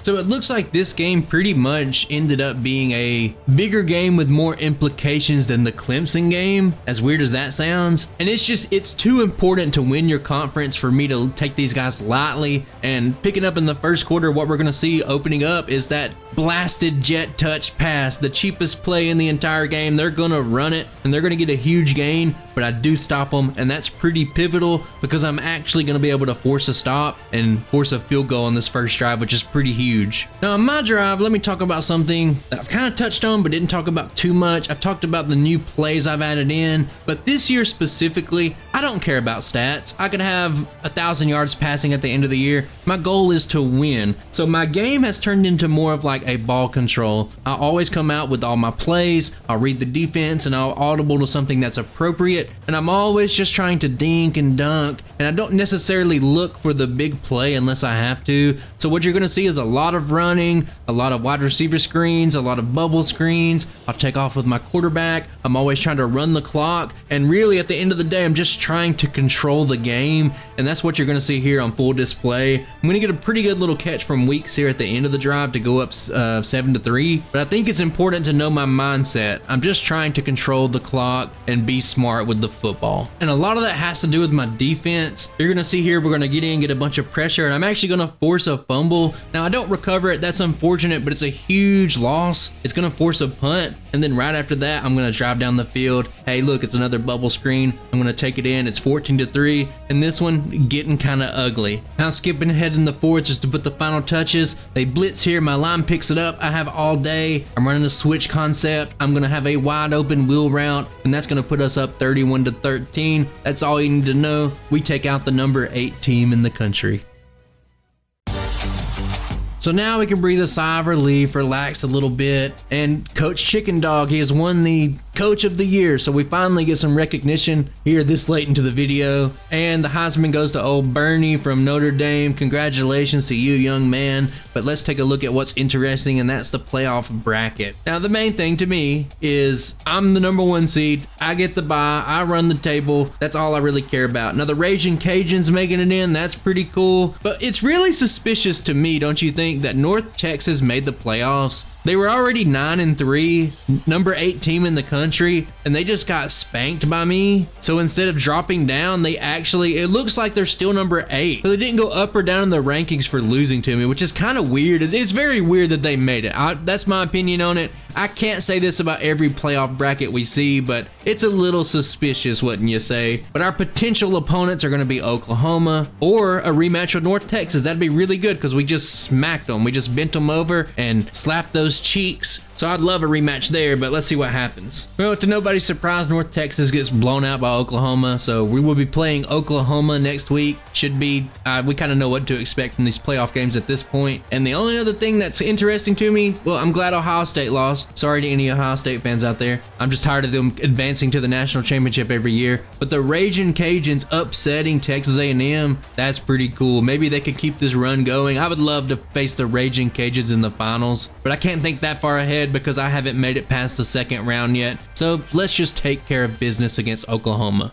So it looks like this game pretty much ended up being a bigger game with more implications than the Clemson game, as weird as that sounds. And it's too important to win your conference for me to take these guys lightly. And picking up in the first quarter, what we're going to see opening up is that blasted jet touch pass, the cheapest play in the entire game. They're going to run it, and they're going to get a huge gain, but I do stop them, and that's pretty pivotal because I'm actually going to be able to force a stop and force a field goal on this first drive, which is pretty huge. Now, on my drive, let me talk about something that I've kind of touched on but didn't talk about too much. I've talked about the new plays I've added in, but this year specifically, I don't care about stats. I could have 1,000 yards passing at the end of the year. My goal is to win. So my game has turned into more of like a ball control. I always come out with all my plays, I'll read the defense, and I'll audible to something that's appropriate, and I'm always just trying to dink and dunk, and I don't necessarily look for the big play unless I have to. So what you're going to see is a lot of running, a lot of wide receiver screens, a lot of bubble screens. I'll take off with my quarterback. I'm always trying to run the clock, and really at the end of the day, I'm just trying to control the game, and that's what you're going to see here on full display. I'm going to get a pretty good little catch from Weeks here at the end of the drive to go up 7-3, but I think it's important to know my mindset. I'm just trying to control the clock and be smart with the football, and a lot of that has to do with my defense. You're going to see here we're going to get in, get a bunch of pressure, and I'm actually going to force a fumble. Now I don't recover it, that's unfortunate, but it's a huge loss. It's going to force a punt, and then right after that I'm going to drive down the field. Hey, look, it's another bubble screen. I'm going to take it in. It's 14-3, and this one getting kind of ugly. Now skipping ahead in the fourth just to put the final touches. They blitz here, my line picks it up. I have all day. I'm running a switch concept. I'm going to have a wide open wheel route, and that's going to put us up 31-13. That's all you need to know. We take out the number 8 team in the country. So now we can breathe a sigh of relief, relax a little bit, and Coach Chicken Dog, he has won the Coach of the Year, so we finally get some recognition here this late into the video. And the Heisman goes to old Bernie from Notre Dame. Congratulations to you, young man. But let's take a look at what's interesting, and that's the playoff bracket. Now, the main thing to me is I'm the number 1 seed. I get the bye. I run the table. That's all I really care about. Now, the Raging Cajuns making it in, that's pretty cool. But it's really suspicious to me, don't you think, that North Texas made the playoffs? They were already 9-3, number 8 team in the country, and they just got spanked by me. So instead of dropping down, it looks like they're still number 8. So they didn't go up or down in the rankings for losing to me, which is kind of weird. It's very weird that they made it. That's my opinion on it. I can't say this about every playoff bracket we see, but it's a little suspicious, wouldn't you say? But our potential opponents are going to be Oklahoma or a rematch with North Texas. That'd be really good because we just smacked them. We just bent them over and slapped those cheeks. So I'd love a rematch there, but let's see what happens. Well, to nobody's surprise, North Texas gets blown out by Oklahoma, so we will be playing Oklahoma next week. Should be, we kind of know what to expect from these playoff games at this point. And the only other thing that's interesting to me, well, I'm glad Ohio State lost. Sorry to any Ohio State fans out there. I'm just tired of them advancing to the national championship every year. But the Raging Cajuns upsetting Texas A&M, that's pretty cool. Maybe they could keep this run going. I would love to face the Raging Cajuns in the finals, but I can't think that far ahead because I haven't made it past the second round yet. So let's just take care of business against Oklahoma.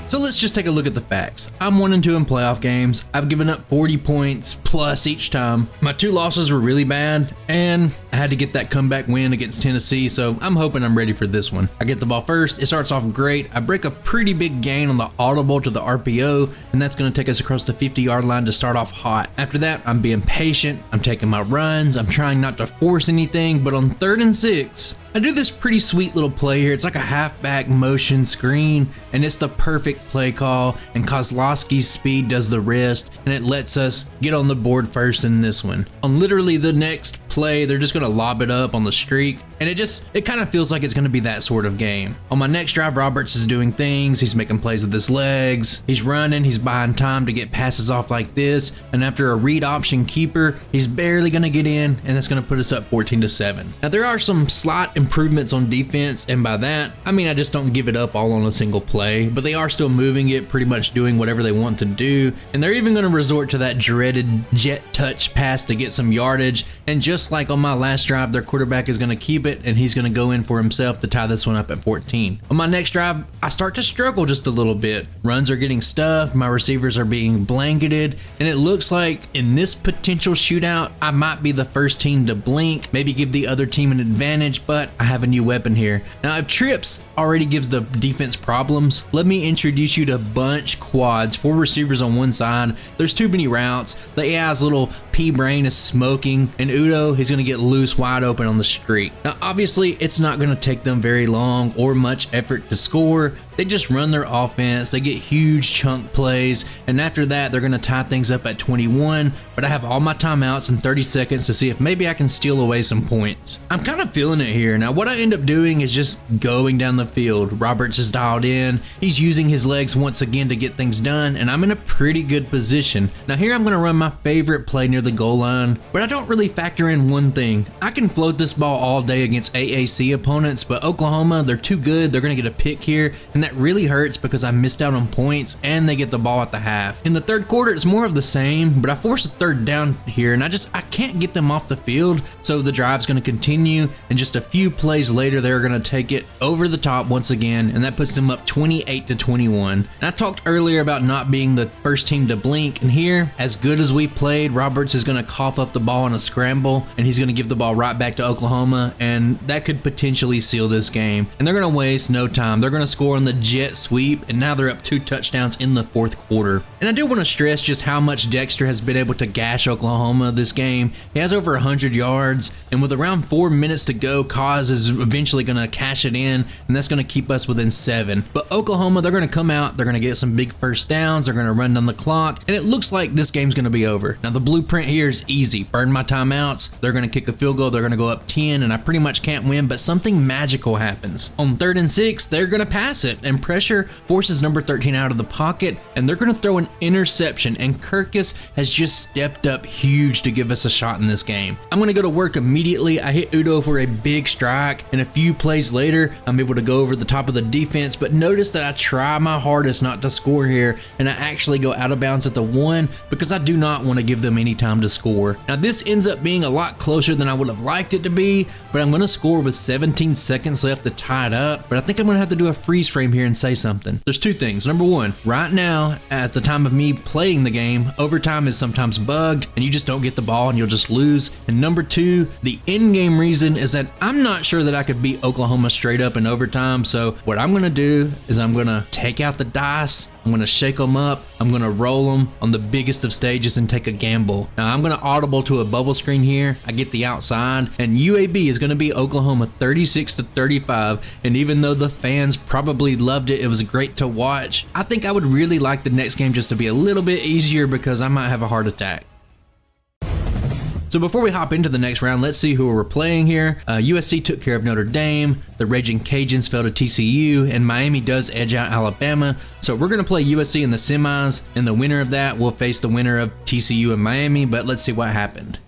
So let's just take a look at the facts. I'm 1-2 in playoff games. I've given up 40 points plus each time. My 2 losses were really bad, and I had to get that comeback win against Tennessee, so I'm hoping I'm ready for this one. I get the ball first, it starts off great. I break a pretty big gain on the audible to the RPO, and that's going to take us across the 50-yard line to start off hot. After that, I'm being patient, I'm taking my runs, I'm trying not to force anything, but on 3rd and 6, I do this pretty sweet little play here. It's like a halfback motion screen, and it's the perfect play call, and Kozlowski's speed does the rest, and it lets us get on the board first in this one. On literally the next play, they're just going to lob it up on the streak, and it kind of feels like it's going to be that sort of game. On my next drive, Roberts is doing things. He's making plays with his legs. He's running. He's buying time to get passes off like this, and after a read option keeper, he's barely going to get in, and that's going to put us up 14-7. Now, there are some slight improvements on defense, and by that, I mean I just don't give it up all on a single play, but they are still moving it, pretty much doing whatever they want to do, and they're even going to resort to that dreaded jet touch pass to get some yardage, and just like on my last drive, their quarterback is going to keep it, and he's going to go in for himself to tie this one up at 14. On my next drive, I start to struggle just a little bit. Runs are getting stuffed, my receivers are being blanketed, and it looks like in this potential shootout, I might be the first team to blink, maybe give the other team an advantage, but I have a new weapon here. Now, if trips already gives the defense problems, let me introduce you to bunch quads, 4 receivers on one side. There's too many routes. The AI's little pea brain is smoking, and Udo, he's going to get loose wide open on the streak. Now, obviously, it's not going to take them very long or much effort to score. They just run their offense, they get huge chunk plays, and after that, they're going to tie things up at 21, but I have all my timeouts in 30 seconds to see if maybe I can steal away some points. I'm kind of feeling it here. Now, what I end up doing is just going down the field. Roberts is dialed in, he's using his legs once again to get things done, and I'm in a pretty good position. Now, here I'm going to run my favorite play near the goal line, but I don't really factor in one thing. I can float this ball all day against AAC opponents, but Oklahoma, they're too good, they're going to get a pick here, and that really hurts because I missed out on points and they get the ball at the half. In the third quarter, it's more of the same, but I force a 3rd down here and I can't get them off the field, so the drive's going to continue, and just a few plays later, they're going to take it over the top once again, and that puts them up 28-21. And I talked earlier about not being the first team to blink, and here, as good as we played, Roberts is going to cough up the ball on a scramble, and he's going to give the ball right back to Oklahoma, and that could potentially seal this game. And they're going to waste no time. They're going to score on the jet sweep, and now they're up 2 touchdowns in the 4th quarter. And I do want to stress just how much Dexter has been able to gash Oklahoma this game. He has over 100 yards, and with around 4 minutes to go, Kaz is eventually going to cash it in, and that's going to keep us within 7. But Oklahoma, they're going to come out, they're going to get some big first downs, they're going to run down the clock, and it looks like this game's going to be over. Now, the blueprint here is easy. Burn my timeouts, they're going to kick a field goal, they're going to go up 10, and I pretty much can't win, but something magical happens. On 3rd and 6, they're going to pass it, and pressure forces number 13 out of the pocket, and they're going to throw an interception, and Kirkus has just stepped up huge to give us a shot in this game. I'm going to go to work immediately. I hit Udo for a big strike, and a few plays later, I'm able to go over the top of the defense, but notice that I try my hardest not to score here, and I actually go out of bounds at the 1 because I do not want to give them any time to score. Now, this ends up being a lot closer than I would have liked it to be, but I'm going to score with 17 seconds left to tie it up, but I think I'm going to have to do a freeze frame here and say something. There's 2 things. Number 1, right now, at the time of me playing the game, overtime is sometimes bugged, and you just don't get the ball and you'll just lose. And number 2, the in-game reason is that I'm not sure that I could beat Oklahoma straight up in overtime, so what I'm going to do is I'm going to take out the dice, I'm going to shake them up, I'm going to roll them on the biggest of stages and take a gamble. Now, I'm going to audible to a bubble screen here, I get the outside, and UAB is going to beat Oklahoma 36-35, and even though the fans probably loved it, it was great to watch, I think I would really like the next game just to be a little bit easier because I might have a heart attack. So before we hop into the next round, let's see who we're playing here. USC took care of Notre Dame, the Raging Cajuns fell to TCU, and Miami does edge out Alabama. So we're going to play USC in the semis, and the winner of that will face the winner of TCU and Miami, but let's see what happened.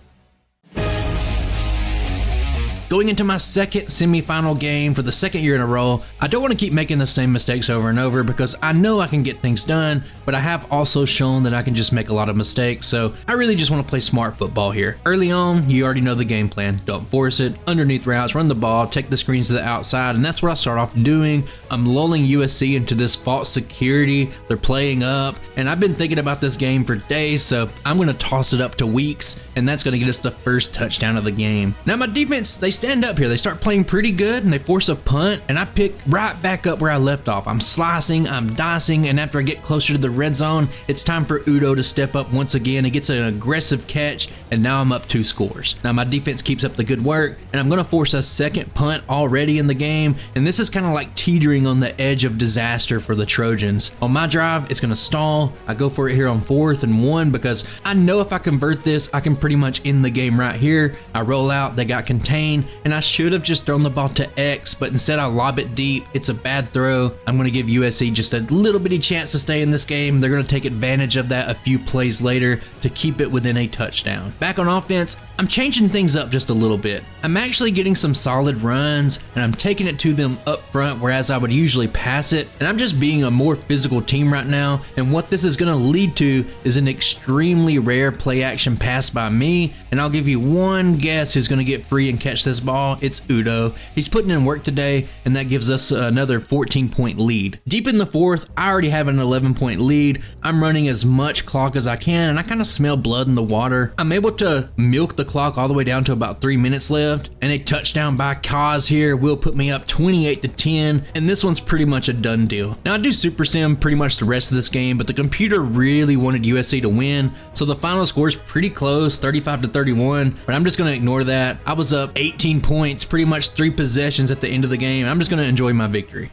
Going into my second semifinal game for the second year in a row, I don't want to keep making the same mistakes over and over because I know I can get things done, but I have also shown that I can just make a lot of mistakes, so I really just want to play smart football here. Early on, you already know the game plan. Don't force it, underneath routes, run the ball, take the screens to the outside, and that's what I start off doing. I'm lulling USC into this false security. They're playing up, and I've been thinking about this game for days, so I'm going to toss it up to Weeks, and that's going to get us the first touchdown of the game. Now my defense, they stand up here. They start playing pretty good, and they force a punt, and I pick right back up where I left off. I'm slicing, I'm dicing, and after I get closer to the red zone, it's time for Udo to step up once again. He gets an aggressive catch, and now I'm up 2 scores. Now my defense keeps up the good work, and I'm going to force a second punt already in the game, and this is kind of like teetering on the edge of disaster for the Trojans. On my drive, it's going to stall. I go for it here on 4th and 1 because I know if I convert this, I can pretty much end the game right here. I roll out, they got contained, and I should have just thrown the ball to X, but instead I lob it deep. It's a bad throw. I'm going to give USC just a little bitty chance to stay in this game. They're going to take advantage of that a few plays later to keep it within a touchdown. Back on offense, I'm changing things up just a little bit. I'm actually getting some solid runs, and I'm taking it to them up front, whereas I would usually pass it, and I'm just being a more physical team right now, and what this is going to lead to is an extremely rare play action pass by me, and I'll give you one guess who's going to get free and catch this ball. It's Udo. He's putting in work today, and that gives us another 14-point lead. Deep in the 4th, I already have an 11-point lead. I'm running as much clock as I can, and I kind of smell blood in the water. I'm able to milk the clock all the way down to about 3 minutes left, and a touchdown by Kaz here will put me up 28-10, and this one's pretty much a done deal. Now I do Super Sim pretty much the rest of this game, but the computer really wanted USC to win, so the final score is pretty close, 35-31, but I'm just going to ignore that. I was up 18 points, pretty much 3 possessions at the end of the game. I'm just going to enjoy my victory.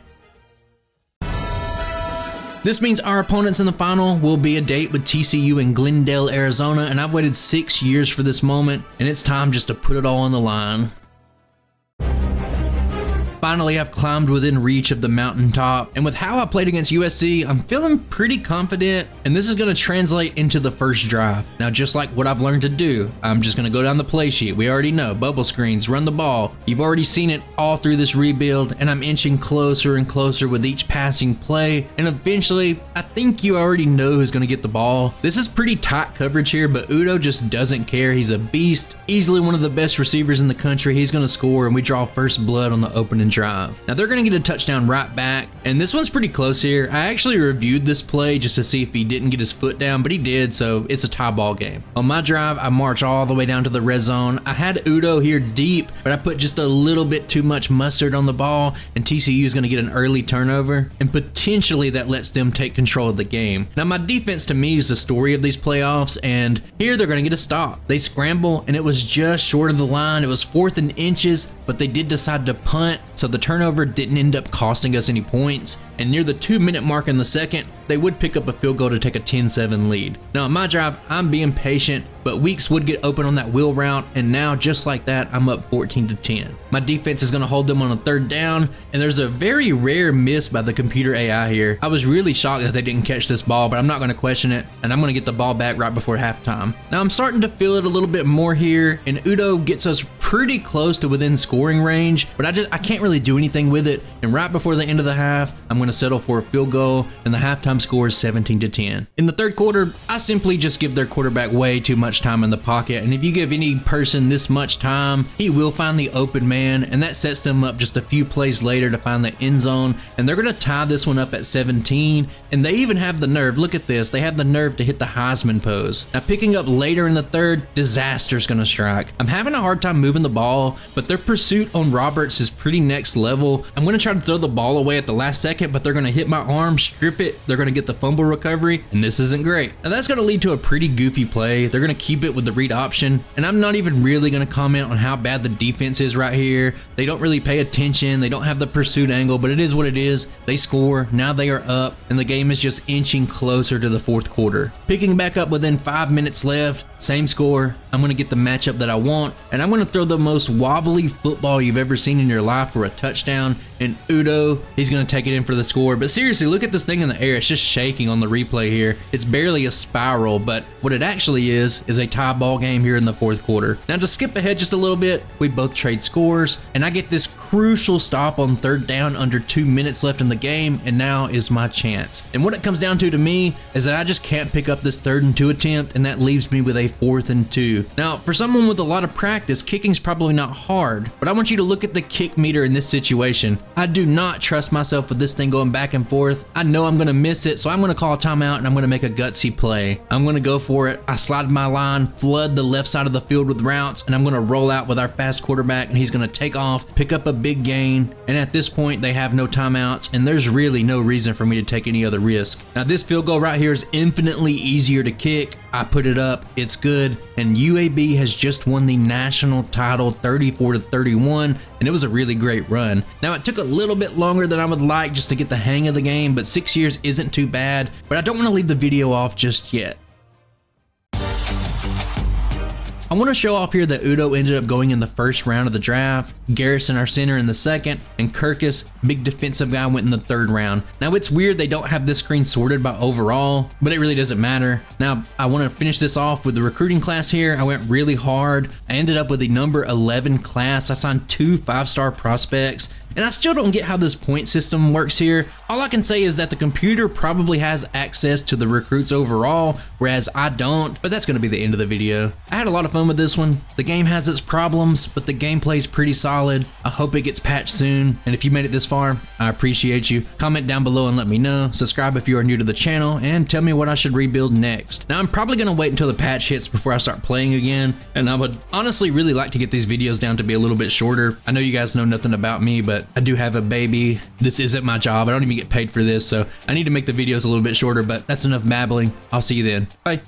This means our opponents in the final will be a date with TCU in Glendale, Arizona, and I've waited 6 years for this moment, and it's time just to put it all on the line. Finally, I've climbed within reach of the mountaintop, and with how I played against USC, I'm feeling pretty confident, and this is going to translate into the first drive. Now, just like what I've learned to do, I'm just going to go down the play sheet. We already know, bubble screens, run the ball. You've already seen it all through this rebuild, and I'm inching closer and closer with each passing play, and eventually, I think you already know who's going to get the ball. This is pretty tight coverage here, but Udo just doesn't care. He's a beast, easily one of the best receivers in the country. He's going to score, and we draw first blood on the opening drive. Now they're going to get a touchdown right back, and this one's pretty close here. I actually reviewed this play just to see if he didn't get his foot down, but he did, so it's a tie ball game. On my drive, I march all the way down to the red zone. I had Udo here deep, but I put just a little bit too much mustard on the ball, and TCU is going to get an early turnover, and potentially that lets them take control of the game. Now my defense to me is the story of these playoffs, and here they're going to get a stop. They scramble, and it was just short of the line. It was 4th and inches, but they did decide to punt, so the turnover didn't end up costing us any points, and near the 2-minute mark in the second, they would pick up a field goal to take a 10-7 lead. Now on my drive, I'm being patient, but Weeks would get open on that wheel route, and now just like that, I'm up 14-10. My defense is going to hold them on a 3rd down, and there's a very rare miss by the computer AI here. I was really shocked that they didn't catch this ball, but I'm not going to question it, and I'm going to get the ball back right before halftime. Now I'm starting to feel it a little bit more here, and Udo gets us pretty close to within scoring range, but I can't really do anything with it, and right before the end of the half, I'm going to settle for a field goal, and the halftime score is 17-10. In the 3rd quarter, I simply just give their quarterback way too much time in the pocket, and if you give any person this much time, he will find the open man, and that sets them up just a few plays later to find the end zone, and they're going to tie this one up at 17, and they even have the nerve, look at this, they have the nerve to hit the Heisman pose. Now picking up later in the 3rd, disaster's going to strike. I'm having a hard time moving the ball, but their pursuit on Roberts is pretty next level. I'm going to try to throw the ball away at the last second, but they're going to hit my arm, strip it, they're going to get the fumble recovery, and this isn't great. Now that's going to lead to a pretty goofy play. They're going to keep it with the read option, and I'm not even really going to comment on how bad the defense is right here. They don't really pay attention, they don't have the pursuit angle, but it is what it is. They score, now they are up, and the game is just inching closer to the 4th quarter. Picking back up within 5 minutes left, same score. I'm going to get the matchup that I want, and I'm going to throw the most wobbly football you've ever seen in your life for a touchdown, and Udo, he's going to take it in for the score. But seriously, look at this thing in the air. It's just shaking on the replay here. It's barely a spiral, but what it actually is a tie ball game here in the fourth quarter. Now to skip ahead just a little bit, we both trade scores, and I get this crucial stop on third down under 2 minutes left in the game, and now is my chance. And what it comes down to me is that I just can't pick up this 3rd and 2 attempt, and that leaves me with a 4th and 2. Now, for someone with a lot of practice, kicking's probably not hard, but I want you to look at the kick meter in this situation. I do not trust myself with this thing going back and forth. I know I'm gonna miss it, so I'm gonna call a timeout and I'm gonna make a gutsy play. I'm gonna go for it. I slide my line, flood the left side of the field with routes, and I'm gonna roll out with our fast quarterback, and he's gonna take off, pick up a big gain, and at this point they have no timeouts, and there's really no reason for me to take any other risk. Now this field goal right here is infinitely easier to kick. I put it up, it's good, and UAB has just won the national title 34-31, and it was a really great run. Now it took a little bit longer than I would like just to get the hang of the game, but 6 years isn't too bad, but I don't want to leave the video off just yet. I want to show off here that Udo ended up going in the first round of the draft, Garrison, our center, in the second, and Kirkus, big defensive guy, went in the third round. Now it's weird they don't have this screen sorted by overall, but it really doesn't matter. Now I want to finish this off with the recruiting class here. I went really hard. I ended up with the number 11 class. I signed 2 5-star prospects, and I still don't get how this point system works here. All I can say is that the computer probably has access to the recruits overall, whereas I don't, but that's going to be the end of the video. I had a lot of fun with this one. The game has its problems, but the gameplay's pretty solid. I hope it gets patched soon, and if you made it this far, I appreciate you. Comment down below and let me know. Subscribe if you are new to the channel, and tell me what I should rebuild next. Now I'm probably going to wait until the patch hits before I start playing again, and I would honestly really like to get these videos down to be a little bit shorter. I know you guys know nothing about me, but I do have a baby. This isn't my job. I don't even get paid for this, so I need to make the videos a little bit shorter, but that's enough babbling. I'll see you then. Bye.